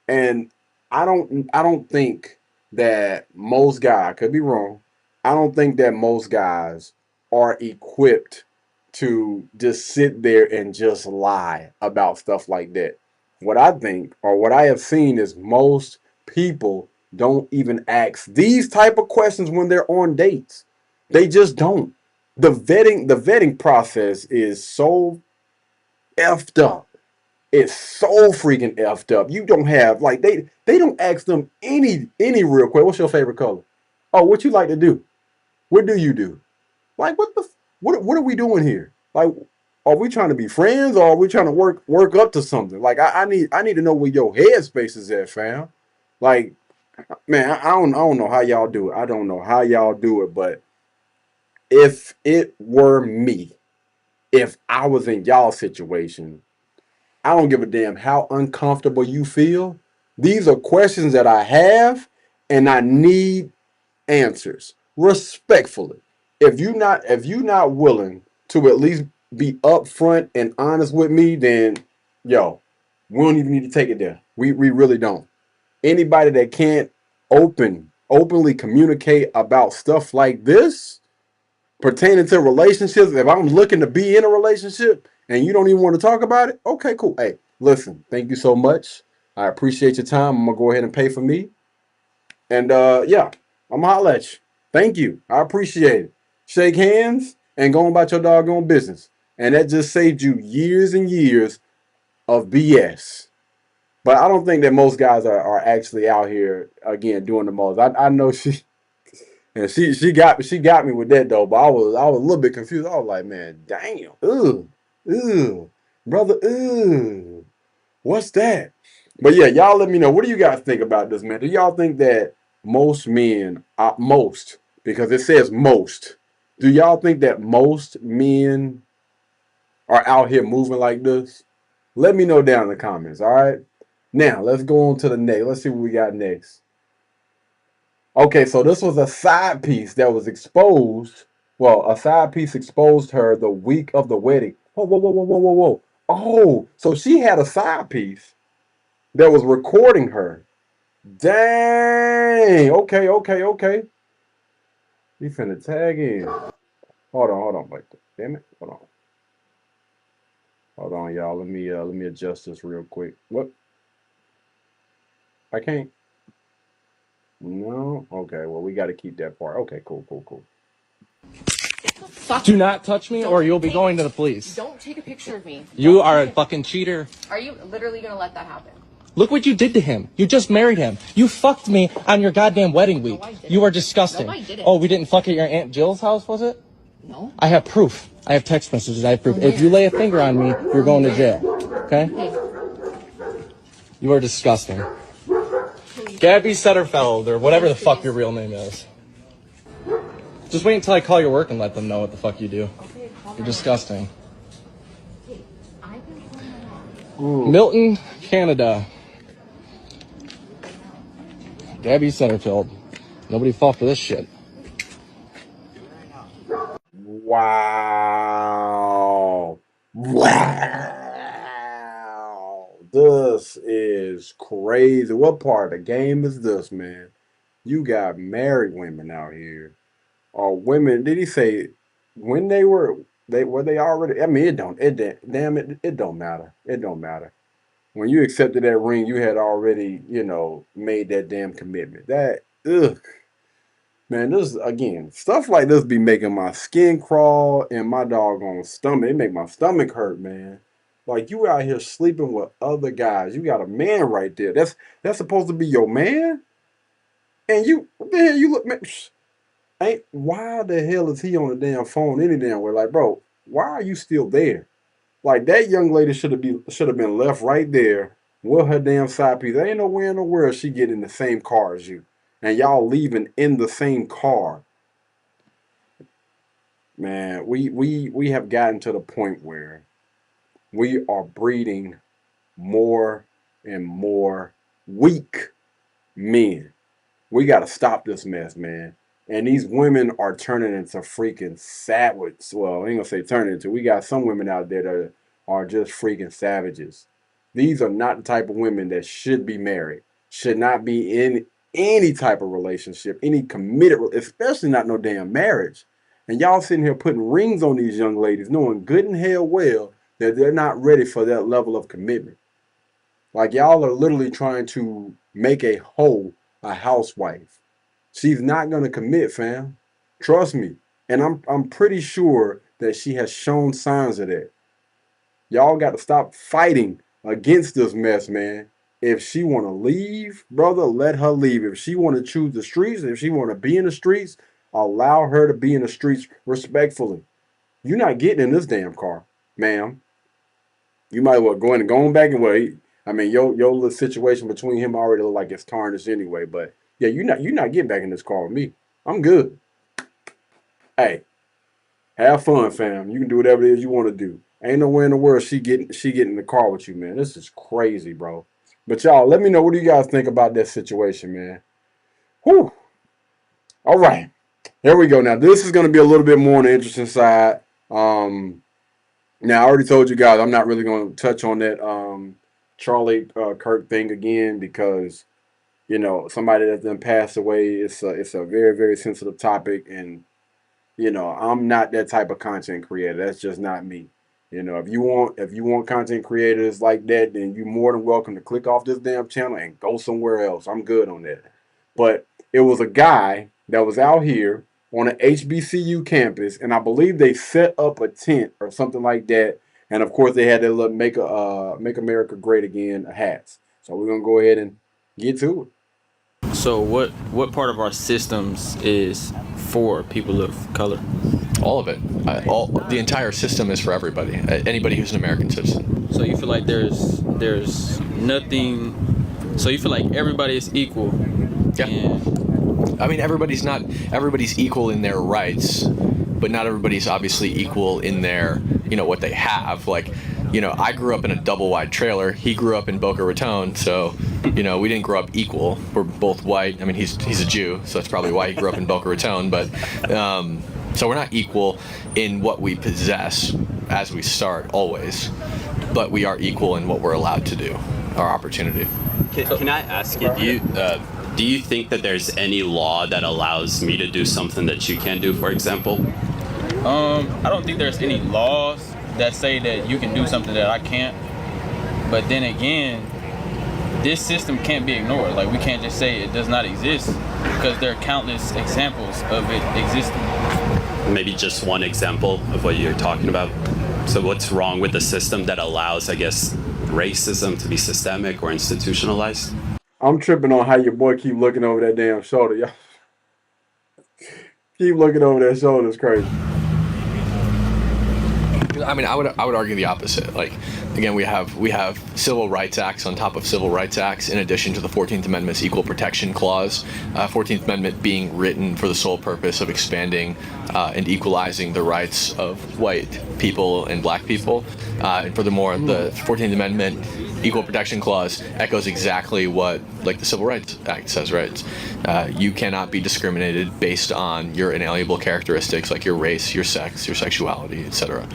And I don't think that most guys, could be wrong, I don't think that most guys are equipped to just sit there and just lie about stuff like that. What I think, or what I have seen, is most people don't even ask these type of questions when they're on dates. They just don't. The vetting process is so effed up. It's so freaking effed up. You don't have, like, they don't ask them any real question. What's your favorite color? Oh, what you like to do? What do you do? Like, what are we doing here? Like, are we trying to be friends, or are we trying to work up to something? Like, I need to know where your headspace is at, fam. Like, man, I don't know how y'all do it. I don't know how y'all do it, but if it were me, if I was in y'all situation, I don't give a damn how uncomfortable you feel. These are questions that I have, and I need answers respectfully. If you're not willing to at least be upfront and honest with me, then yo, we don't even need to take it there. We really don't. Anybody that can't openly communicate about stuff like this pertaining to relationships, if I'm looking to be in a relationship and you don't even want to talk about it, okay, cool. Hey, listen, thank you so much. I appreciate your time. I'm gonna go ahead and pay for me. And yeah, I'm gonna holler at you. Thank you. I appreciate it. Shake hands and go about your doggone business. And that just saved you years and years of BS. But I don't think that most guys are actually out here again doing the most. I know she got me with that though, but I was a little bit confused. I was like, man, damn. Ooh, brother, ooh. What's that? But yeah, y'all let me know. What do you guys think about this, man? Do y'all think that most men, because it says most, do y'all think that most men are out here moving like this? Let me know down in the comments, all right? Now, let's go on to the next. Let's see what we got next. Okay, so this was a side piece that was exposed. Well, a side piece exposed her the week of the wedding. Whoa. Oh, so she had a side piece that was recording her. Dang. Okay. We finna tag in. Hold on. Wait. Damn it. Hold on, y'all. Let me adjust this real quick. What? I can't. No. Okay. Well, we got to keep that part. Okay. Cool. Do not touch me, or you'll be going to the police. Don't take a picture of me. You are a fucking cheater. Are you literally gonna let that happen? Look what you did to him. You just married him. You fucked me on your goddamn wedding week. You are disgusting. No, I didn't. Oh, we didn't fuck at your Aunt Jill's house, was it? No. I have proof. I have text messages. I have proof. If you lay a finger on me, you're going to jail. Okay? You are disgusting. Gabby Setterfeld, or whatever the fuck your real name is. Just wait until I call your work and let them know what the fuck you do. You're disgusting. Milton, Canada. Gabby Setterfield. Nobody fought for this shit. Wow. This is crazy. What part of the game is this, man? You got married women out here. Or women, did he say when were they already? I mean, it don't matter. It don't matter. When you accepted that ring, you had already, made that damn commitment. Man, this again, stuff like this be making my skin crawl and my doggone stomach. It make my stomach hurt, man. Like, you out here sleeping with other guys. You got a man right there. That's supposed to be your man. And what the hell you look, man? Why the hell is he on the damn phone any damn way? Like, bro, why are you still there? Like, that young lady should have been left right there with her damn side piece. There ain't nowhere in the world she get in the same car as you. And y'all leaving in the same car. Man, we have gotten to the point where we are breeding more and more weak men. We got to stop this mess, man. And these women are turning into freaking savage. Well, I ain't gonna say turning into. We got some women out there that are just freaking savages. These are not the type of women that should be married, should not be in any type of relationship, any committed, especially not no damn marriage. And y'all sitting here putting rings on these young ladies, knowing good and hell well that they're not ready for that level of commitment. Like y'all are literally trying to make a hoe a housewife. She's not gonna commit, fam. Trust me. And I'm pretty sure that she has shown signs of that. Y'all got to stop fighting against this mess, man. If she want to leave, brother, let her leave. If she want to choose the streets, if she want to be in the streets, allow her to be in the streets respectfully. You're not getting in this damn car, ma'am. You might well go in and go back and wait. I mean, your little situation between him already look like it's tarnished anyway. But yeah, you're not getting back in this car with me. I'm good. Hey, have fun, fam. You can do whatever it is you want to do. Ain't nowhere in the world she get in the car with you, man. This is crazy, bro. But y'all, let me know, what do you guys think about that situation, man? Whew. All right. Here we go. Now, this is going to be a little bit more on the interesting side. Now, I already told you guys I'm not really going to touch on that Charlie Kirk thing again because, you know, somebody that's done passed away. It's a very, very sensitive topic, and you know, I'm not that type of content creator. That's just not me. You know, if you want content creators like that, then you're more than welcome to click off this damn channel and go somewhere else. I'm good on that. But it was a guy that was out here on an HBCU campus, and I believe they set up a tent or something like that. And of course, they had their little Make America Great Again hats. So we're gonna go ahead and get to it. So what part of our systems is for people of color? All of it. The entire system is for everybody. Anybody who's an American citizen. So you feel like there's nothing. So you feel like everybody is equal. Yeah. I mean, everybody's equal in their rights, but not everybody's obviously equal in their, you know, what they have. Like, you know, I grew up in a double wide trailer. He grew up in Boca Raton, so, you know, we didn't grow up equal. We're both white. I mean, he's a Jew, so that's probably why he grew up in Boca Raton. But so we're not equal in what we possess as we start always, but we are equal in what we're allowed to do, our opportunity. Can I ask you? Do you think that there's any law that allows me to do something that you can't do, for example? I don't think there's any laws that say that you can do something that I can't. But then again, this system can't be ignored. Like, we can't just say it does not exist because there are countless examples of it existing. Maybe just one example of what you're talking about. So what's wrong with the system that allows, I guess, racism to be systemic or institutionalized? I'm tripping on how your boy keep looking over that damn shoulder. Y'all keep looking over that shoulder. It's crazy. I mean, I would argue the opposite. Like, again, we have civil rights acts on top of civil rights acts, in addition to the 14th Amendment's equal protection clause. 14th Amendment being written for the sole purpose of expanding and equalizing the rights of white people and black people. And furthermore, the 14th Amendment equal protection clause echoes exactly what, like, the Civil Rights Act says, right? You cannot be discriminated based on your inalienable characteristics like your race, your sex, your sexuality, etc.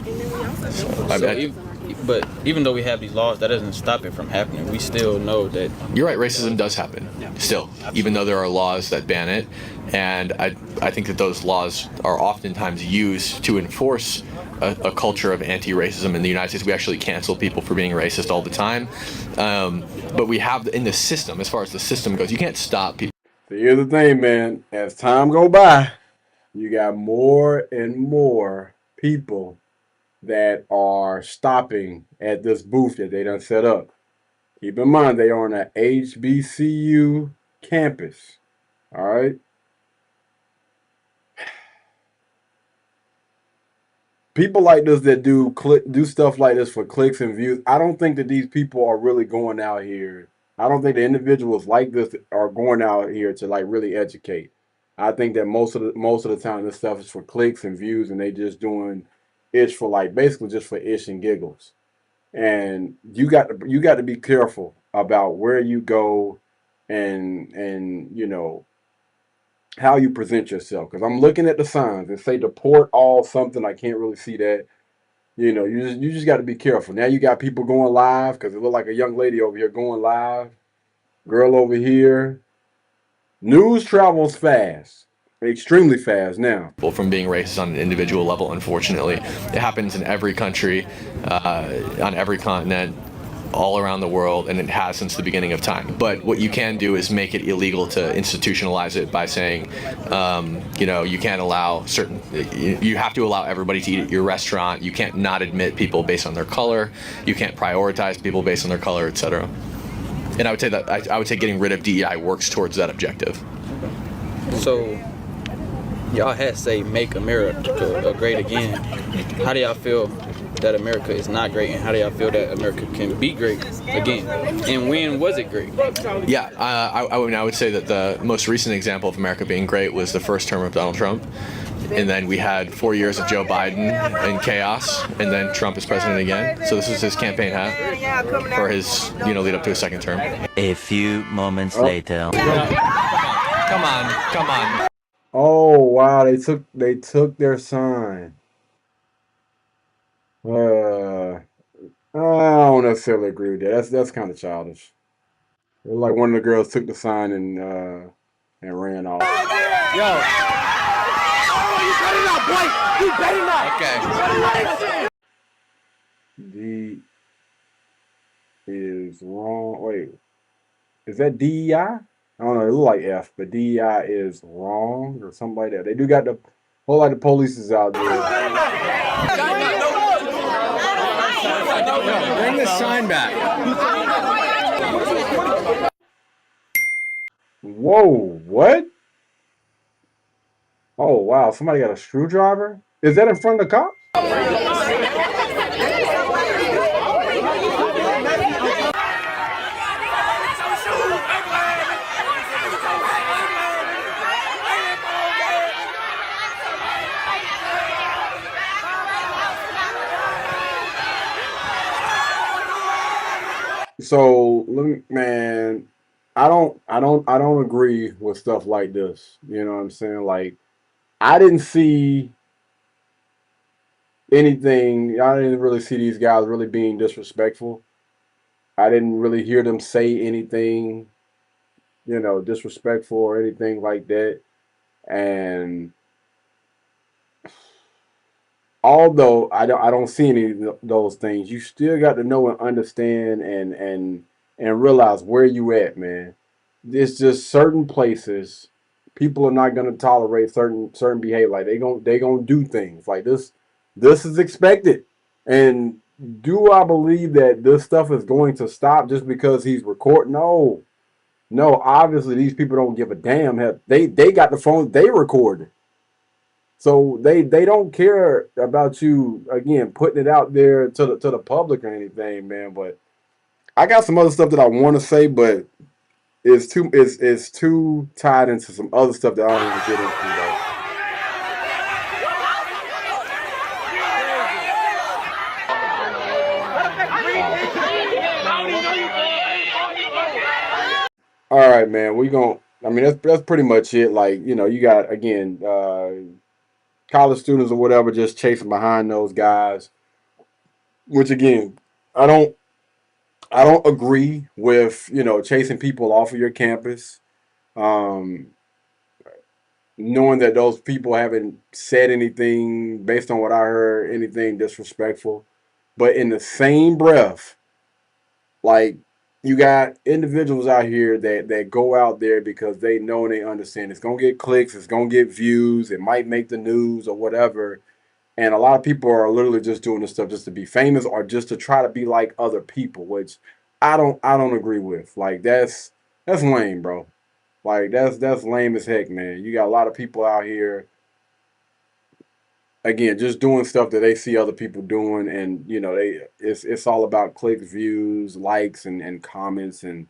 But even though we have these laws, that doesn't stop it from happening. We still know that. You're right, racism does happen still, even though there are laws that ban it. And I think that those laws are oftentimes used to enforce a culture of anti-racism. In the United States, we actually cancel people for being racist all the time. But we have in the system, as far as the system goes, you can't stop people. So here's the thing, man. As time go by, you got more and more people that are stopping at this booth that they done set up. Keep in mind, they are on an HBCU campus. All right? People like this that do stuff like this for clicks and views, I don't think that these people are really going out here. I don't think the individuals like this are going out here to, like, really educate. I think that most of the time this stuff is for clicks and views, and they just doing it for, like, basically just for ish and giggles. And you got to be careful about where you go and you know, how you present yourself. Because I'm looking at the signs and say deport all something. I can't really see that. You know, you just got to be careful. Now you got people going live because it looked like a young lady over here going live. Girl over here. News travels fast, extremely fast now. From being racist on an individual level, unfortunately, it happens in every country, on every continent, all around the world, and it has since the beginning of time. But what you can do is make it illegal to institutionalize it by saying, you know, you can't allow certain, you have to allow everybody to eat at your restaurant. You can't not admit people based on their color. You can't prioritize people based on their color, etc. And I would say that I would say getting rid of DEI works towards that objective. So, y'all had say make America great again. How do y'all feel that America is not great, and how do y'all feel that America can be great again? And when was it great? Yeah, I would say that the most recent example of America being great was the first term of Donald Trump. And then we had 4 years of Joe Biden in chaos, and then Trump is president again. So this is his campaign hat for his, you know, lead up to his second term. A few moments later. Come on. Oh wow, they took their sign. I don't necessarily agree with that. That's kind of childish. It was like one of the girls took the sign and ran off. Yo. You better not. Okay. D is wrong. Wait, is that DEI? I don't know. It look like F, but DEI is wrong or something like that. They do got the whole lot of police is out there. Bring the sign back. Whoa, what? Oh wow, somebody got a screwdriver? Is that in front of the cops? So man, I don't agree with stuff like this. You know what I'm saying? Like, I didn't see anything. I didn't really see these guys really being disrespectful. I didn't really hear them say anything, you know, disrespectful or anything like that. And although I don't see any of those things, you still got to know and understand and realize where you at, man. It's just certain places people are not gonna tolerate certain behavior. Like they gonna do things like this. This is expected. And do I believe that this stuff is going to stop just because he's recording? No. Obviously these people don't give a damn. They got the phone. They recorded. So they don't care about you again putting it out there to the public or anything, man. But I got some other stuff that I want to say, but it's too tied into some other stuff that I don't even get into though. All right, man. I mean, that's pretty much it. Like, you know, you got again college students or whatever just chasing behind those guys, which again, I don't agree with, you know, chasing people off of your campus, knowing that those people haven't said anything based on what I heard, anything disrespectful. But in the same breath, like, you got individuals out here that go out there because they know and they understand it's going to get clicks, it's going to get views, it might make the news or whatever. And a lot of people are literally just doing this stuff just to be famous or just to try to be like other people, which I don't agree with. Like, that's lame, bro. Like, that's lame as heck, man. You got a lot of people out here, again, just doing stuff that they see other people doing, and you know, it's all about clicks, views, likes, and comments, and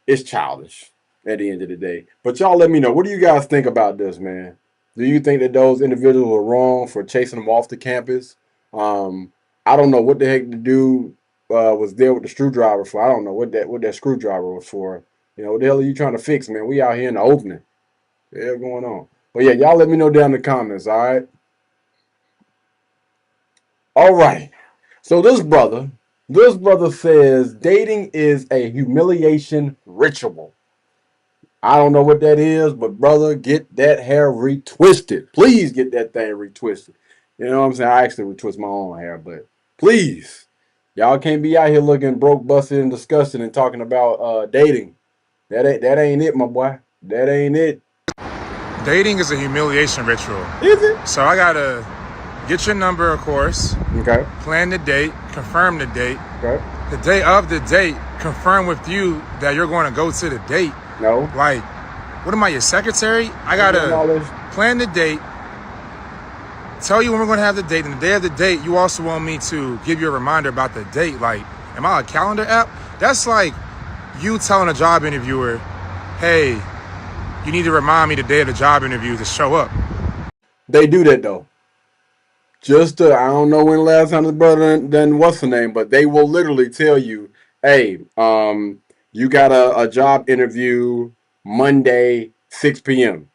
it's childish at the end of the day. But y'all let me know, what do you guys think about this, man? Do you think that those individuals are wrong for chasing them off the campus? I don't know what the heck the dude was there with the screwdriver for. I don't know what that screwdriver was for. You know, what the hell are you trying to fix, man? We out here in the opening. What the hell going on? But yeah, y'all let me know down in the comments, all right? All right. So this brother says dating is a humiliation ritual. I don't know what that is, but brother, get that hair retwisted. Please get that thing retwisted. You know what I'm saying? I actually retwist my own hair, but please. Y'all can't be out here looking broke, busted, and disgusted and talking about dating. That ain't it, my boy. That ain't it. Dating is a humiliation ritual. Is it? So I gotta get your number, of course. Okay. Plan the date, confirm the date. Okay. The day of the date, confirm with you that you're going to go to the date. No. Like, what am I, your secretary? I gotta plan the date, tell you when we're going to have the date, and the day of the date, you also want me to give you a reminder about the date. Like, am I a calendar app? That's like you telling a job interviewer, hey, you need to remind me the day of the job interview to show up. They do that though. I don't know when the last time the brother done what's the name, but they will literally tell you, hey, you got a job interview Monday, 6 p.m.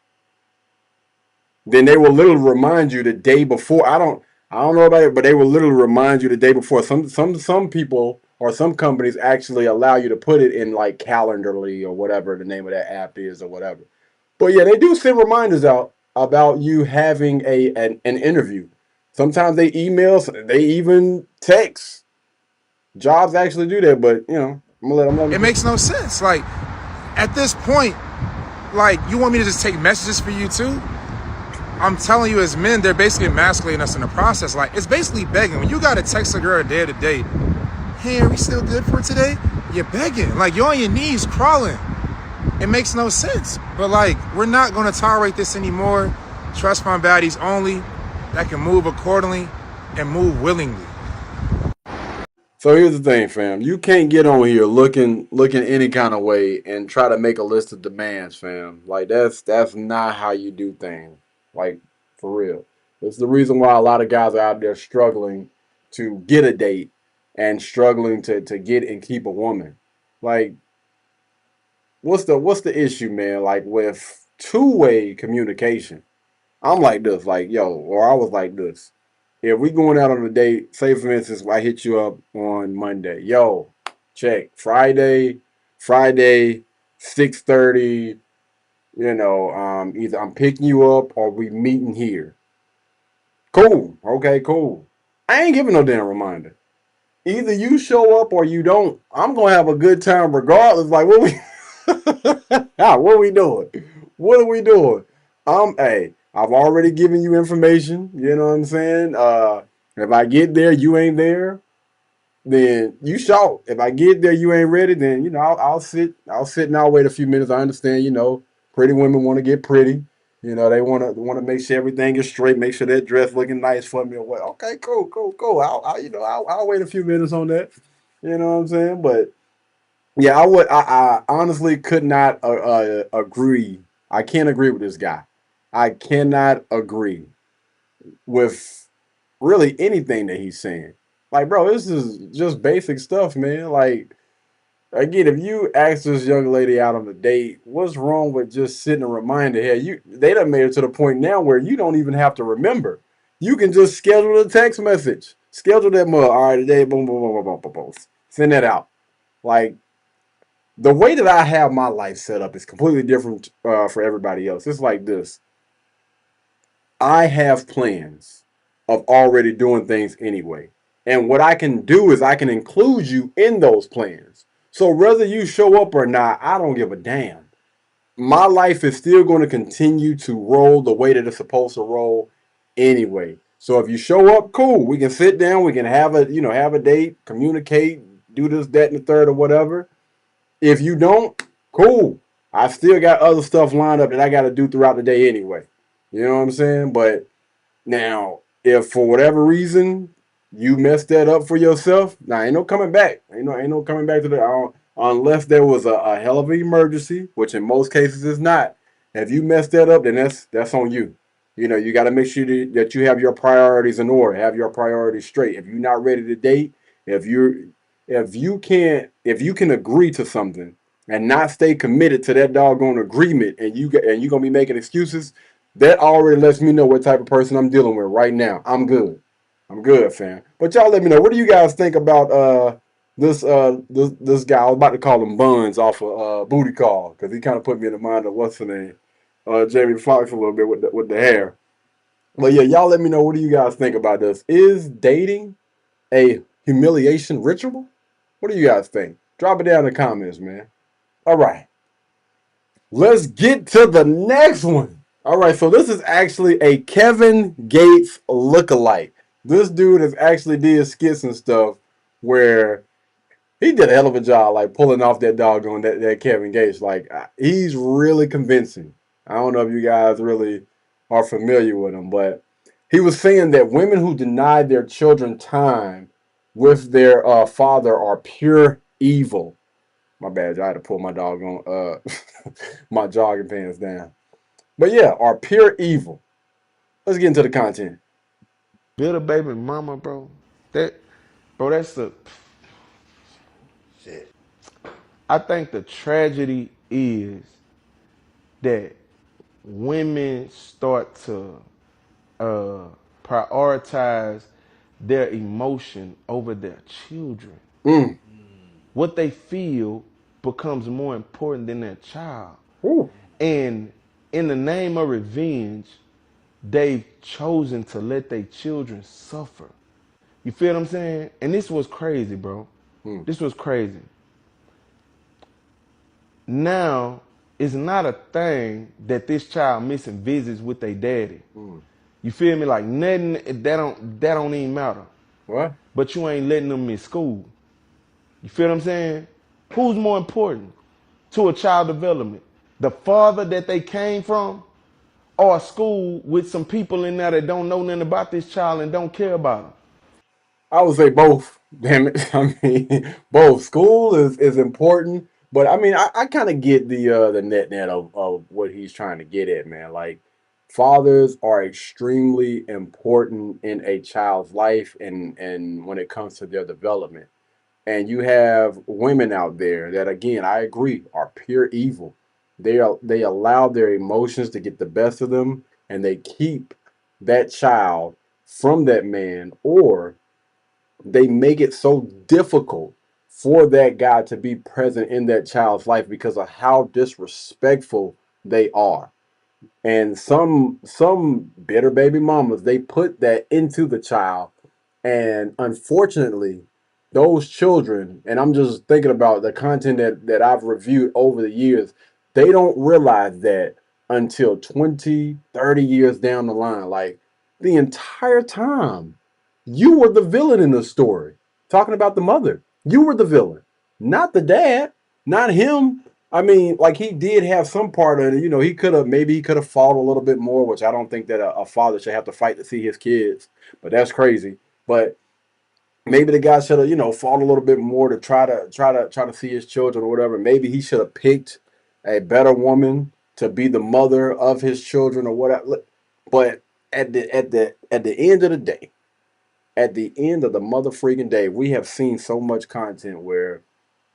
Then they will literally remind you the day before. I don't know about it, but they will literally remind you the day before. Some people or some companies actually allow you to put it in like Calendarly or whatever the name of that app is or whatever. But yeah, they do send reminders out about you having an interview. Sometimes they email, they even text. Jobs actually do that, but you know, I'm gonna let them. It makes no sense. Like, at this point, like, you want me to just take messages for you too? I'm telling you, as men, they're basically emasculating us in the process. Like, it's basically begging. When you gotta text a girl a day of the date, hey, are we still good for today? You're begging. Like, you're on your knees crawling. It makes no sense. But like, we're not gonna tolerate this anymore. Trust fund baddies only that can move accordingly and move willingly. So here's the thing, fam. You can't get on here looking any kind of way and try to make a list of demands, fam. Like that's not how you do things. Like, for real. That's the reason why a lot of guys are out there struggling to get a date and struggling to get and keep a woman. Like, what's the issue, man? Like, with two-way communication. I'm like this, like, yo, or I was like this. If we going out on a date, say for instance, I hit you up on Monday. Yo, check. Friday, 6:30, you know, either I'm picking you up or we meeting here. Cool. Okay, cool. I ain't giving no damn reminder. Either you show up or you don't. I'm gonna have a good time regardless. Like, what we what we doing? What are we doing? Hey, I've already given you information. You know what I'm saying? If I get there, you ain't there, then you shout. If I get there, you ain't ready, then you know I'll sit and I'll wait a few minutes. I understand, you know, pretty women want to get pretty. You know, they want to make sure everything is straight, make sure that dress looking nice for me or what. Okay, cool. I'll wait a few minutes on that. You know what I'm saying? But yeah, I honestly could not agree. I can't agree with this guy. I cannot agree with really anything that he's saying. Like, bro, this is just basic stuff, man. Like, again, if you ask this young lady out on a date, what's wrong with just sitting a reminder here? They done made it to the point now where you don't even have to remember. You can just schedule a text message. Schedule that mug. All right, today, boom, boom, boom, boom, boom, boom. Send that out. Like, the way that I have my life set up is completely different for everybody else. It's like this. I have plans of already doing things anyway. And what I can do is I can include you in those plans. So whether you show up or not, I don't give a damn. My life is still going to continue to roll the way that it's supposed to roll anyway. So if you show up, cool. We can sit down. We can have a date, communicate, do this, that, and the third or whatever. If you don't, cool. I still got other stuff lined up that I got to do throughout the day anyway. You know what I'm saying? But now, if for whatever reason you messed that up for yourself, now ain't no coming back. Ain't no coming back to the unless there was a hell of an emergency, which in most cases is not. If you messed that up, then that's on you. You know, you got to make sure that you have your priorities in order, have your priorities straight. If you're not ready to date, if you can agree to something and not stay committed to that doggone agreement, and you're gonna be making excuses, that already lets me know what type of person I'm dealing with right now. I'm good. I'm good, fam. But y'all let me know, what do you guys think about this guy? I was about to call him Buns off of Booty Call, because he kind of put me in the mind of what's the name? Jamie Foxx a little bit with the hair. But yeah, y'all let me know, what do you guys think about this? Is dating a humiliation ritual? What do you guys think? Drop it down in the comments, man. All right. Let's get to the next one. All right, so this is actually a Kevin Gates lookalike. This dude has actually did skits and stuff where he did a hell of a job, like pulling off that doggone that Kevin Gates. Like, he's really convincing. I don't know if you guys really are familiar with him, but he was saying that women who deny their children time with their father are pure evil. My bad, I had to pull my doggone my jogging pants down. But yeah, are pure evil. Let's get into the content. Build a baby mama, bro. That's the shit. I think the tragedy is that women start to prioritize their emotion over their children. What they feel becomes more important than their child. And in the name of revenge, they've chosen to let their children suffer. You feel what I'm saying? And this was crazy, bro. This was crazy. Now, it's not a thing that this child missing visits with their daddy. You feel me? Like nothing that don't even matter. What? But you ain't letting them miss school. You feel what I'm saying? Who's more important to a child development? The father that they came from, or a school with some people in there that don't know nothing about this child and don't care about him? I would say both. Damn it. I mean, both. School is important, but I mean, I kind of get the net of what he's trying to get at, man. Like, fathers are extremely important in a child's life and when it comes to their development. And you have women out there that, again, I agree, are pure evil. They allow their emotions to get the best of them, and they keep that child from that man, or they make it so difficult for that guy to be present in that child's life because of how disrespectful they are. And some bitter baby mamas, they put that into the child, and unfortunately, those children, and I'm just thinking about the content that I've reviewed over the years, they don't realize that until 20, 30 years down the line. Like, the entire time, you were the villain in the story. Talking about the mother. You were the villain, not the dad, not him. I mean, like, he did have some part of it. You know, he could have fought a little bit more, which I don't think that a father should have to fight to see his kids. But that's crazy. But maybe the guy should have, fought a little bit more to try to see his children or whatever. Maybe he should have picked a better woman to be the mother of his children or whatever. But at the end of the day, at the end of the mother freaking day, we have seen so much content where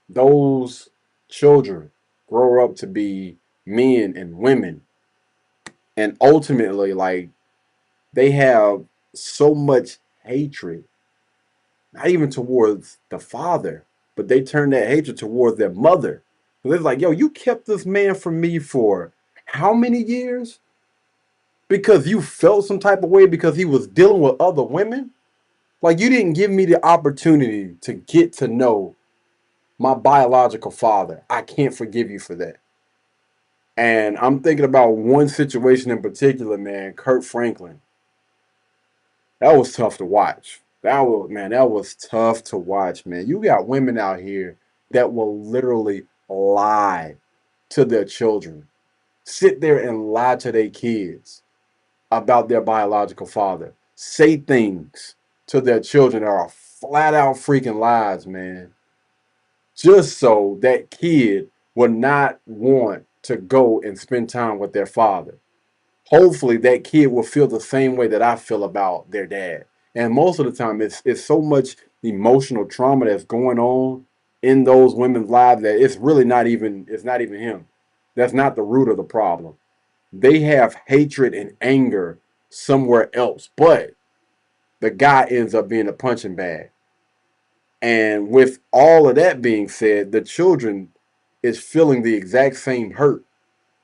those children grow up to be men and women, and ultimately, like, they have so much hatred, not even towards the father, but they turn that hatred towards their mother. So it's like, yo, you kept this man from me for how many years? Because you felt some type of way because he was dealing with other women? Like, you didn't give me the opportunity to get to know my biological father. I can't forgive you for that. And I'm thinking about one situation in particular, man, Kurt Franklin. That was tough to watch. That was tough to watch, man. You got women out here that will literally lie to their children. Sit there and lie to their kids about their biological father. Say things to their children that are flat out freaking lies, man. Just so that kid would not want to go and spend time with their father. Hopefully that kid will feel the same way that I feel about their dad. And most of the time, it's so much emotional trauma that's going on in those women's lives that it's not even him. That's not the root of the problem. They have hatred and anger somewhere else, but the guy ends up being a punching bag. And with all of that being said, the children is feeling the exact same hurt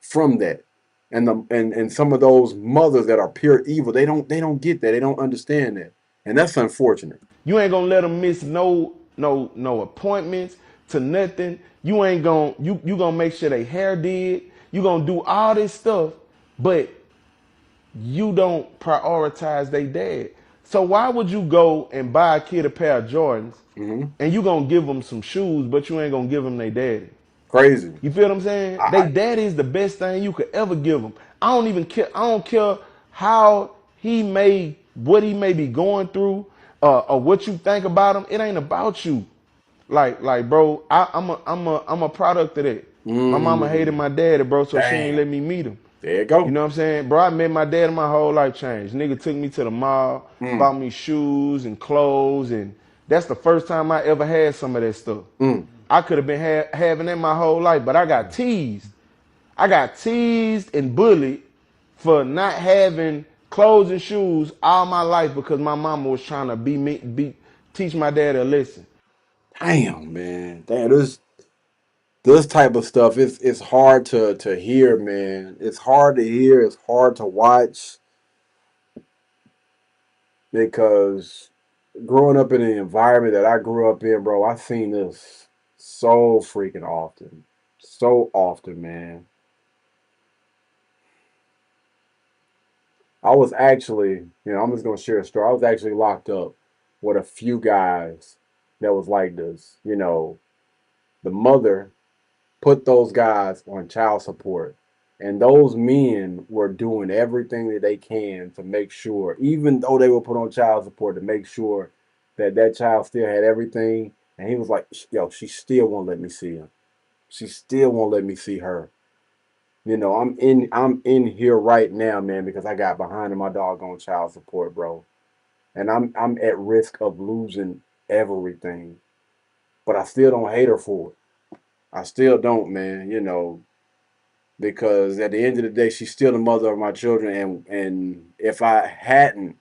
from that. And some of those mothers that are pure evil, they don't get that. They don't understand that. And that's unfortunate. You ain't gonna let them miss no appointments to nothing. You ain't gonna you gonna make sure they hair did. You gonna do all this stuff, but you don't prioritize their dad. So why would you go and buy a kid a pair of Jordans and you gonna give them some shoes, but you ain't gonna give them their daddy? Crazy. You feel what I'm saying? They daddy is the best thing you could ever give them. I don't even care. I don't care how what he may be going through, or what you think about him. It ain't about you. Like, bro, I'm a product of that. My mama hated my daddy, bro, so she ain't let me meet him. There you go. You know what I'm saying? Bro, I met my dad and my whole life changed. Nigga took me to the mall, bought me shoes and clothes, and that's the first time I ever had some of that stuff. I could have been having that my whole life, but I got teased. I got teased and bullied for not having clothes and shoes all my life because my mama was trying to teach my dad a lesson. Damn, man. Damn, this type of stuff, it's hard to hear, man. It's hard to hear. It's hard to watch because growing up in the environment that I grew up in, bro, I've seen this so freaking often. So often, man. I was actually, I'm just going to share a story. I was actually locked up with a few guys that was like this. The mother put those guys on child support. And those men were doing everything that they can to make sure, even though they were put on child support, to make sure that child still had everything. And he was like, yo, she still won't let me see him. She still won't let me see her. I'm in here right now, man, because I got behind in my doggone child support, bro. And I'm at risk of losing everything. But I still don't hate her for it. I still don't, man, because at the end of the day, she's still the mother of my children. And if I hadn't,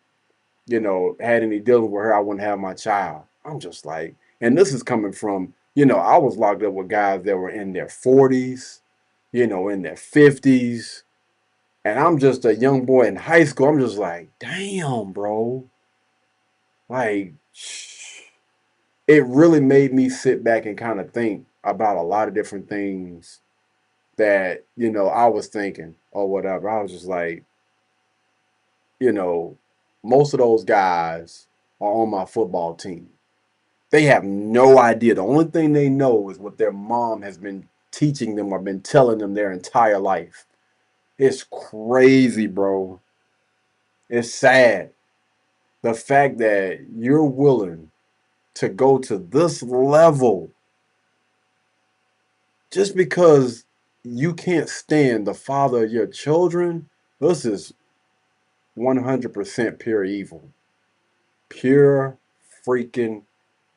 had any dealing with her, I wouldn't have my child. I'm just like, and this is coming from, I was locked up with guys that were in their 40s, in their 50s. And I'm just a young boy in high school. I'm just like, damn, bro. Like, it really made me sit back and kind of think about a lot of different things that, I was thinking or whatever. I was just like, most of those guys are on my football team. They have no idea. The only thing they know is what their mom has been teaching them or been telling them their entire life. It's crazy, bro. It's sad. The fact that you're willing to go to this level just because you can't stand the father of your children, this is 100% pure evil. Pure freaking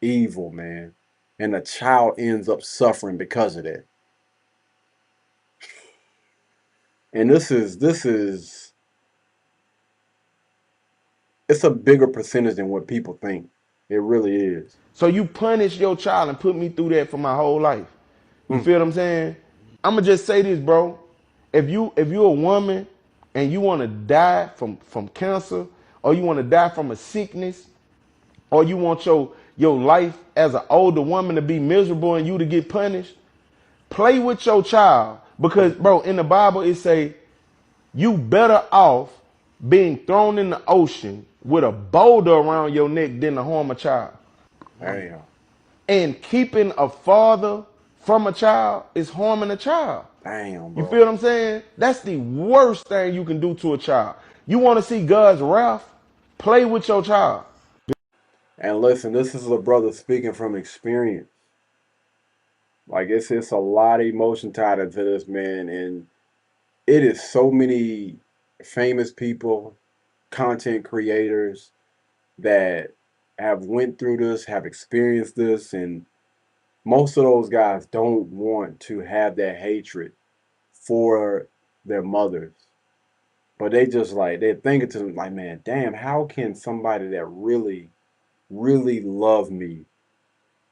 evil, man. And the child ends up suffering because of that. And this is it's a bigger percentage than what people think. It really is. So you punish your child and put me through that for my whole life. You feel what I'm saying? I'ma just say this, bro. If you a woman and you want to die from cancer, or you want to die from a sickness, or you want your life as an older woman to be miserable and you to get punished, play with your child. Because, bro, in the Bible it say you better off being thrown in the ocean with a boulder around your neck than to harm a child. Damn. And keeping a father from a child is harming a child. Damn, bro. You feel what I'm saying? That's the worst thing you can do to a child. You want to see God's wrath? Play with your child. And listen, this is a brother speaking from experience. Like, it's a lot of emotion tied into this, man. And it is so many famous people, content creators that have went through this, have experienced this, and most of those guys don't want to have that hatred for their mothers. But they just like, they're thinking to them like, man, damn, how can somebody that really, really love me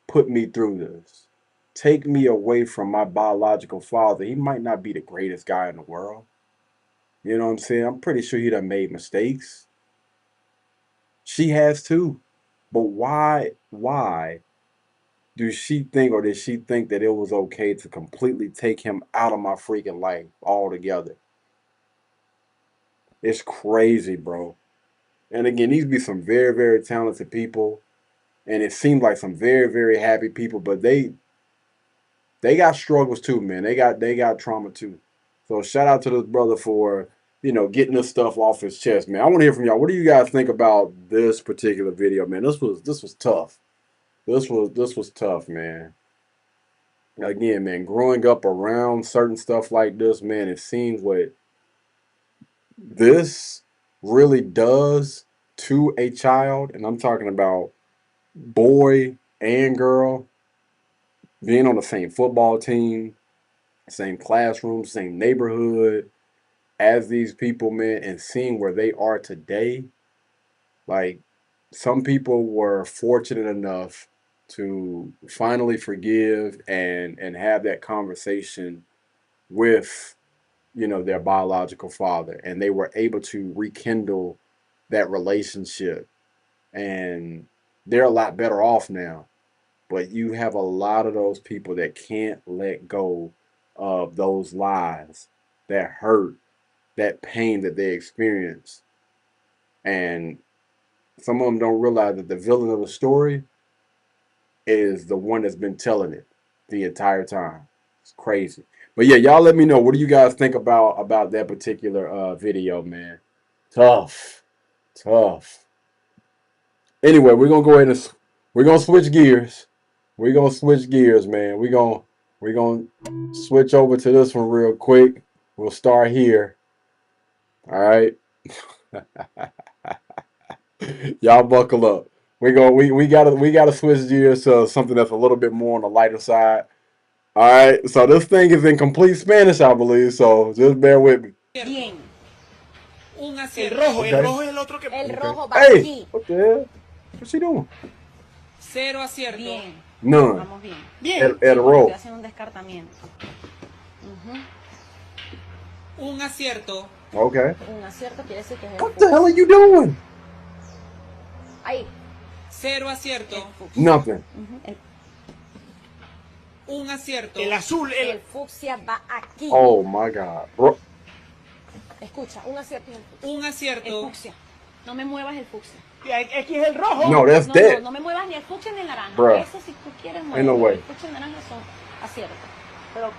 put me through this? Take me away from my biological father. He might not be the greatest guy in the world. You know what I'm saying? I'm pretty sure he done made mistakes. She has too. But why do she think, or did she think that it was okay to completely take him out of my freaking life altogether? It's crazy, bro. And again, these be some very, very talented people. And it seems like some very, very happy people, but they got struggles too, man. They got trauma too. So shout out to this brother for, you know, getting this stuff off his chest, man. I want to hear from y'all. What do you guys think about this particular video, man? This was tough. This was tough, man. Again, man, growing up around certain stuff like this, man, it seems what this really does to a child, and I'm talking about boy and girl, being on the same football team, same classroom, same neighborhood as these people, man, and seeing where they are today. Like, some people were fortunate enough to finally forgive and have that conversation with, you know, their biological father, and they were able to rekindle that relationship, and they're a lot better off now. But you have a lot of those people that can't let go of those lies, that hurt, that pain that they experience. And some of them don't realize that the villain of the story is the one that's been telling it the entire time. It's crazy. But yeah, y'all let me know. What do you guys think about that particular video, man? Tough. Anyway, we're gonna go ahead and we're gonna switch gears. We're gonna switch gears, man. We're gonna switch over to this one real quick. We'll start here. All right. Y'all buckle up. We gotta switch gears to something that's a little bit more on the lighter side. All right. So this thing is in complete Spanish, I believe. So just bear with me. Bien. Un acierto. El rojo es el otro que... El rojo va Hey, aquí. what the hell? What's she doing? 0 acierto. Bien. None. Vamos bien. El rojo. Estoy haciendo un descartamiento. Un acierto. Okay. Un acierto quiere decir que es el What the hell are you doing? Ahí. 0 acierto. Nothing. Un acierto. El azul. El fucsia va aquí. Oh my God, bro. Escucha, un acierto. Un acierto. El fucsia. No me muevas el fucsia. Aquí es el rojo. No, that's dead. No me muevas ni el fucsia ni el naranja. Bruh. Eso si tú quieres mover. Ain't no way. El fucsia y el naranja son aciertos. Pero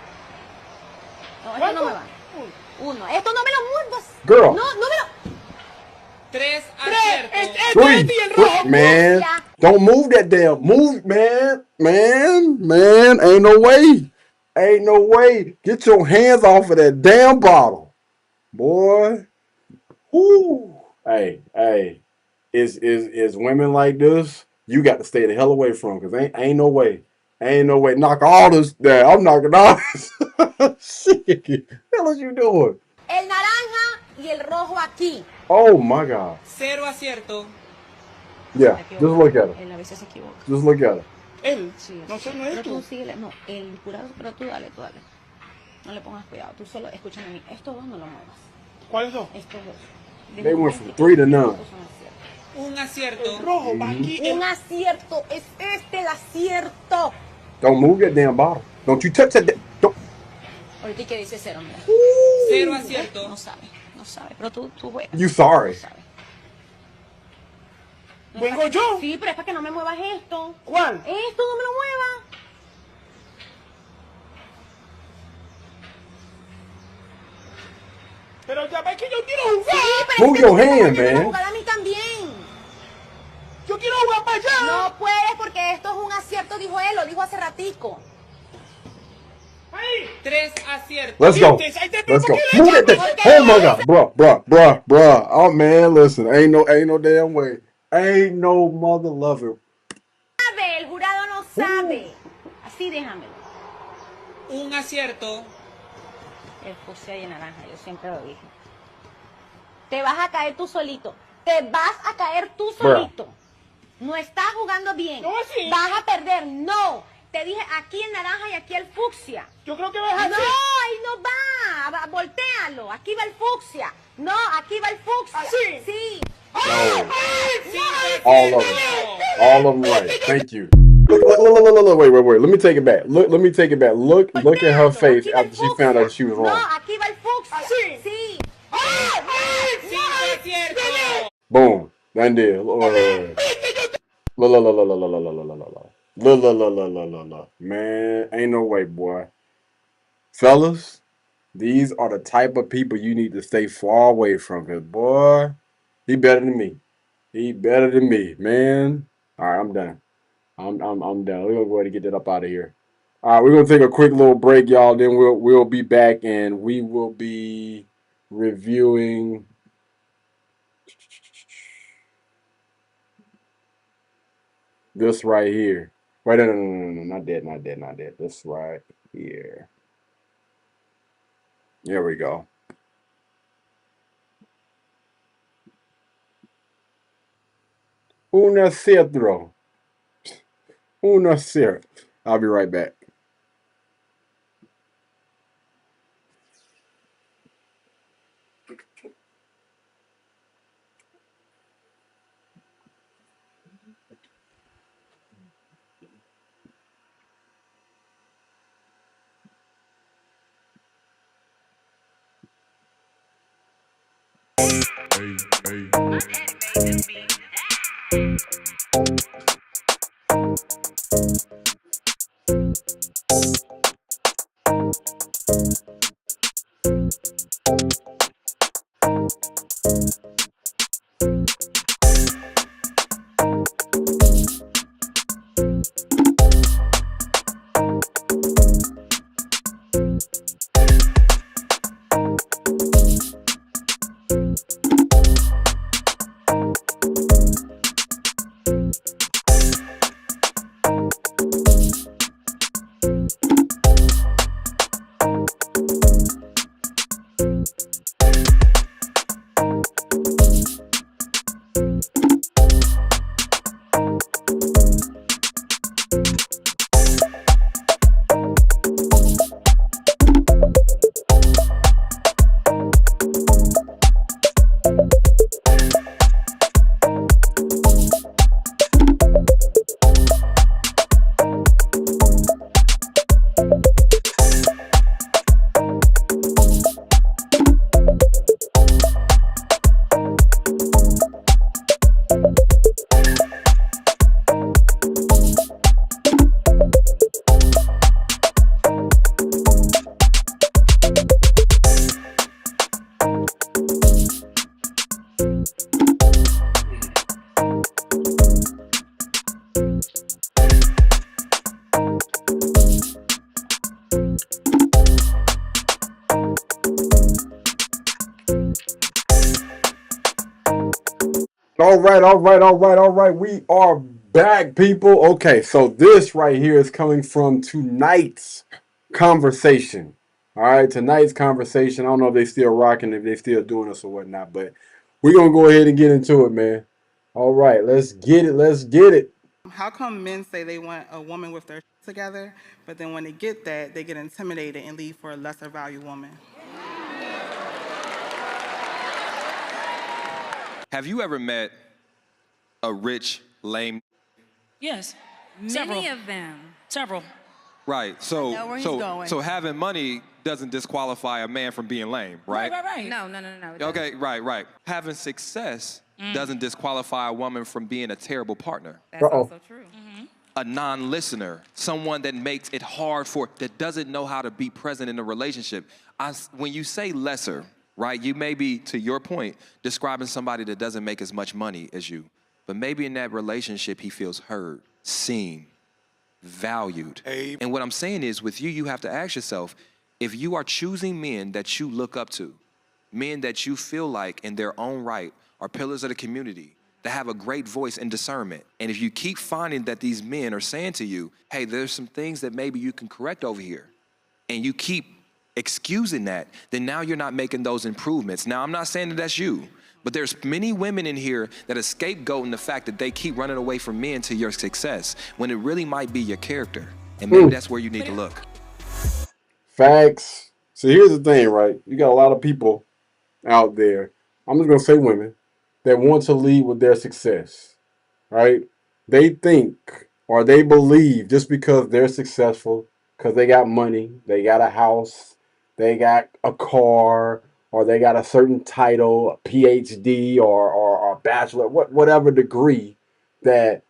no, esto no me va. Uno. Esto no me lo muevas. Girl. No me lo. 3 aciertos. 3. Man, don't move that damn. Move, man. Ain't no way. Ain't no way. Get your hands off of that damn bottle, boy. Whoo. Hey. Is women like this? You got to stay the hell away from, because ain't no way. Knock all this down. I'm knocking all this. Shit. What the hell is you doing? El naranja y el rojo aquí. Oh my God. 0 acierto. Yeah, just look at Él a veces se equivoca. Just look at it. Él. Sí, No sé, no pero es tú tú. síguele. No, el jurado, pero tú dale. No le pongas cuidado. Tú solo escúchame a mí. Estos dos no lo muevas. ¿Cuáles dos? Estos dos. They went from 3 to none. Un acierto. El rojo va aquí. Un acierto. Es este el acierto. Don't move that damn bottle. Don't you touch that. Don't. Ahorita que dice 0, mira. 0 acierto. No sabe. Pero tú juegas. You sorry. ¿Vengo yo? Sí, pero es para que no me muevas esto. ¿Cuál? Esto no me lo muevas. Pero ya ves que yo quiero jugar. Sí, pero Move es que your tú me hand, estás haciendo man. jugar a mí también. Yo quiero jugar para allá. No puedes porque esto es un acierto, dijo él, lo dijo hace ratico. 3 aciertos. Let's go. Let's go. Move that thing. Oh my God. Bruh. Oh man, listen. Ain't no damn way. Ain't no mother lover. Sabe, el jurado no sabe. Así déjamelo. Un acierto. El fucsia y el naranja, yo siempre lo dije. Te vas a caer tú solito. Te vas a caer tú solito. No estás jugando bien. ¿Cómo así? Vas a perder. No. Te dije aquí el naranja y aquí el fucsia. Yo creo que vas a No, ahí no va. Voltéalo. Aquí va el fucsia. No, aquí va el fucsia. ¿Así? Sí. No. All of them. All of them right. Thank you. Look, wait. Let me take it back. Let me take it back. Look at her face after she found out she was No, wrong. aquí va el fucsia. ¿Así? Sí. Sí, es cierto. Boom. Done deal. Man, ain't no way, boy. Fellas, these are the type of people you need to stay far away from. Cause boy, he better than me. He better than me, man. All right, I'm done. I'm done. We're gonna go ahead and get that up out of here. All right, we're gonna take a quick little break, y'all. Then we'll be back and we will be reviewing. This right here. Wait, no, not that. This right here. There we go. Una cetro. Una cert. I'll be right back. All right. We are back, people. Okay, so this right here is coming from tonight's conversation. All right, tonight's conversation. I don't know if they still rocking, if they still doing this or whatnot, but we're going to go ahead and get into it, man. All right, let's get it. How come men say they want a woman with their shit together, but then when they get that, they get intimidated and leave for a lesser value woman? Have you ever met a rich, lame? Yes. Many of them. Several. Right. I know where he's going. So having money doesn't disqualify a man from being lame, right? Right. No. Okay, right. Having success doesn't disqualify a woman from being a terrible partner. That's also true. A non-listener, someone that makes it hard that doesn't know how to be present in a relationship. When you say lesser, right, you may be, to your point, describing somebody that doesn't make as much money as you. But maybe in that relationship, he feels heard, seen, valued. And what I'm saying is, with you have to ask yourself, if you are choosing men that you look up to, men that you feel like in their own right are pillars of the community, that have a great voice and discernment. And if you keep finding that these men are saying to you, hey, there's some things that maybe you can correct over here, and you keep excusing that, then now you're not making those improvements. Now, I'm not saying that that's you, but there's many women in here that are scapegoating the fact that they keep running away from men to your success when it really might be your character. And maybe that's where you need to look. Facts. So here's the thing, right? You got a lot of people out there, I'm just going to say women, that want to lead with their success, right? They think or they believe just because they're successful, because they got money, they got a house, they got a car, or they got a certain title, a PhD or a bachelor, whatever degree, that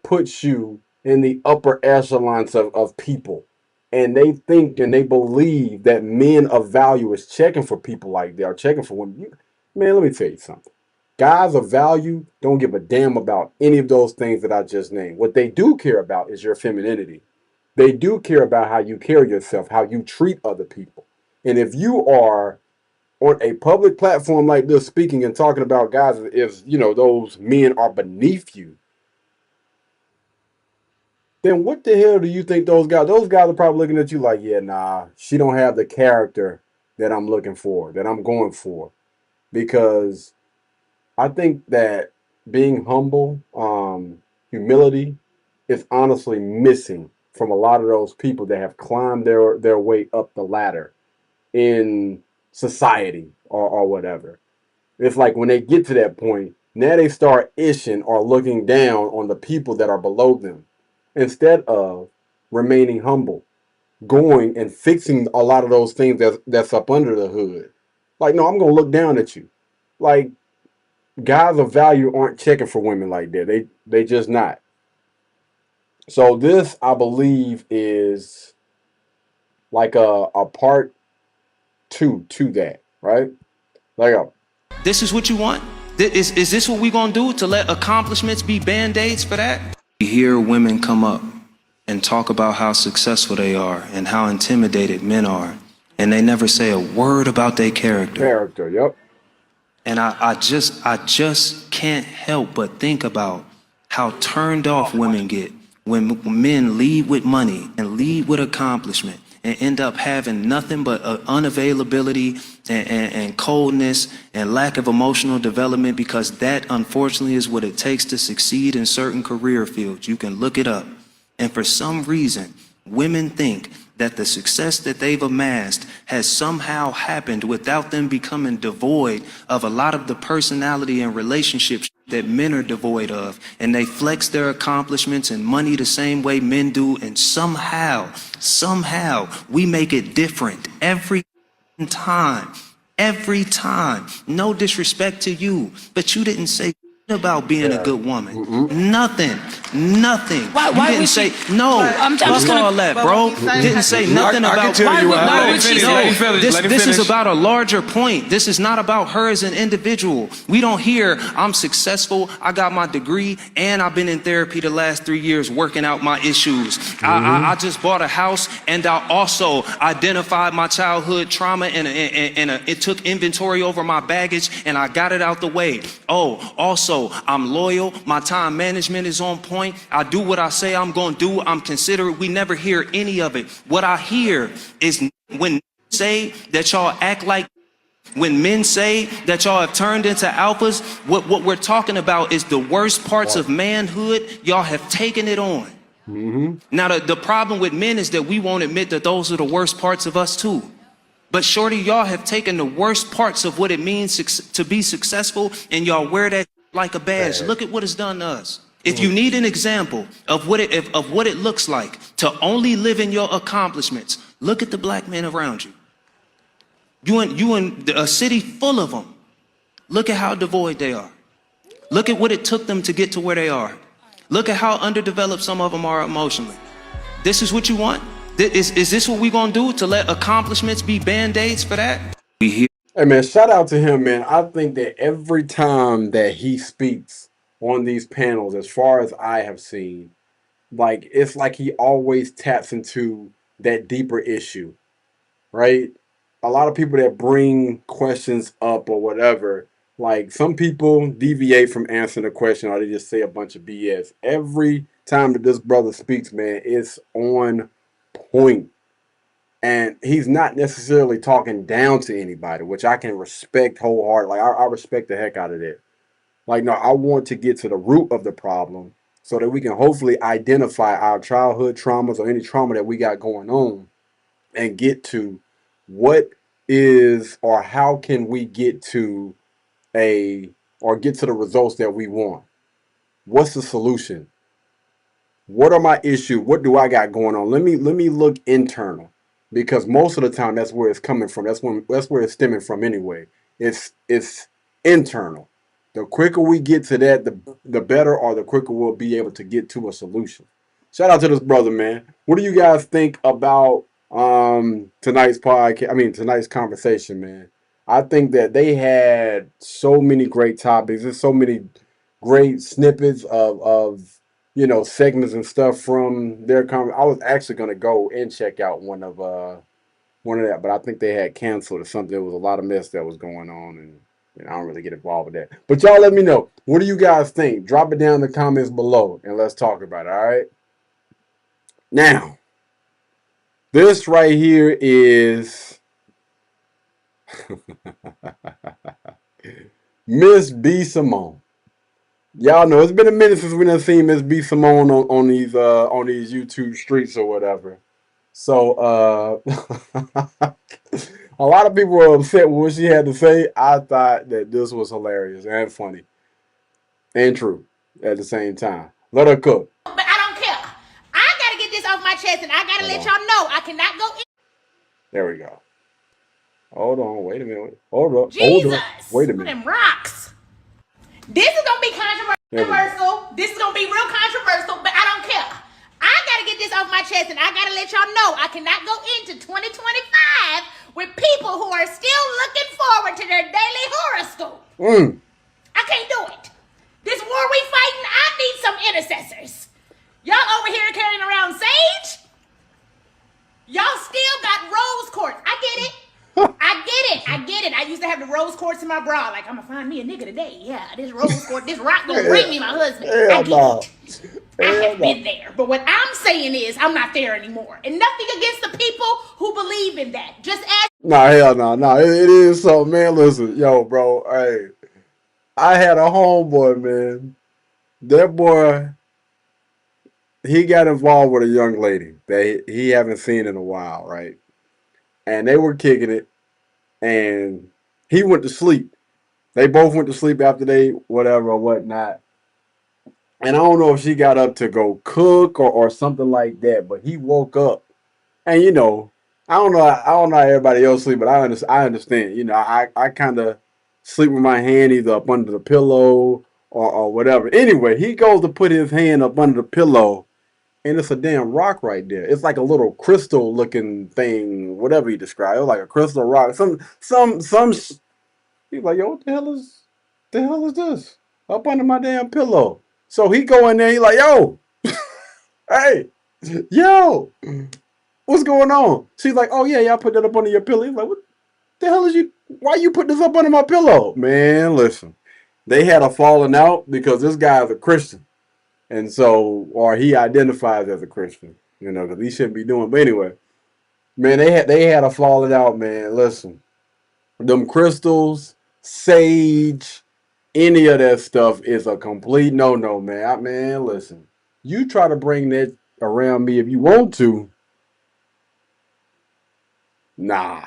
puts you in the upper echelons of people. And they think and they believe that men of value is checking for people like that, or checking for women. Man, let me tell you something. Guys of value don't give a damn about any of those things that I just named. What they do care about is your femininity. They do care about how you carry yourself, how you treat other people. And if you are on a public platform like this speaking and talking about guys, if you know those men are beneath you, then what the hell do you think those guys are probably looking at you like, yeah, nah, she don't have the character that I'm looking for, that I'm going for. Because I think that being humble, humility is honestly missing from a lot of those people that have climbed their way up the ladder in society or whatever. It's like when they get to that point, now they start ishing or looking down on the people that are below them instead of remaining humble, going and fixing a lot of those things that's up under the hood. Like, no, I'm going to look down at you. Like, guys of value aren't checking for women like that. They just not. So this, I believe, is like a part 2 to that, right? Like, this is what you want? Is this what we gonna do, to let accomplishments be band-aids for that? We hear women come up and talk about how successful they are and how intimidated men are, and they never say a word about their character. Yep. And I just can't help but think about how turned off women get when men lead with money and lead with accomplishment and end up having nothing but unavailability and coldness and lack of emotional development, because that unfortunately is what it takes to succeed in certain career fields. You can look it up. And for some reason, women think that the success that they've amassed has somehow happened without them becoming devoid of a lot of the personality and relationships that men are devoid of. And they flex their accomplishments and money the same way men do. And somehow, we make it different every time. Every time. No disrespect to you, but you didn't say about being a good woman. Nothing. Why you didn't say no. Fuck all that, bro. Didn't say nothing about. I can tell you This is about a larger point. This is not about her as an individual. We don't hear I'm successful, I got my degree, and I've been in therapy the last 3 years working out my issues. I just bought a house, and I also identified my childhood trauma, and it took inventory over my baggage, and I got it out the way. Oh, also, I'm loyal. My time management is on point. I do what I say I'm going to do. I'm considerate. We never hear any of it. What I hear is when say that y'all act like, when men say that y'all have turned into alphas, what we're talking about is the worst parts of manhood. Y'all have taken it on. Now, the problem with men is that we won't admit that those are the worst parts of us too. But shorty, y'all have taken the worst parts of what it means to be successful, and y'all wear that like a badge. Look at what it's done to us. If you need an example of what it looks like to only live in your accomplishments, look at the black men around you. You in a city full of them. Look at how devoid they are. Look at what it took them to get to where they are. Look at how underdeveloped some of them are emotionally. This is what you want? Is this what we gonna do, to let accomplishments be band-aids for that? Hey man, shout out to him, man. I think that every time that he speaks on these panels, as far as I have seen, like it's like he always taps into that deeper issue, right? A lot of people that bring questions up or whatever, Like, some people deviate from answering the question or they just say a bunch of BS. Every time that this brother speaks, man, it's on point. And he's not necessarily talking down to anybody, which I can respect wholeheartedly. Like, I respect the heck out of that. Like, no, I want to get to the root of the problem so that we can hopefully identify our childhood traumas or any trauma that we got going on and get to what is or how can we get to get to the results that we want. What's the solution? What are my issues? What do I got going on? Let me look internal, because most of the time that's where it's coming from. That's where it's stemming from anyway. It's internal. The quicker we get to that, the better, or the quicker we'll be able to get to a solution. Shout out to this brother, man. What do you guys think about tonight's podcast? I mean, tonight's conversation, man. I think that they had so many great topics. There's so many great snippets of segments and stuff from their conversation. I was actually gonna go and check out one of that, but I think they had canceled or something. There was a lot of mess that was going on, and I don't really get involved with that. But y'all let me know. What do you guys think? Drop it down in the comments below, and let's talk about it, all right? Now, this right here is Miss B. Simone. Y'all know it's been a minute since we done seen Miss B. Simone on these YouTube streets or whatever. So a lot of people were upset with what she had to say. I thought that this was hilarious and funny and true at the same time. Let her cook. But I don't care. I gotta get this off my chest, and I gotta let y'all know I cannot go in. There we go. Hold on. Wait a minute. Hold up. Jesus. Wait a minute. Them rocks. This is gonna be controversial. This is gonna be real controversial, but I don't care. I gotta get this off my chest, and I gotta let y'all know I cannot go into 2025 with people who are still looking forward to their daily horoscope. I can't do it. This war we fighting, I need some intercessors. Y'all over here carrying around sage? Y'all still got rose quartz. I get it. I get it. I used to have the rose quartz in my bra. Like, I'm gonna find me a nigga today. Yeah, this rose quartz, this rock gonna bring me my husband. I get it. I have been there. But what I'm saying is, I'm not there anymore. And nothing against the people who believe in that. Just ask. Nah, hell no. Nah, it is so, man. Listen, yo, bro. Hey, I had a homeboy, man. That boy, he got involved with a young lady that he haven't seen in a while, right? And they were kicking it, and he went to sleep. They both went to sleep after they whatever or whatnot. And I don't know if she got up to go cook or something like that, but he woke up. And I don't know how everybody else sleep, but I understand. I kind of sleep with my hand either up under the pillow or whatever. Anyway, he goes to put his hand up under the pillow, and it's a damn rock right there. It's like a little crystal looking thing, whatever you describe. It was like a crystal rock. He's like, yo, what the hell is this? Up under my damn pillow. So he go in there, he like, yo, hey, yo, what's going on? She's like, oh yeah, I put that up under your pillow. He's like, what the hell why you put this up under my pillow? Man, listen, they had a falling out because this guy is a Christian. And so, or he identifies as a Christian, because he shouldn't be doing. But anyway, man, they had a falling out, man. Listen, them crystals, sage, any of that stuff is a complete no-no, man. Man, listen, you try to bring that around me if you want to. Nah.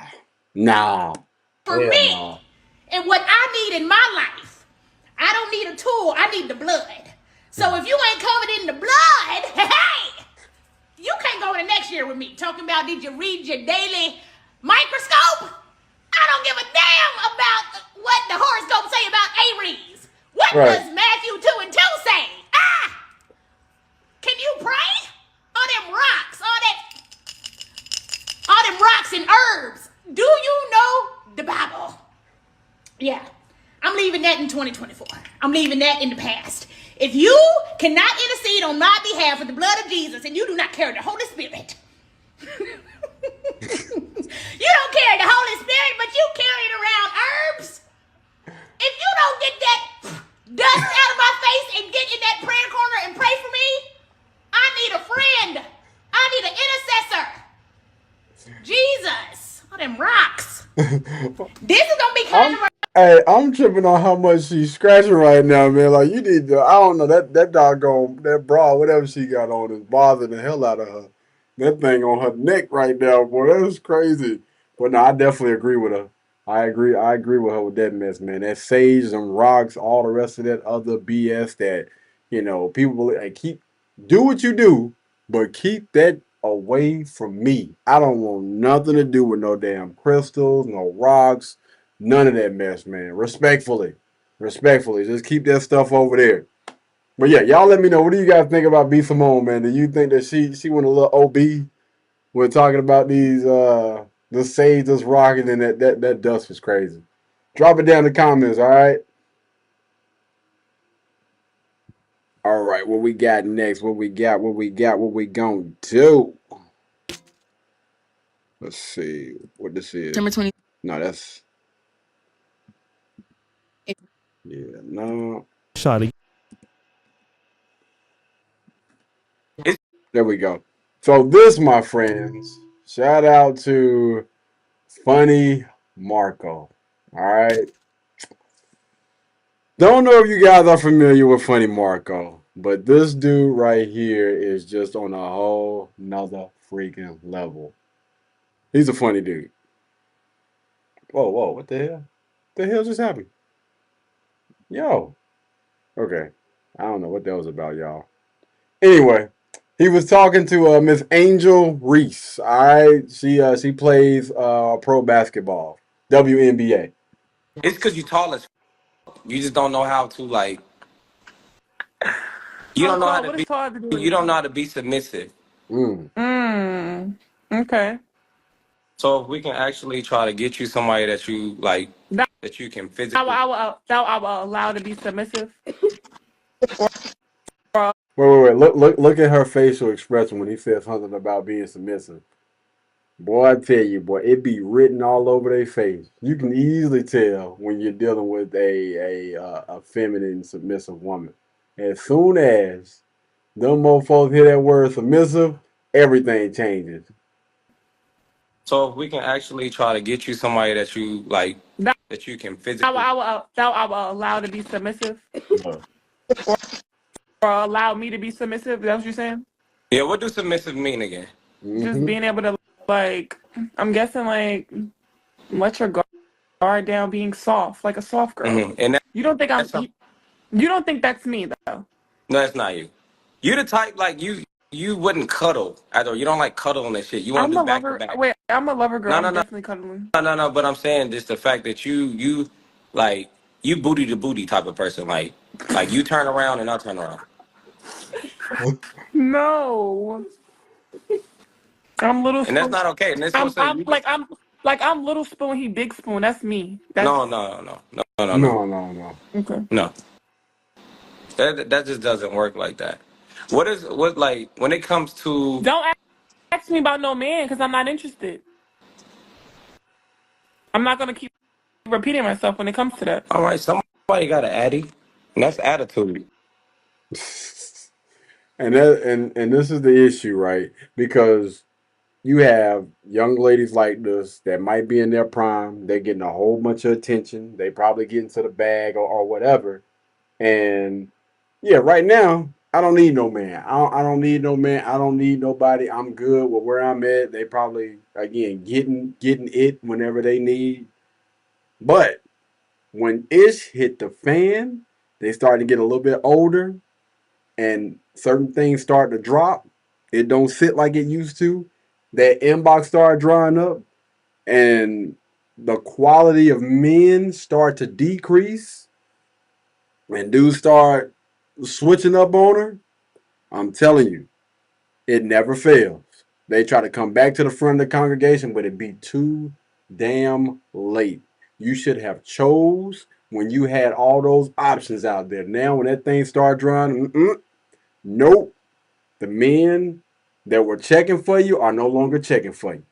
For me, and what I need in my life, I don't need a tool. I need the blood. So if you ain't covered in the blood, hey, you can't go into next year with me talking about did you read your daily microscope? I don't give a damn about what the horoscope say about Aries. What does Matthew 2:2 say? Can you pray? All them rocks, all them rocks and herbs. Do you know the Bible? Yeah, I'm leaving that in 2024. I'm leaving that in the past. If you cannot intercede on my behalf with the blood of Jesus and you do not carry the Holy Spirit, you don't carry the Holy Spirit, but you carry it around herbs. If you don't Jesus, all them rocks. This is gonna be controversial. Hey, I'm tripping on how much she's scratching right now, man. Like you need to. I don't know that doggone that bra, whatever she got on, is bothering the hell out of her. That thing on her neck right now, boy, that was crazy. But no, I definitely agree with her. I agree with her with that mess, man. That sage, them rocks, all the rest of that other BS that people do what you do, but keep that away from me. I don't want nothing to do with no damn crystals, no rocks. None of that mess, man. Respectfully. Just keep that stuff over there. But yeah, y'all let me know. What do you guys think about B. Simone, man? Do you think that she went a little OB when talking about these the sage that's rocking and that dust was crazy? Drop it down in the comments, all right? All right, what we got next? What we gonna do? Let's see what this is. September 20. No, that's no. Shawty. There we go. So this, my friends, shout out to Funny Marco. All right. Don't know if you guys are familiar with Funny Marco, but this dude right here is just on a whole nother freaking level. He's a funny dude. Whoa, what the hell? The hell just happened? Yo. Okay. I don't know what that was about, y'all. Anyway, he was talking to Miss Angel Reese. All right. She plays pro basketball, WNBA. It's because you're tall as you just don't know how to like. You don't know how to be. You don't know how to be submissive. Okay. So if we can actually try to get you somebody that you like, that you can physically. I will allow to be submissive. Wait. Look at her facial expression when he says something about being submissive. Boy, I tell you, boy, it be written all over their face. You can easily tell when you're dealing with a feminine, submissive woman. As soon as them mofos hear that word submissive, everything changes. So if we can actually try to get you somebody that you like, that you can physically. I will allow to be submissive. Or allow me to be submissive. Is that what you're saying? Yeah. What does submissive mean again? Just being able to like, I'm guessing like, let your guard down, being soft, like a soft girl. And you don't think you don't think that's me though? No, that's not you. You the type like you wouldn't cuddle at all. You don't like cuddling and shit. You want to do back to back. Wait, I'm a lover girl. No. I'm definitely cuddling. No. But I'm saying just the fact that you like you booty to booty type of person. Like you turn around and I'll turn around. No. I'm little. And that's not okay. And that's what I'm little spoon. He big spoon. That's me. No. Okay. No. That just doesn't work like that. What like when it comes to? Don't ask me about no man because I'm not interested. I'm not gonna keep repeating myself when it comes to that. All right, somebody got an Addy, and that's attitude. And this is the issue, right? Because you have young ladies like this that might be in their prime. They're getting a whole bunch of attention. They probably get into the bag or whatever. And yeah, right now, I don't need no man. I don't need no man. I don't need nobody. I'm good with where I'm at. They probably, again, getting it whenever they need. But when ish hit the fan, they start to get a little bit older and certain things start to drop. It don't sit like it used to. That inbox start drying up and the quality of men start to decrease and dudes start switching up on her. I'm telling you, it never fails. They try to come back to the front of the congregation, but it'd be too damn late. You should have chose when you had all those options out there. Now when that thing start drying, nope. The men that were checking for you are no longer checking for you.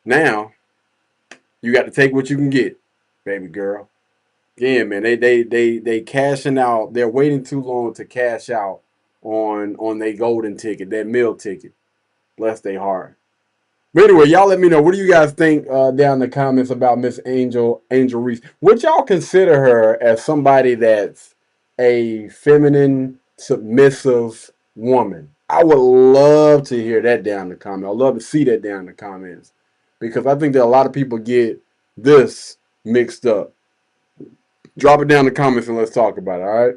Now, you got to take what you can get, baby girl. Yeah, man, they cashing out. They're waiting too long to cash out on their golden ticket, that meal ticket. Bless their heart. But anyway, y'all let me know. What do you guys think down in the comments about Miss Angel Reese? Would y'all consider her as somebody that's a feminine, submissive woman? I would love to hear that down in the comments. I'd love to see that down in the comments. Because I think that a lot of people get this mixed up. Drop it down in the comments and let's talk about it, all right?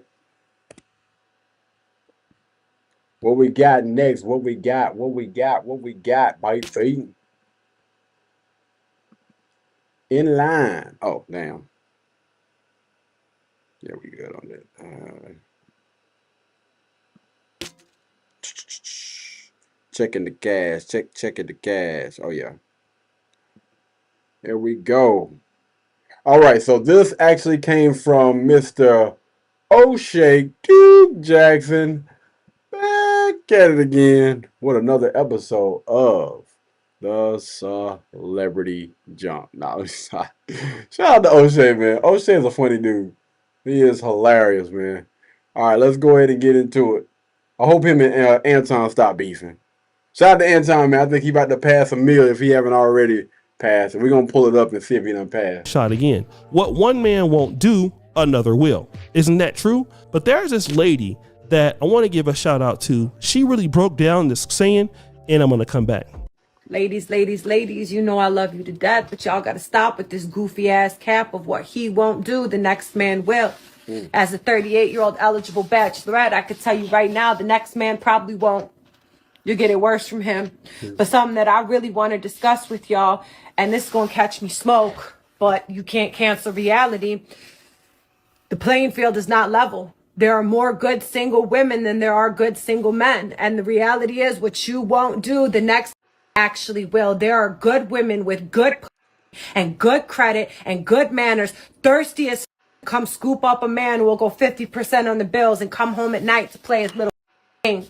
What we got next? What we got? Bite feet. In line. Oh, damn. Yeah, we good on that. Checking the gas. Checking the gas. Oh, yeah. There we go. All right, so this actually came from Mr. O'Shea Duke Jackson. Back at it again with another episode of the Celebrity Jump. No, shout out to O'Shea, man. O'Shea is a funny dude. He is hilarious, man. All right, let's go ahead and get into it. I hope him and Anton stop beefing. Shout out to Anton, man. I think he about to pass a meal if he haven't already passed. And we're going to pull it up and see if he done passed. Shot again. What one man won't do, another will. Isn't that true? But there's this lady that I want to give a shout out to. She really broke down this saying, and I'm going to come back. Ladies, you know I love you to death, but y'all got to stop with this goofy ass cap of what he won't do, the next man will. As a 38-year-old eligible bachelorette, I could tell you right now, the next man probably won't. You'll get it worse from him. But something that I really want to discuss with y'all, and this is going to catch me smoke, but you can't cancel reality. The playing field is not level. There are more good single women than there are good single men. And the reality is what you won't do, the next actually will. There are good women with good and good credit and good manners, thirsty as come scoop up a man who will go 50% on the bills and come home at night to play his little game.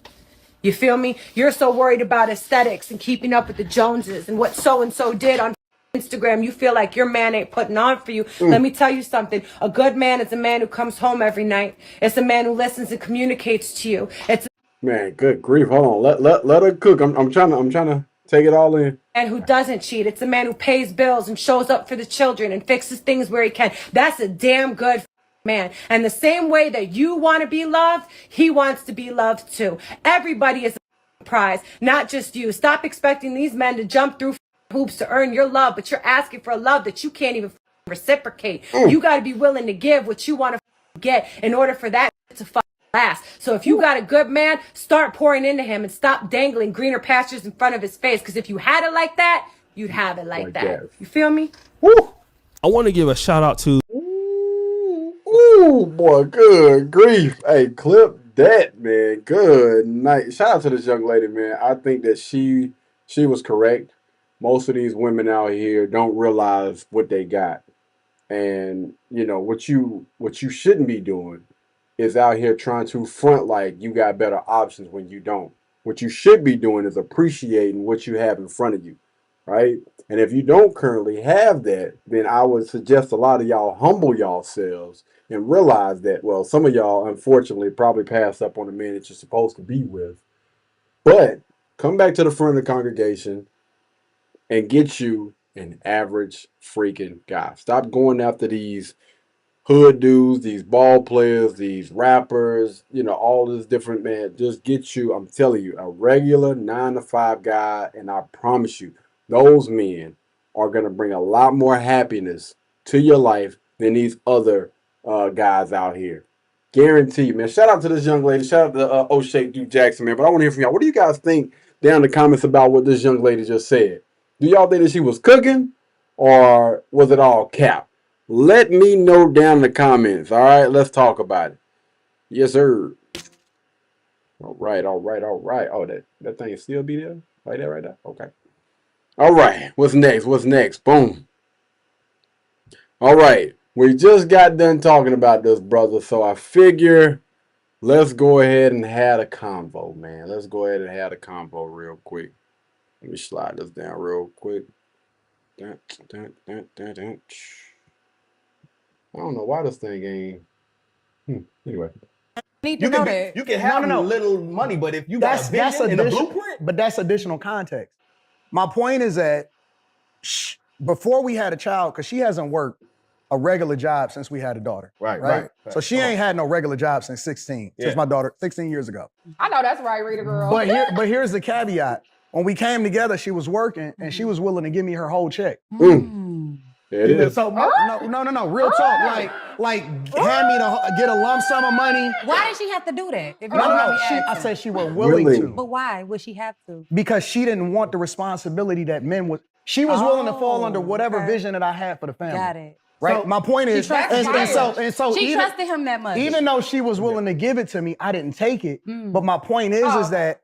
You feel me? You're so worried about aesthetics and keeping up with the Joneses and what so-and-so did on Instagram. You feel like your man ain't putting on for you. Let me tell you something. A good man is a man who comes home every night. It's a man who listens and communicates to you. It's Man, good grief. Hold on. Let her cook. I'm trying to take it all in. a man who doesn't cheat. It's a man who pays bills and shows up for the children and fixes things where he can. That's a damn good man. And the same way that you want to be loved, he wants to be loved too. Everybody is a prize, not just you. Stop expecting these men to jump through hoops to earn your love, but you're asking for a love that you can't even reciprocate. You got to be willing to give what you want to get in order for that to last. So if you got a good man, start pouring into him and stop dangling greener pastures in front of his face. Because if you had it like that, you'd have it like that. You feel me? Woo! I want to give a shout out to Ooh, boy, good grief. Hey, clip that, man. Good night. Shout out to this young lady, man. I think that she was correct. Most of these women out here don't realize what they got. And, you know, what you shouldn't be doing is out here trying to front like you got better options when you don't. What you should be doing is appreciating what you have in front of you, right? And if you don't currently have that, then I would suggest a lot of y'all humble yourselves and realize that, well, some of y'all, unfortunately, probably pass up on the man that you're supposed to be with. But come back to the front of the congregation and get you an average freaking guy. Stop going after these hood dudes, these ball players, these rappers, you know, all this different, man. Just get you, I'm telling you, a regular 9-to-5 guy, and I promise you, those men are going to bring a lot more happiness to your life than these other guys out here. Guaranteed, man. Shout out to this young lady. Shout out to O'Shea Duke Jackson, man. But I want to hear from y'all. What do you guys think down in the comments about what this young lady just said? Do y'all think that she was cooking, or was it all cap? Let me know down in the comments. All right, let's talk about it. Yes, sir. All right. Oh, that thing still be there? Like that right there? Okay. All right. What's next? Boom. All right. We just got done talking about this, brother. So I figure let's go ahead and have a convo, man. Let's go ahead and have a convo real quick. Let me slide this down real quick. I don't know why this thing ain't. Anyway. You can have little money, but if you got a vision and a blueprint, but that's additional context. My point is that before we had a child, because she hasn't worked a regular job since we had a daughter. Right. So she ain't had no regular job since 16, since my daughter, 16 years ago. I know that's right, Rita girl. But here's the caveat. When we came together, she was working and she was willing to give me her whole check. There it is. So no, real talk. Like hand me get a lump sum of money. Why did she have to do that? If No, I said she was willing to. But why would she have to? Because she didn't want the responsibility that men would. She was willing to fall under whatever vision that I had for the family. Got it. Right. So my point is, and so she trusted him that much. Even though she was willing to give it to me, I didn't take it. But my point is that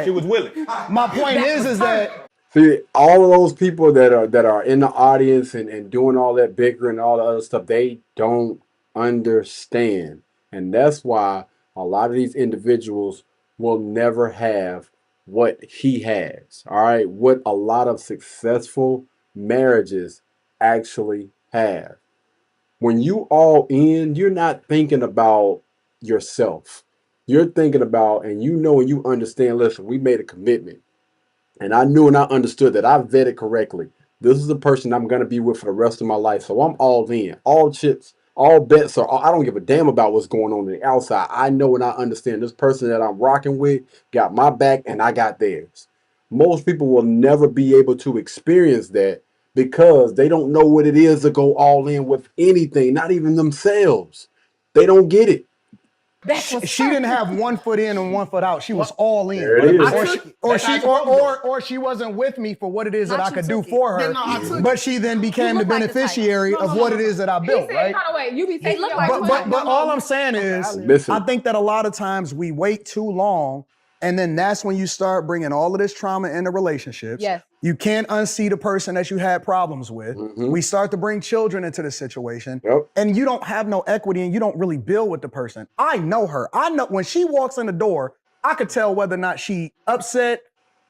she was willing. My point is that. See, all of those people that are in the audience and doing all that bickering and all the other stuff, they don't understand. And that's why a lot of these individuals will never have what he has. All right. What a lot of successful marriages actually have. When you all in, you're not thinking about yourself. You're thinking about, and you know and you understand, listen, we made a commitment. And I knew and I understood that I vetted correctly. This is the person I'm going to be with for the rest of my life. So I'm all in. All chips, all bets are, I don't give a damn about what's going on the outside. I know and I understand this person that I'm rocking with got my back and I got theirs. Most people will never be able to experience that because they don't know what it is to go all in with anything, not even themselves. They don't get it. She didn't have 1 foot in and 1 foot out. She was all in. Or she wasn't with me for what it is that I could do for her. But she then became the beneficiary of what it is that I built, right? But all I'm saying is, I think that a lot of times we wait too long, and then that's when you start bringing all of this trauma into relationships. Yes. You can't unsee the person that you had problems with. We start to bring children into the situation, and you don't have no equity and you don't really build with the person. I know her. I know when she walks in the door, I could tell whether or not she upset,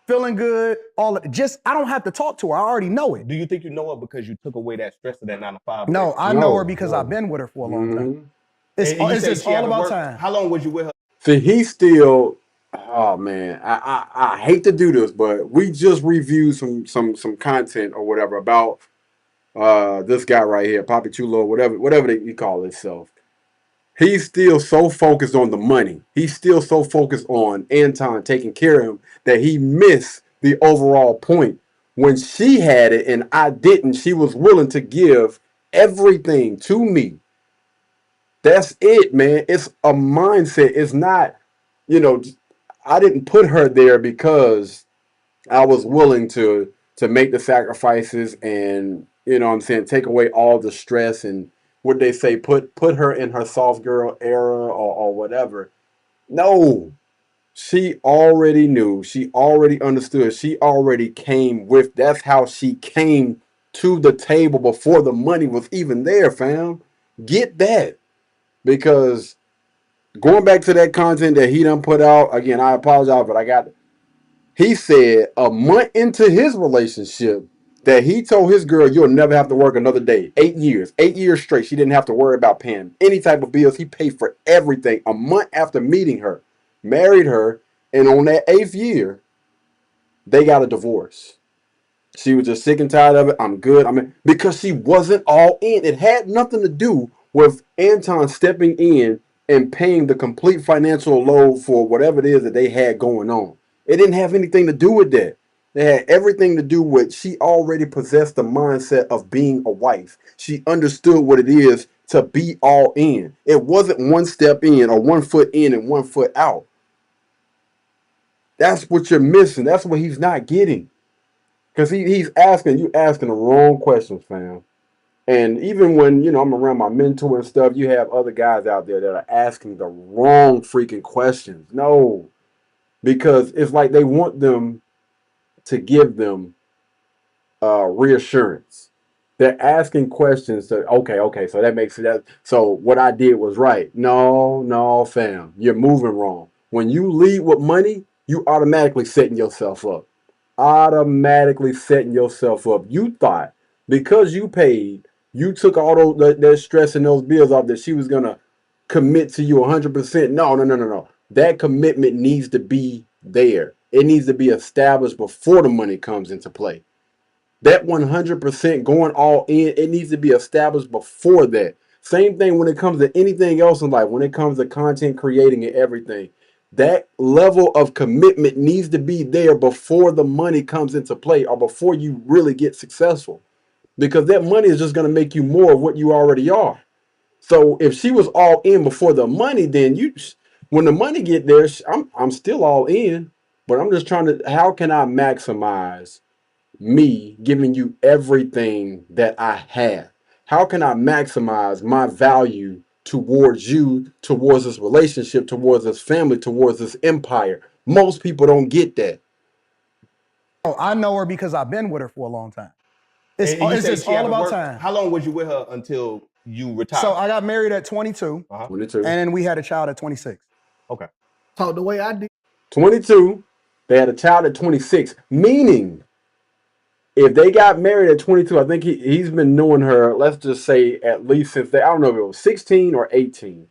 feeling good, all of, just, I don't have to talk to her. I already know it. Do you think you know her because you took away that stress of that 9 to 5? No, I know her because I've been with her for a long time. It's just all about time. How long was you with her? See, he's still, oh man, I hate to do this, but we just reviewed some content or whatever about this guy right here, Papi Chulo, whatever he call himself. He's still so focused on the money. He's still so focused on Anton taking care of him that he missed the overall point. When she had it and I didn't, she was willing to give everything to me. That's it, man. It's a mindset. It's not, I didn't put her there because I was willing to make the sacrifices and, take away all the stress and what they say, put her in her soft girl era or whatever. No, she already knew. She already understood. She already came with, that's how she came to the table before the money was even there, fam. Get that. Because going back to that content that he done put out, again, I apologize, but he said a month into his relationship that he told his girl, you'll never have to work another day. 8 years. 8 years straight. She didn't have to worry about paying any type of bills. He paid for everything. A month after meeting her, married her, and on that 8th year, they got a divorce. She was just sick and tired of it. I'm good. Because she wasn't all in. It had nothing to do with Anton stepping in and paying the complete financial load for whatever it is that they had going on. It didn't have anything to do with that. They had everything to do with she already possessed the mindset of being a wife. She understood what it is to be all in. It wasn't 1 step in or 1 foot in and 1 foot out. That's what you're missing. That's what he's not getting. Because he's asking the wrong questions, fam. And even when, I'm around my mentor and stuff, you have other guys out there that are asking the wrong freaking questions. No. Because it's like they want them to give them reassurance. They're asking questions to, okay, so that makes it, so what I did was right. No, fam. You're moving wrong. When you lead with money, you automatically setting yourself up. You thought because you paid, you took all that stress and those bills off that she was going to commit to you 100%. No. That commitment needs to be there. It needs to be established before the money comes into play. That 100% going all in, it needs to be established before that. Same thing when it comes to anything else in life, when it comes to content creating and everything. That level of commitment needs to be there before the money comes into play or before you really get successful. Because that money is just going to make you more of what you already are. So if she was all in before the money, then when the money get there, I'm still all in. But I'm just trying to, how can I maximize me giving you everything that I have? How can I maximize my value towards you, towards this relationship, towards this family, towards this empire? Most people don't get that. Oh, I know her because I've been with her for a long time. And you It's say just she all haven't about worked. time. How long was you with her until you retired? So I got married at 22, 22. and then we had a child at 26. Okay. So the way I did. 22, they had a child at 26, meaning if they got married at 22, I think he's been knowing her, let's just say at least since I don't know if it was 16 or 18.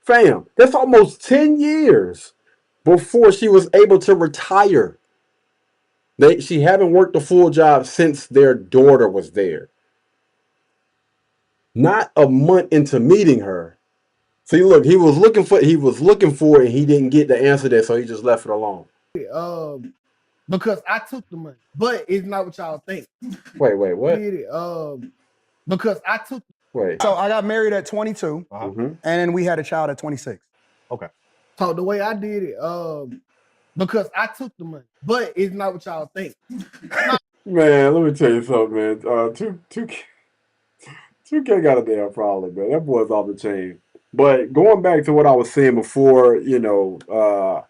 Fam, that's almost 10 years before she was able to retire. She haven't worked a full job since their daughter was there. Not a month into meeting her. See, look, he was looking for it and he didn't get the answer there, so he just left it alone. Because I took the money, but it's not what y'all think. Wait, what? Did it, because I took. Wait. So I got married at 22, and then we had a child at 26. Okay. So the way I did it, because I took the money, but it's not what y'all think. Man, let me tell you something, man. 2K got a damn problem, man. That boy's off the chain. But going back to what I was saying before, I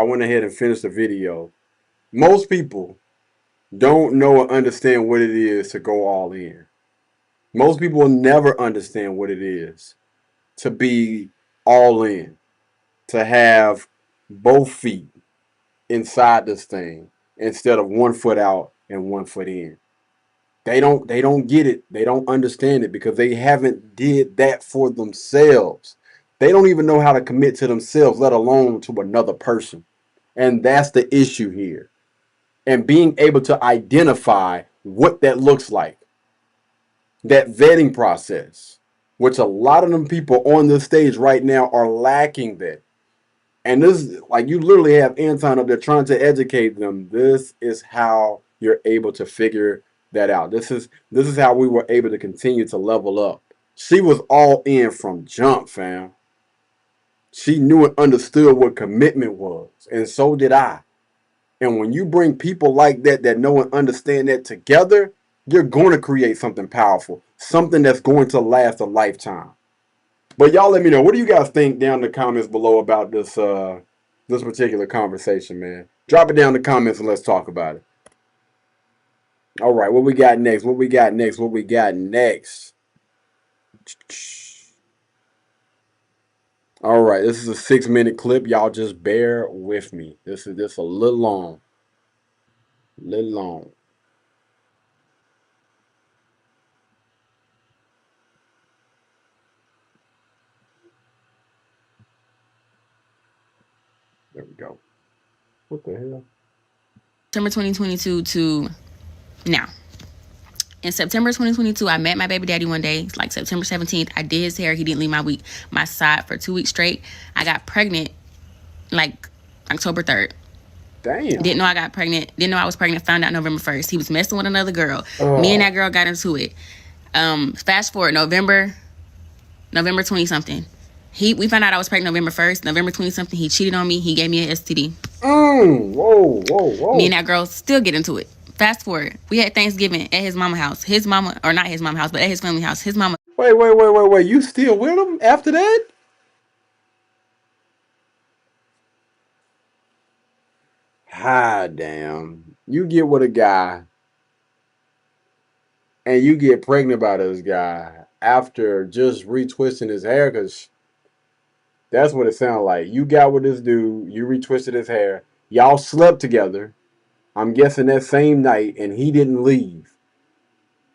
went ahead and finished the video. Most people don't know or understand what it is to go all in. Most people will never understand what it is to be all in, to have both feet inside this thing instead of 1 foot out and 1 foot in. They don't get it. They don't understand it because they haven't did that for themselves. They don't even know how to commit to themselves, let alone to another person. And that's the issue here. And being able to identify what that looks like. That vetting process, which a lot of them people on this stage right now are lacking that. And this, like, you literally have Anton up there trying to educate them. This is how you're able to figure that out. This is how we were able to continue to level up. She was all in from jump, fam. She knew and understood what commitment was, and so did I. And when you bring people like that know and understand that together, you're going to create something powerful, something that's going to last a lifetime. But y'all let me know, what do you guys think down in the comments below about this particular conversation, man? Drop it down in the comments and let's talk about it. All right, what we got next? What we got next? All right, this is a 6-minute clip. Y'all just bear with me. This is just a little long. There we go. What the hell? September 2022 to now. In September 2022, I met my baby daddy one day, like September 17th. I did his hair. He didn't leave my side for 2 weeks straight. I got pregnant like October 3rd. Damn. Didn't know I got pregnant. Didn't know I was pregnant. Found out November 1st. He was messing with another girl. Me and that girl got into it. Fast forward November 20-something. We found out I was pregnant November 1st. November 20-something, he cheated on me. He gave me an STD. Whoa. Me and that girl still get into it. Fast forward. We had Thanksgiving at his mama house. His mama, or not his mama house, but at his family house. His mama. Wait. You still with him after that? Ah, damn. You get with a guy and you get pregnant by this guy after just retwisting his hair, because that's what it sounded like. You got with this dude, you retwisted his hair, y'all slept together, I'm guessing that same night, and he didn't leave.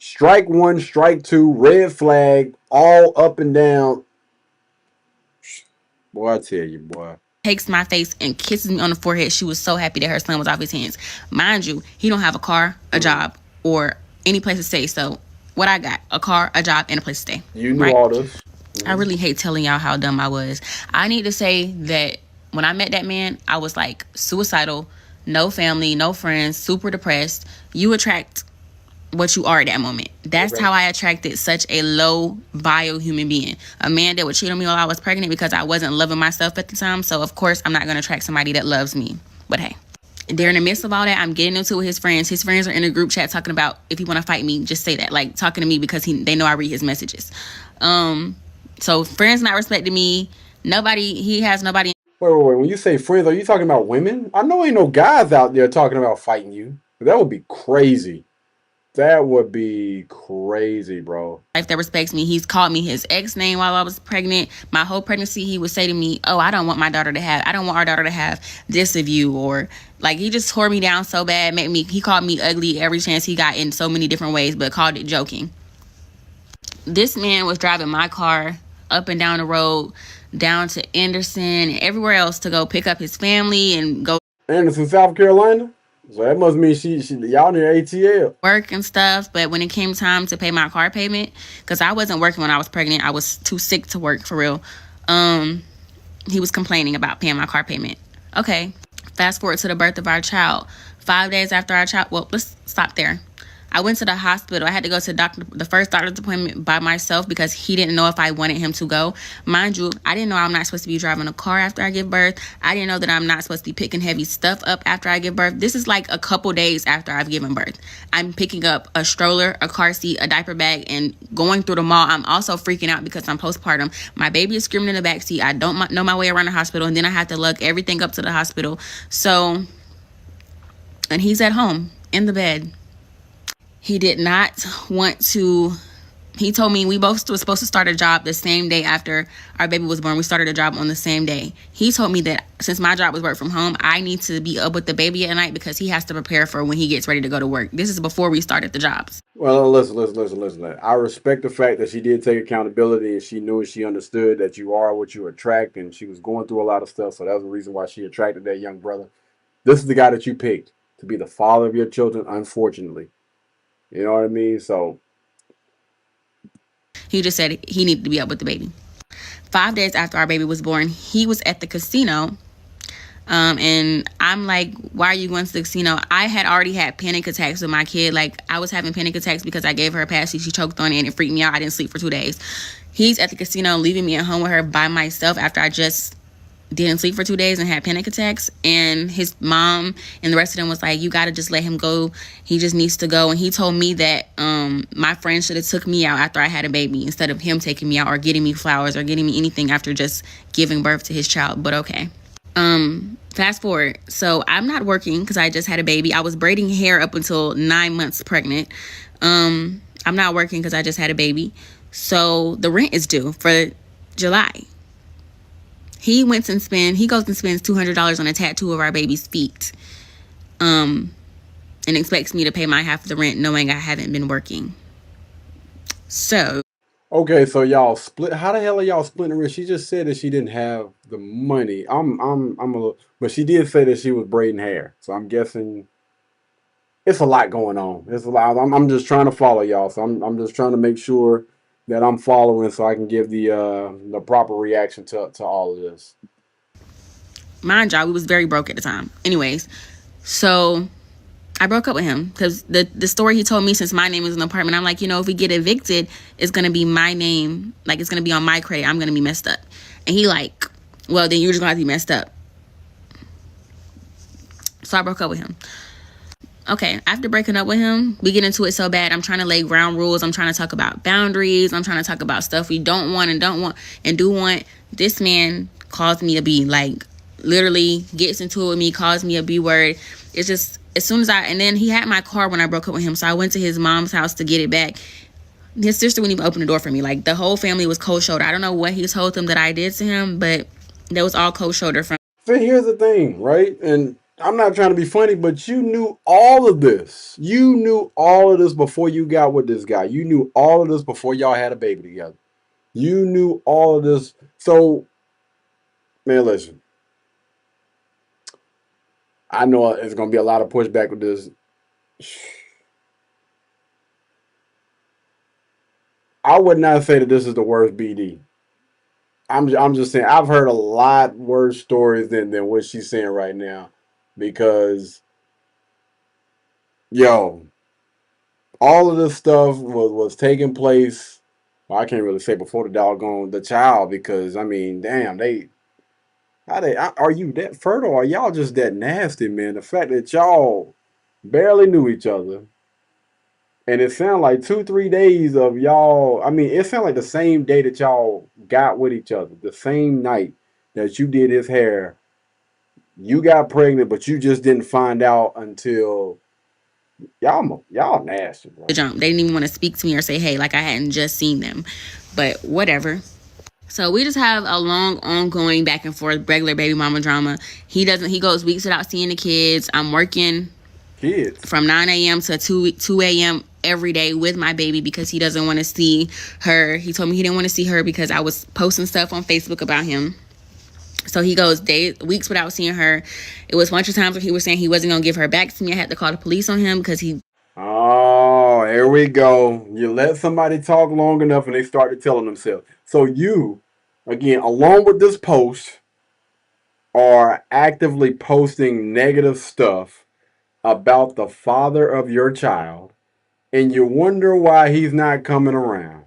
Strike one, strike two, red flag, all up and down. Boy, I tell you, boy. takes my face and kisses me on the forehead. She was so happy that her son was off his hands. Mind you, he don't have a car, a job, or any place to stay. So what I got, a car, a job, and a place to stay. You knew all this. I really hate telling y'all how dumb I was. I need to say that when I met that man, I was like suicidal, no family, no friends, super depressed. You attract what you are at that moment. That's how I attracted such a low bio human being. A man that would cheat on me while I was pregnant because I wasn't loving myself at the time. So of course I'm not going to attract somebody that loves me. But hey, during the midst of all that, I'm getting into it with his friends. His friends are in a group chat talking about if he want to fight me, just say that. Like talking to me because they know I read his messages. So friends not respecting me. He has nobody. Wait. When you say friends, are you talking about women? I know ain't no guys out there talking about fighting you. That would be crazy. That would be crazy, bro. Life that respects me. He's called me his ex name while I was pregnant. My whole pregnancy, he would say to me, "Oh, I don't want our daughter to have this of you," or like he just tore me down so bad. He called me ugly every chance he got in so many different ways, but called it joking. This man was driving my car up and down the road, down to Anderson and everywhere else to go pick up his family and go. Anderson, South Carolina. So that must mean she y'all near ATL. Work and stuff, but when it came time to pay my car payment, because I wasn't working when I was pregnant, I was too sick to work for real. He was complaining about paying my car payment. Okay, fast forward to the birth of our child. 5 days after our child, well, let's stop there. I went to the hospital. I had to go to the first doctor's appointment by myself because he didn't know if I wanted him to go. Mind you, I didn't know I'm not supposed to be driving a car after I give birth. I didn't know that I'm not supposed to be picking heavy stuff up after I give birth. This is like a couple days after I've given birth. I'm picking up a stroller, a car seat, a diaper bag, and going through the mall. I'm also freaking out because I'm postpartum. My baby is screaming in the backseat. I don't know my way around the hospital, and then I have to lug everything up to the hospital. So, and he's at home in the bed. He did not want to. He told me we both were supposed to start a job the same day after our baby was born. We started a job on the same day. He told me that since my job was work from home, I need to be up with the baby at night because he has to prepare for when he gets ready to go to work. This is before we started the jobs. Well, listen. I respect the fact that she did take accountability and she knew and she understood that you are what you attract, and she was going through a lot of stuff. So that was the reason why she attracted that young brother. This is the guy that you picked to be the father of your children, unfortunately. You know what I mean? So he just said he needed to be up with the baby. 5 days after our baby was born, he was at the casino. And I'm like, why are you going to the casino? I had already had panic attacks with my kid. Like, I was having panic attacks because I gave her a passy. She choked on it and it freaked me out. I didn't sleep for 2 days. He's at the casino leaving me at home with her by myself after I just didn't sleep for 2 days and had panic attacks. And his mom and the rest of them was like, you got to just let him go. He just needs to go. And he told me that my friend should have took me out after I had a baby instead of him taking me out or getting me flowers or getting me anything after just giving birth to his child. But okay. Fast forward. So I'm not working because I just had a baby. I was braiding hair up until 9 months pregnant. I'm not working because I just had a baby. So the rent is due for July. He goes and spends $200 on a tattoo of our baby's feet. And expects me to pay my half of the rent knowing I haven't been working. So. Okay, so y'all split. How the hell are y'all splitting the rent? She just said that she didn't have the money. I'm a little, but she did say that she was braiding hair. So I'm guessing it's a lot going on. It's a lot. I'm just trying to follow y'all. So I'm just trying to make sure that I'm following so I can give the proper reaction to all of this. Mind you, we was very broke at the time. Anyways, so I broke up with him because the story he told me, since my name is in the apartment, I'm like, if we get evicted, it's going to be my name. Like, it's going to be on my credit. I'm going to be messed up. And he like, well, then you're just going to have to be messed up. So I broke up with him. Okay, after breaking up with him, we get into it so bad. I'm trying to lay ground rules. I'm trying to talk about boundaries. I'm trying to talk about stuff we don't want and do want. This man calls me a B, like literally gets into it with me, calls me a B word. It's just, as soon as and then he had my car when I broke up with him. So I went to his mom's house to get it back. His sister wouldn't even open the door for me. Like, the whole family was cold shoulder. I don't know what he told them that I did to him, but that was all cold shoulder from. So here's the thing, right? And I'm not trying to be funny, but you knew all of this. You knew all of this before you got with this guy. You knew all of this before y'all had a baby together. You knew all of this. So, man, listen. I know it's gonna be a lot of pushback with this. I would not say that this is the worst BD. I'm just saying I've heard a lot worse stories than what she's saying right now, because yo, all of this stuff was taking place. Well, I can't really say before the child, because I mean, damn, are you that fertile? Or y'all just that nasty, man? The fact that y'all barely knew each other, and it sounded like 2-3 days of y'all. I mean, it sounded like the same day that y'all got with each other, the same night that you did his hair, you got pregnant, but you just didn't find out until y'all nasty, bro. They didn't even want to speak to me or say hey, like I hadn't just seen them, but whatever. So we just have a long ongoing back and forth regular baby mama drama. He goes weeks without seeing the kids. I'm working from 9 a.m. to 2 a.m. every day with my baby because he doesn't want to see her. He told me he didn't want to see her because I was posting stuff on Facebook about him. So he goes weeks without seeing her. It was a bunch of times where he was saying he wasn't going to give her back to me. I had to call the police on him because he... Oh, here we go. You let somebody talk long enough and they started telling themselves. So you, again, along with this post, are actively posting negative stuff about the father of your child, and you wonder why he's not coming around.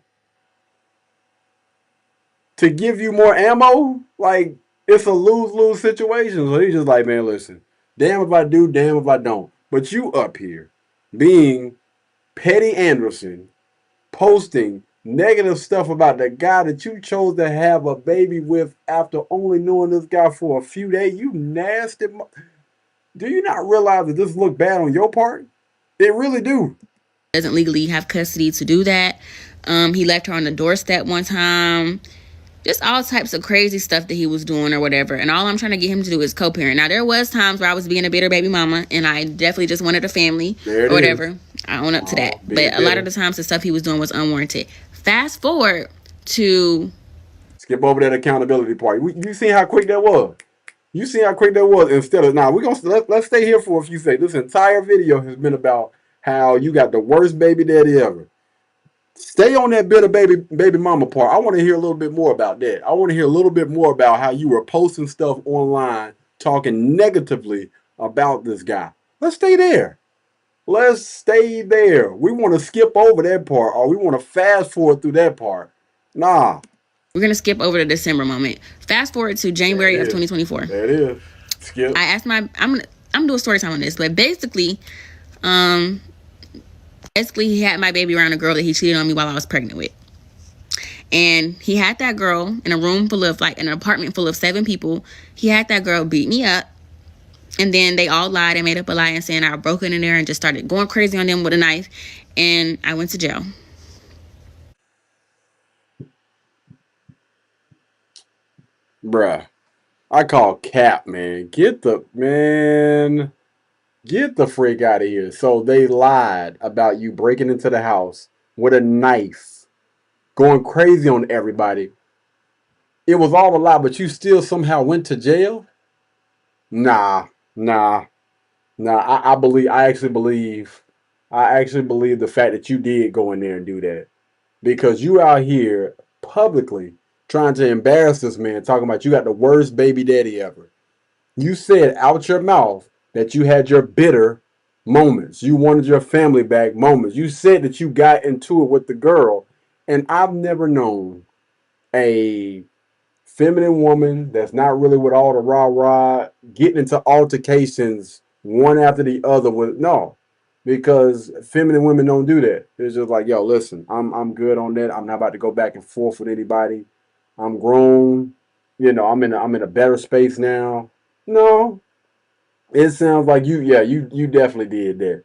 To give you more ammo? Like, it's a lose-lose situation. So he's just like, man, listen, damn if I do, damn if I don't. But you up here being Petty Anderson, posting negative stuff about the guy that you chose to have a baby with after only knowing this guy for a few days. You nasty. Do you not realize that this look bad on your part? It really do. Doesn't legally have custody to do that. He left her on the doorstep one time. Just all types of crazy stuff that he was doing or whatever. And all I'm trying to get him to do is co-parent. Now, there was times where I was being a bitter baby mama and I definitely just wanted a family or whatever. I own up to that. But a lot of the times the stuff he was doing was unwarranted. Fast forward to... Skip over that accountability part. You see how quick that was? You see how quick that was? Instead of... Now, let's stay here for a few seconds. This entire video has been about how you got the worst baby daddy ever. Stay on that bitter baby mama part. I want to hear a little bit more about that. I want to hear a little bit more about how you were posting stuff online, talking negatively about this guy. Let's stay there. Let's stay there. We want to skip over that part, or we want to fast forward through that part. Nah. We're going to skip over the December moment. Fast forward to January of 2024. There it is. Skip. I asked I'm going to do a story time on this, but basically, he had my baby around a girl that he cheated on me while I was pregnant with. And he had that girl in a room full of, like, an apartment full of 7 people. He had that girl beat me up. And then they all lied and made up a lie and saying I broke in there and just started going crazy on them with a knife. And I went to jail. Bruh. I call cap, man. Get the freak out of here. So they lied about you breaking into the house with a knife, going crazy on everybody. It was all a lie, but you still somehow went to jail? Nah. I actually believe the fact that you did go in there and do that, because you out here publicly trying to embarrass this man, talking about you got the worst baby daddy ever. You said out your mouth that you had your bitter moments. You wanted your family back moments. You said that you got into it with the girl. And I've never known a feminine woman that's not really with all the rah-rah getting into altercations one after the other with... No. Because feminine women don't do that. It's just like, yo, listen, I'm good on that. I'm not about to go back and forth with anybody. I'm grown. You know, I'm in a better space now. No. It sounds like you definitely did that.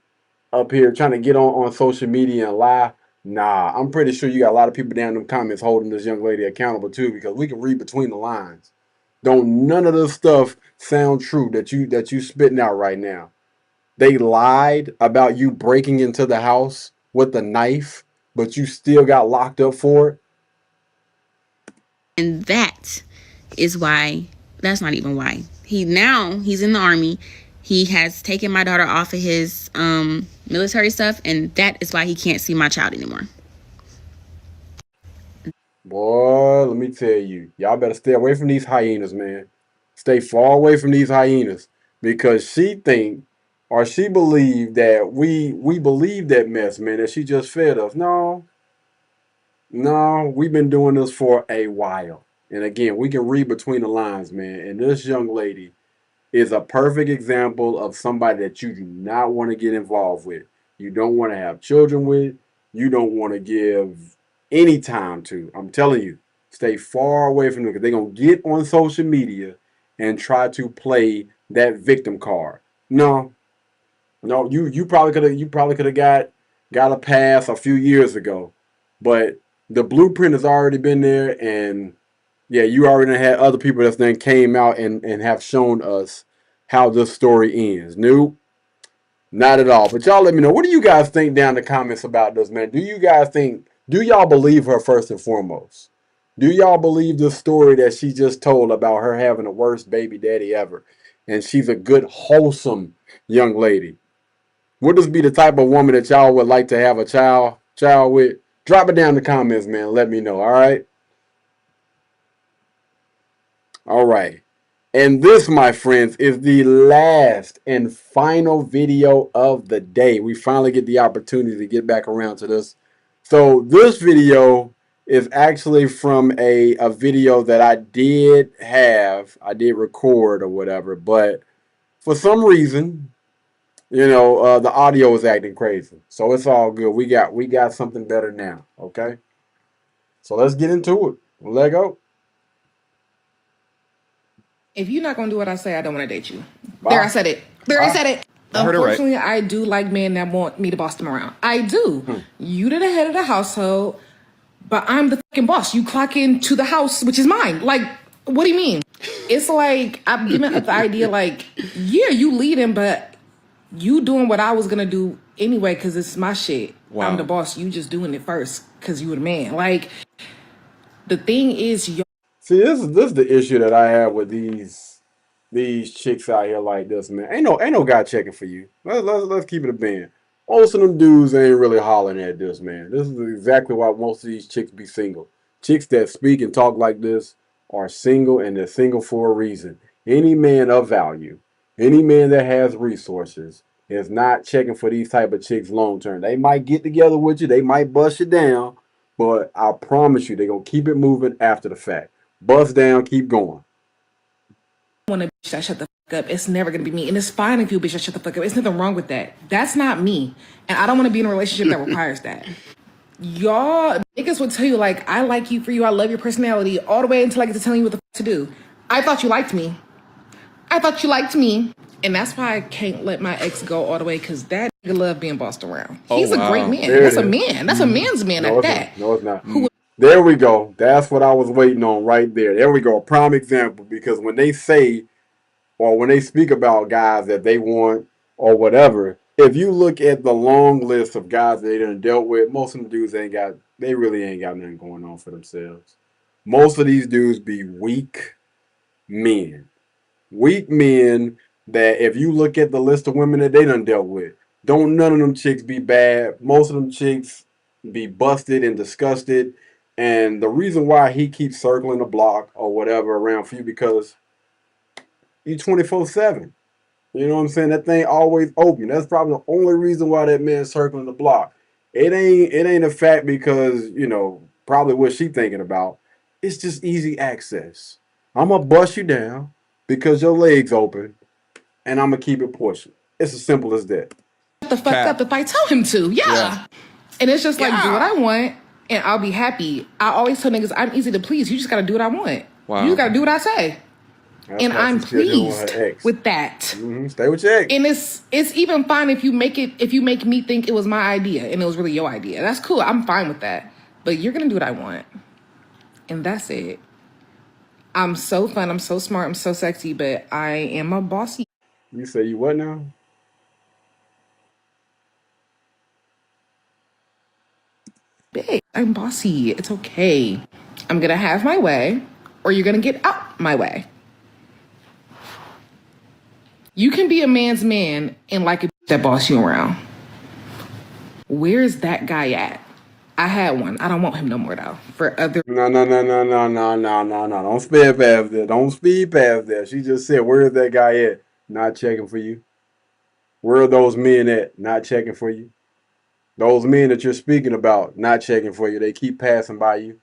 Up here trying to get on social media and lie. Nah, I'm pretty sure you got a lot of people down in them comments holding this young lady accountable too, because we can read between the lines. Don't none of this stuff sound true that you spitting out right now. They lied about you breaking into the house with a knife, but you still got locked up for it. And that is why, that's not even why. He's in the Army. He has taken my daughter off of his military stuff, and that is why he can't see my child anymore. Boy, let me tell you, y'all better stay away from these hyenas, man. Stay far away from these hyenas, because she think, or she believe that we believe that mess, man, that she just fed us. No, we've been doing this for a while. And again, we can read between the lines, man. And this young lady is a perfect example of somebody that you do not want to get involved with. You don't want to have children with. You don't want to give any time to. I'm telling you, stay far away from them, because they're going to get on social media and try to play that victim card. No, you probably could have got a pass a few years ago, but the blueprint has already been there, and yeah, you already had other people that then came out and have shown us how this story ends. Nope, not at all. But y'all let me know, what do you guys think down in the comments about this, man? Do y'all believe her first and foremost? Do y'all believe the story that she just told about her having the worst baby daddy ever, and she's a good, wholesome young lady? Would this be the type of woman that y'all would like to have a child with? Drop it down in the comments, man. Let me know, all right? All right. And this, my friends, is the last and final video of the day. We finally get the opportunity to get back around to this. So this video is actually from a video that I did record or whatever, but for some reason, the audio is acting crazy. So it's all good. We got something better now, okay? So let's get into it. Let go. If you're not gonna do what I say, I don't want to date you. Bye. There, I said it. There, I said it. I heard it right. Unfortunately, I do like men that want me to boss them around. I do. You're the head of the household, but I'm the fucking boss. You clock into the house, which is mine. Like, what do you mean? It's like, I'm giving up the idea, like, yeah, you leading, but you doing what I was gonna do anyway, because it's my shit. Wow. I'm the boss. You just doing it first because you were the man. Like, the thing is, See, this is the issue that I have with these chicks out here like this, man. Ain't no guy checking for you. Let's keep it a band. Most of them dudes ain't really hollering at this, man. This is exactly why most of these chicks be single. Chicks that speak and talk like this are single, and they're single for a reason. Any man of value, any man that has resources, is not checking for these type of chicks long term. They might get together with you, they might bust you down, but I promise you, they're gonna keep it moving after the fact. Bust down, keep going. want a bitch that shut the fuck up. It's never gonna be me. And it's fine if you a bitch that shut the fuck up. It's nothing wrong with that. That's not me. And I don't want to be in a relationship that requires that. Y'all niggas would tell you, like, I like you for you, I love your personality, all the way until I get to telling you what the fuck to do. I thought you liked me. And that's why I can't let my ex go all the way, because that nigga love being bossed around. He's a great man. That's a man. That's a man's man at that. No, it's not. There we go. That's what I was waiting on right there. There we go. A prime example. Because when they say, or when they speak about guys that they want or whatever, if you look at the long list of guys that they done dealt with, most of them dudes they really ain't got nothing going on for themselves. Most of these dudes be weak men. Weak men that if you look at the list of women that they done dealt with, don't none of them chicks be bad. Most of them chicks be busted and disgusted. And the reason why he keeps circling the block or whatever around for you, because you 24/7. You know what I'm saying? That thing always open. That's probably the only reason why that man's circling the block. It ain't a fact because, probably what she thinking about. It's just easy access. I'm going to bust you down because your leg's open, and I'm going to keep it pushing. It's as simple as that. Shut the fuck up if I tell him to. Yeah. And it's just like, do what I want, and I'll be happy. I always tell niggas, I'm easy to please. You just got to do what I want. Wow. You just got to do what I say. That's and I'm pleased with that. Stay with your ex. And it's even fine if you make me think it was my idea and it was really your idea. That's cool. I'm fine with that. But you're gonna do what I want. And that's it. I'm so fun, I'm so smart, I'm so sexy, but I am a bossy. You say you what now? Big. I'm bossy. It's okay. I'm gonna have my way, or you're gonna get out my way. You can be a man's man and like a that boss you around. Where's that guy at? I had one. I don't want him no more though. For other No. Don't speed past that. Don't speed past that. She just said, where's that guy at? Not checking for you. Where are those men at? Not checking for you. Those men that you're speaking about, not checking for you. They keep passing by you.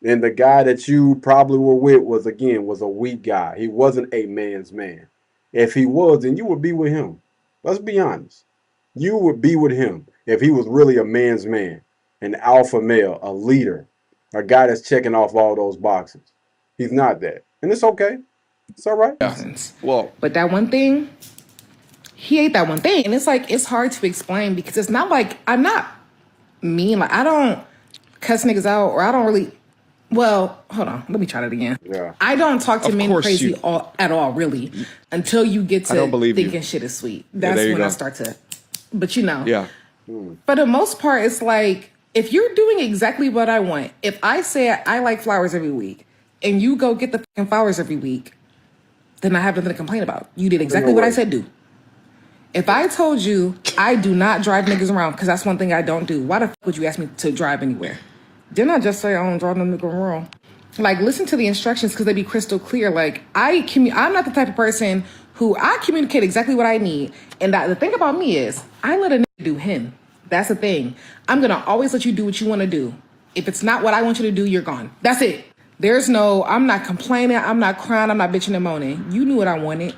And the guy that you probably were with was a weak guy. He wasn't a man's man. If he was, then you would be with him. Let's be honest. You would be with him if he was really a man's man, an alpha male, a leader, a guy that's checking off all those boxes. He's not that. And it's okay. It's all right. Well, but that one thing, he ate that one thing. And it's like, it's hard to explain because it's not like, I'm not mean. Like, I don't cuss niggas out or I don't really, well, hold on. Let me try that again. Yeah. I don't talk to Of men course crazy you- at all, really, until you get I don't to believe you. thinking shit is sweet. Yeah, That's there you when I go. start to, but you know. Yeah. For the most part, it's like, if you're doing exactly what I want, if I say I like flowers every week and you go get the fucking flowers every week, then I have nothing to complain about. You did exactly what I said do. If I told you I do not drive niggas around, because that's one thing I don't do, why the fuck would you ask me to drive anywhere? Didn't I just say I don't drive no nigga around? Like, listen to the instructions because they be crystal clear. Like, I'm not the type of person who I communicate exactly what I need. And the thing about me is, I let a nigga do him. That's the thing. I'm going to always let you do what you want to do. If it's not what I want you to do, you're gone. That's it. There's no, I'm not complaining, I'm not crying, I'm not bitching and moaning. You knew what I wanted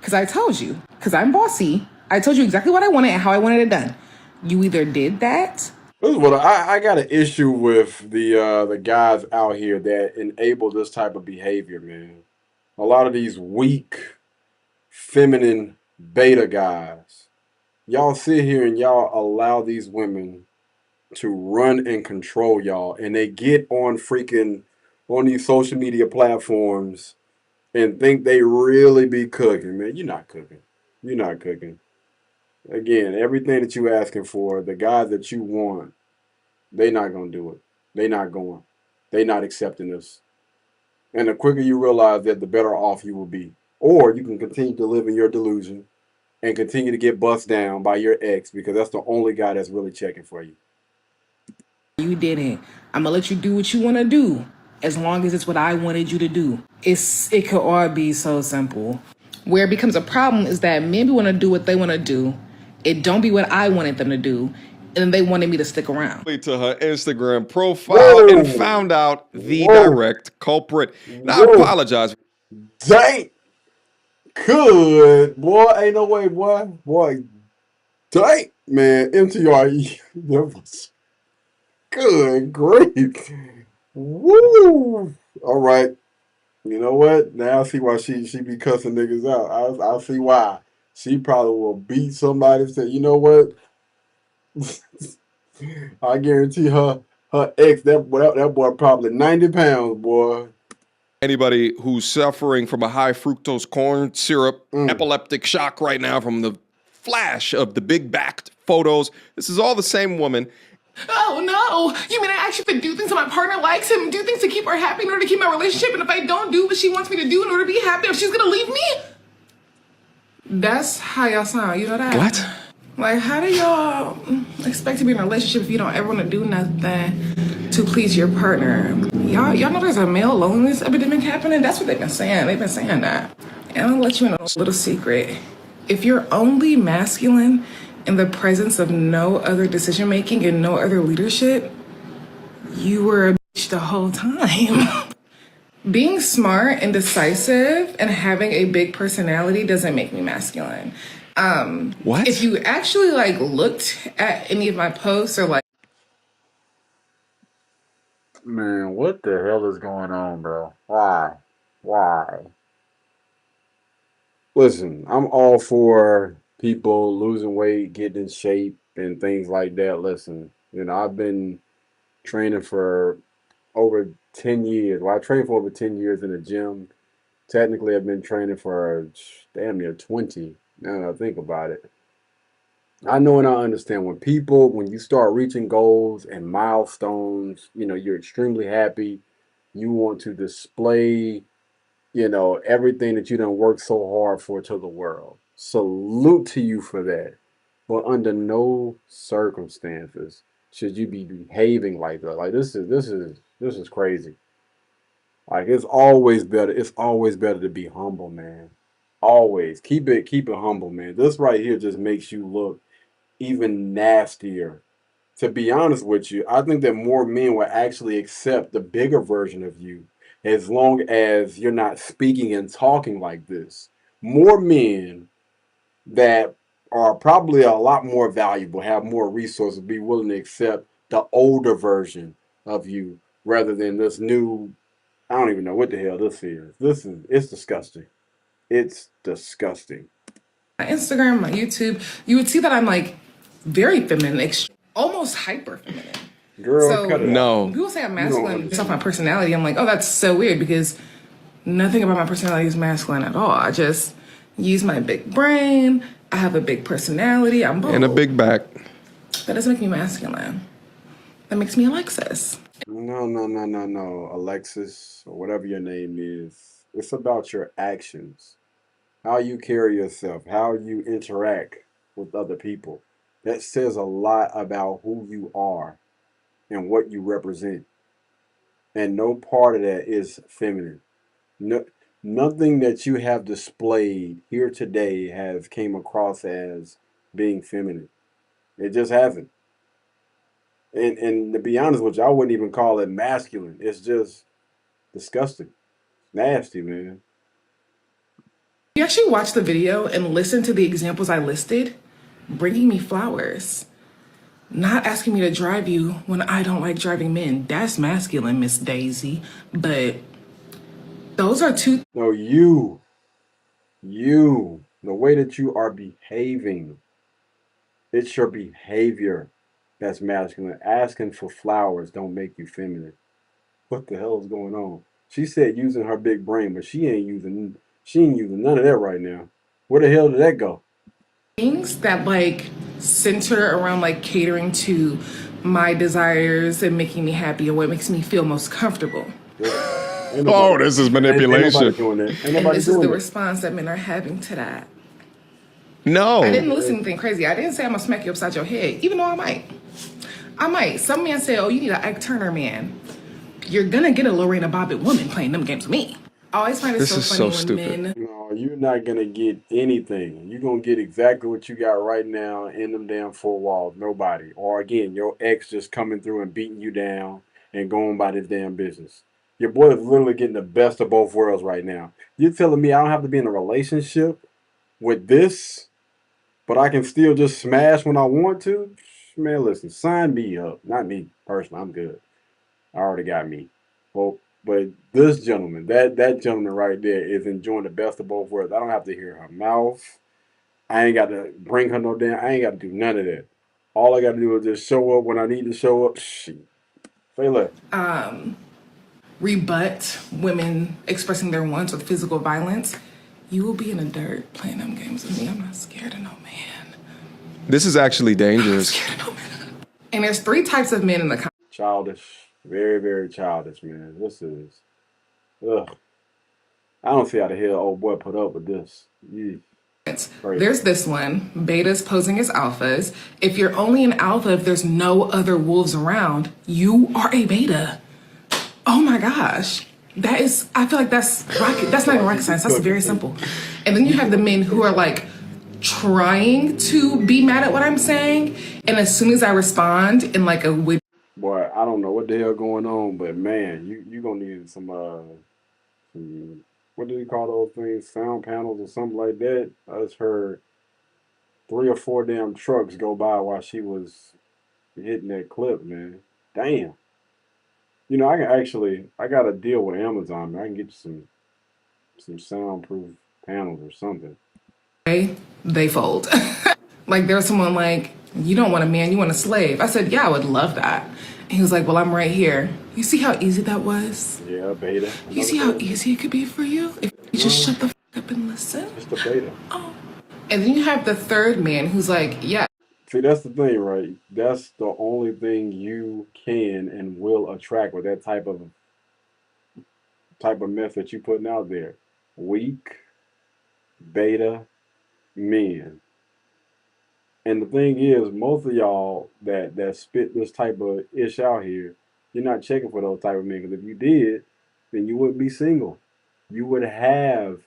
because I told you. Because I'm bossy. I told you exactly what I wanted and how I wanted it done. You either did that. This is what I got an issue with the guys out here that enable this type of behavior, man. A lot of these weak, feminine beta guys. Y'all sit here and y'all allow these women to run and control y'all, and they get on these social media platforms and think they really be cooking, man. You're not cooking. You're not cooking. Again, everything that you asking for, the guys that you want, they not gonna do it. They not going. They not accepting this. And the quicker you realize that, the better off you will be. Or you can continue to live in your delusion and continue to get bust down by your ex because that's the only guy that's really checking for you. You didn't. I'm gonna let you do what you want to do as long as it's what I wanted you to do. It could all be so simple. Where it becomes a problem is that men want to do what they want to do. It don't be what I wanted them to do, and they wanted me to stick around. To her Instagram profile and found out the direct culprit. Now, I apologize. Dang! Good boy, ain't no way, boy. Dang, man, MTRE. That was good grief. Woo! All right. You know what? Now I see why she be cussing niggas out. I see why. She probably will beat somebody and say, you know what? I guarantee her ex, that boy probably 90 pounds, boy. Anybody who's suffering from a high fructose corn syrup epileptic shock right now from the flash of the big backed photos, this is all the same woman. Oh no! You mean I actually have to do things that my partner likes and do things to keep her happy in order to keep my relationship? And if I don't do what she wants me to do in order to be happy, if she's gonna leave me? That's how y'all sound, you know that? What? Like, how do y'all expect to be in a relationship if you don't ever want to do nothing to please your partner? Y'all know there's a male loneliness epidemic happening? That's what they've been saying. They've been saying that. And I'll let you in a little secret. If you're only masculine in the presence of no other decision making and no other leadership, you were a bitch the whole time. Being smart and decisive and having a big personality doesn't make me masculine. What? If you actually looked at any of my posts or Man, what the hell is going on, bro? Why? Listen, I'm all for people losing weight, getting in shape, and things like that. Listen, I've been training for over 10 years. Well, I trained for over 10 years in the gym. Technically, I've been training for damn near 20, now that I think about it. I know and I understand when you start reaching goals and milestones, you're extremely happy. You want to display you know, everything that you done worked so hard for to the world. Salute to you for that. But under no circumstances should you be behaving like that. Like this is crazy. Like it's always better. It's always better to be humble, man. Always keep it humble, man. This right here just makes you look even nastier. To be honest with you, I think that more men will actually accept the bigger version of you as long as you're not speaking and talking like this. More men that are probably a lot more valuable, have more resources, be willing to accept the older version of you rather than this new. I don't even know what the hell this is. It's disgusting. It's disgusting. My Instagram, my YouTube, you would see that I'm like very feminine, almost hyper feminine. Girl, So cut it out. No. when people say I'm masculine based off my personality, I'm like, oh, that's so weird because nothing about my personality is masculine at all. I just use my big brain. I have a big personality. I'm bold. And a big back. That doesn't make me masculine. That makes me Alexis. No, Alexis, or whatever your name is. It's about your actions, how you carry yourself, how you interact with other people. That says a lot about who you are and what you represent. And no part of that is feminine. No, nothing that you have displayed here today has came across as being feminine. It just hasn't. And to be honest with you, I wouldn't even call it masculine. It's just disgusting. Nasty, man. You actually watch the video and listen to the examples I listed, bringing me flowers. Not asking me to drive you when I don't like driving men. That's masculine, Miss Daisy. But those are two. No, you, the way that you are behaving, it's your behavior that's masculine. Asking for flowers don't make you feminine. What the hell is going on? She said using her big brain, but she ain't using none of that right now. Where the hell did that go? Things that like center around like catering to my desires and making me happy and what makes me feel most comfortable. Oh, this is manipulation. Ain't nobody doing that. Ain't And nobody this is doing the that. response that men are having to that. No. I didn't listen to anything crazy. I didn't say I'm gonna smack you upside your head, even though I might. I might. Some men say, oh, you need an Ike Turner man. You're gonna get a Lorena Bobbitt woman playing them games with me. I always find it This so is funny so when stupid. men. No, you're not gonna get anything. You're gonna get exactly what you got right now in them damn four walls. Nobody. Or again, your ex just coming through and beating you down and going by this damn business. Your boy is literally getting the best of both worlds right now. You're telling me I don't have to be in a relationship with this, but I can still just smash when I want to? Man, listen, sign me up. Not me personally. I'm good. I already got me. Well, but this gentleman, that gentleman right there is enjoying the best of both worlds. I don't have to hear her mouth. I ain't got to bring her no damn. I ain't got to do none of that. All I got to do is just show up when I need to show up. Shit. Say less. Rebut women expressing their wants with physical violence, you will be in the dirt playing them games with me. I'm not scared of no man. This is actually dangerous. And there's 3 types of men in the Childish. Very, very childish, man. This is. Ugh. I don't see how the hell old boy put up with this. Crazy. There's this one, betas posing as alphas. If you're only an alpha if there's no other wolves around, you are a beta. Oh my gosh. That is, I feel like that's not even rocket science. That's very simple. And then you have the men who are like trying to be mad at what I'm saying. And as soon as I respond in like a witty. Boy, I don't know what the hell going on, but man, you gonna need some what do you call those things? Sound panels or something like that. I just heard 3 or 4 damn trucks go by while she was hitting that clip, man. Damn. You know, I got a deal with Amazon, man. I can get you some soundproof panels or something. They fold. Like there's someone like, you don't want a man, you want a slave. I said, yeah, I would love that. And he was like, well, I'm right here. You see how easy that was? Yeah, beta. You see how easy it could be for you? If you just shut the up and listen. It's the beta. And then you have the third man who's like, yeah. See, that's the thing, right? That's the only thing you can and will attract with that type of mess that you're putting out there. weak beta men. And the thing is, most of y'all that spit this type of ish out here, you're not checking for those type of men. Because if you did, then you wouldn't be single. You would have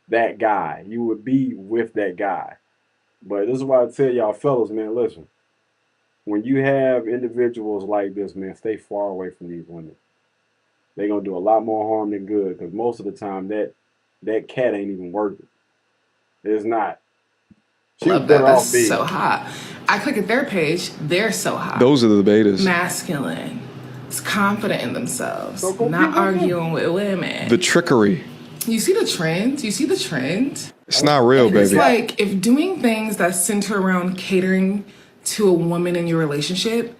that guy. You would be with that guy. But this is why I tell y'all fellas, man, listen. When you have individuals like this, man, stay far away from these women. They're going to do a lot more harm than good. Because most of the time, that cat ain't even worth it. It's not. She Love that. That's so hot. I click at their page. They're so hot. Those are the betas. Masculine. It's confident in themselves. Not arguing with women. The trickery. You see the trend? You see the trend? It's not real, baby. It's like if doing things that center around catering to a woman in your relationship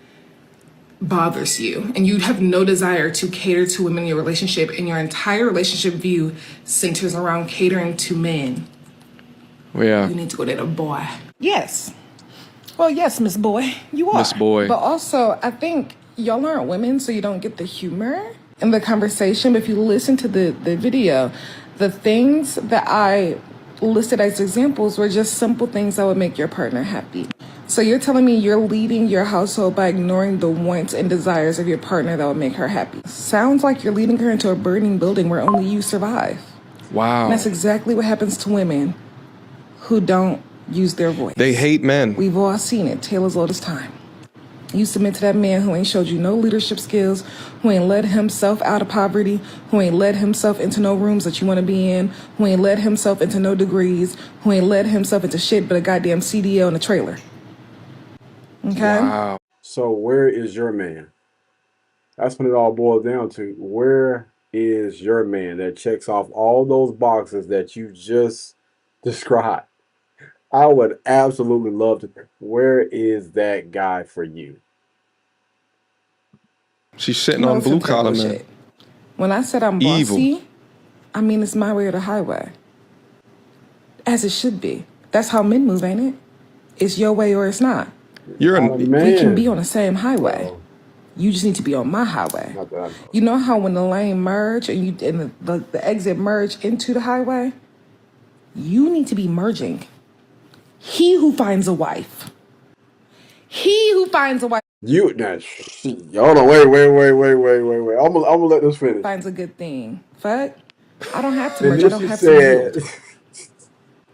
bothers you and you have no desire to cater to women in your relationship and your entire relationship view centers around catering to men, yeah, you need to go date a boy. Yes. Well, yes, Miss Boy, you are. Miss Boy. But also, I think y'all aren't women, so you don't get the humor in the conversation. But if you listen to the video, the things that I listed as examples were just simple things that would make your partner happy. So you're telling me you're leading your household by ignoring the wants and desires of your partner that would make her happy. Sounds like you're leading her into a burning building where only you survive. Wow. And that's exactly what happens to women who don't use their voice. They hate men. We've all seen it. Taylor's oldest time. You submit to that man who ain't showed you no leadership skills, who ain't led himself out of poverty, who ain't led himself into no rooms that you want to be in, who ain't led himself into no degrees, who ain't led himself into shit but a goddamn CDL and a trailer. Okay? Wow. So where is your man? That's when it all boils down to. Where is your man that checks off all those boxes that you just described? I would absolutely love to. Where is that guy for you? She's sitting on blue collar, man. When I said I'm bossy, I mean it's my way or the highway. As it should be. That's how men move, ain't it? It's your way or it's not. You're a man. We can be on the same highway. You just need to be on my highway. You know how when the lane merge and the exit merge into the highway, you need to be merging. He who finds a wife. He who finds a wife. You now, hold on, wait. I'm gonna let this finish. Finds a good thing. Fuck. I don't have to merge. I don't have to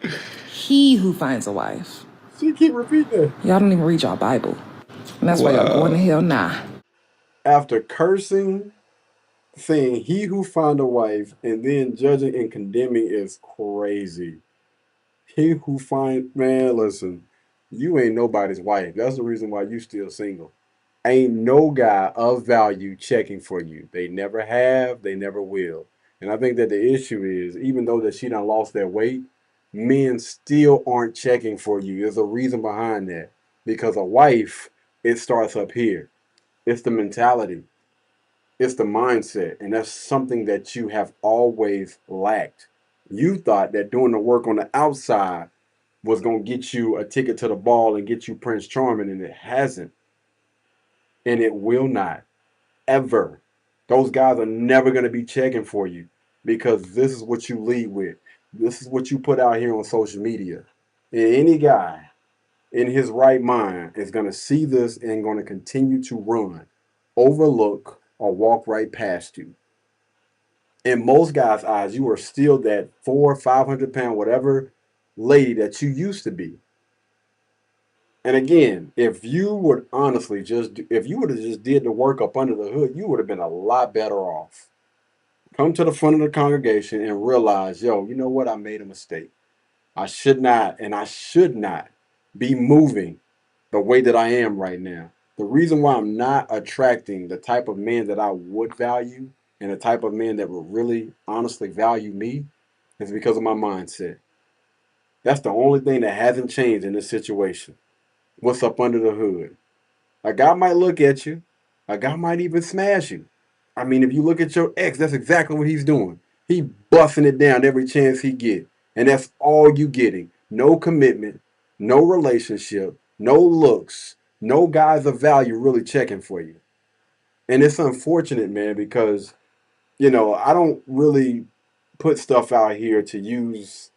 yield. He who finds a wife. She keep repeating that. Y'all don't even read y'all Bible. And that's why y'all going to hell now. After cursing, saying he who find a wife, and then judging and condemning is crazy. He who find, man, listen, you ain't nobody's wife. That's the reason why you still single. Ain't no guy of value checking for you. They never have, they never will. And I think that the issue is, even though that she done lost that weight, men still aren't checking for you. There's a reason behind that. Because a wife, it starts up here. It's the mentality. It's the mindset. And that's something that you have always lacked. You thought that doing the work on the outside was going to get you a ticket to the ball and get you Prince Charming, and it hasn't. And it will not. Ever. Those guys are never going to be checking for you because this is what you lead with. This is what you put out here on social media. And any guy in his right mind is going to see this and going to continue to run, overlook, or walk right past you. In most guys' eyes, you are still that 400-500 pound, whatever lady that you used to be. And again, if you would honestly if you would have just did the work up under the hood, you would have been a lot better off. Come to the front of the congregation and realize, yo, you know what? I made a mistake. I should not be moving the way that I am right now. The reason why I'm not attracting the type of man that I would value and the type of man that would really honestly value me is because of my mindset. That's the only thing that hasn't changed in this situation. What's up under the hood? A guy might look at you. A guy might even smash you. I mean, if you look at your ex, that's exactly what he's doing. He busting it down every chance he get. And that's all you getting. No commitment, no relationship, no looks, no guys of value really checking for you. And it's unfortunate, man, because, you know, I don't really put stuff out here to use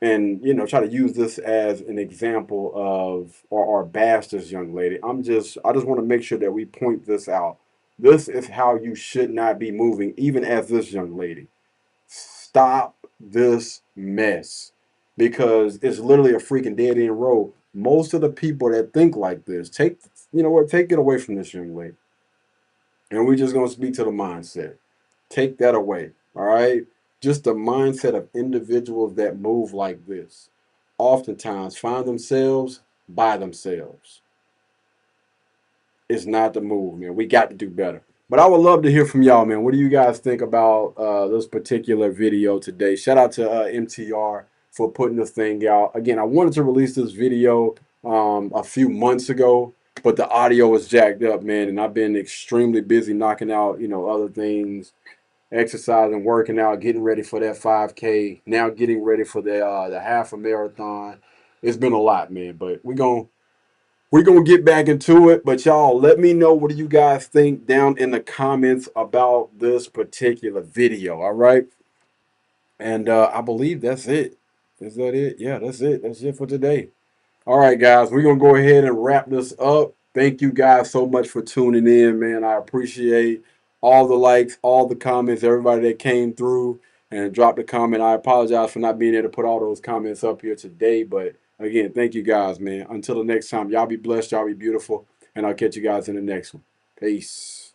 and, you know, try to use this as an example of or bash this young lady. I just want to make sure that we point this out. This is how you should not be moving, even as this young lady. Stop this mess, because it's literally a freaking dead end road. Most of the people that think like this, take it away from this young lady. And we're just going to speak to the mindset. Take that away, all right? Just the mindset of individuals that move like this oftentimes find themselves by themselves. It's not the move, man. We got to do better. But I would love to hear from y'all, man. What do you guys think about this particular video today? Shout out to MTR for putting this thing out. Again, I wanted to release this video a few months ago, but the audio was jacked up, man. And I've been extremely busy knocking out, other things, exercising, working out, getting ready for that 5K, now getting ready for the half a marathon. It's been a lot, man. But we're going to get back into it, but y'all, let me know what do you guys think down in the comments about this particular video, all right? And I believe that's it. Is that it? Yeah, that's it. That's it for today. All right, guys, we're going to go ahead and wrap this up. Thank you guys so much for tuning in, man. I appreciate all the likes, all the comments, everybody that came through and dropped a comment. I apologize for not being able to put all those comments up here today, but again, thank you guys, man. Until the next time, y'all be blessed, y'all be beautiful, and I'll catch you guys in the next one. Peace.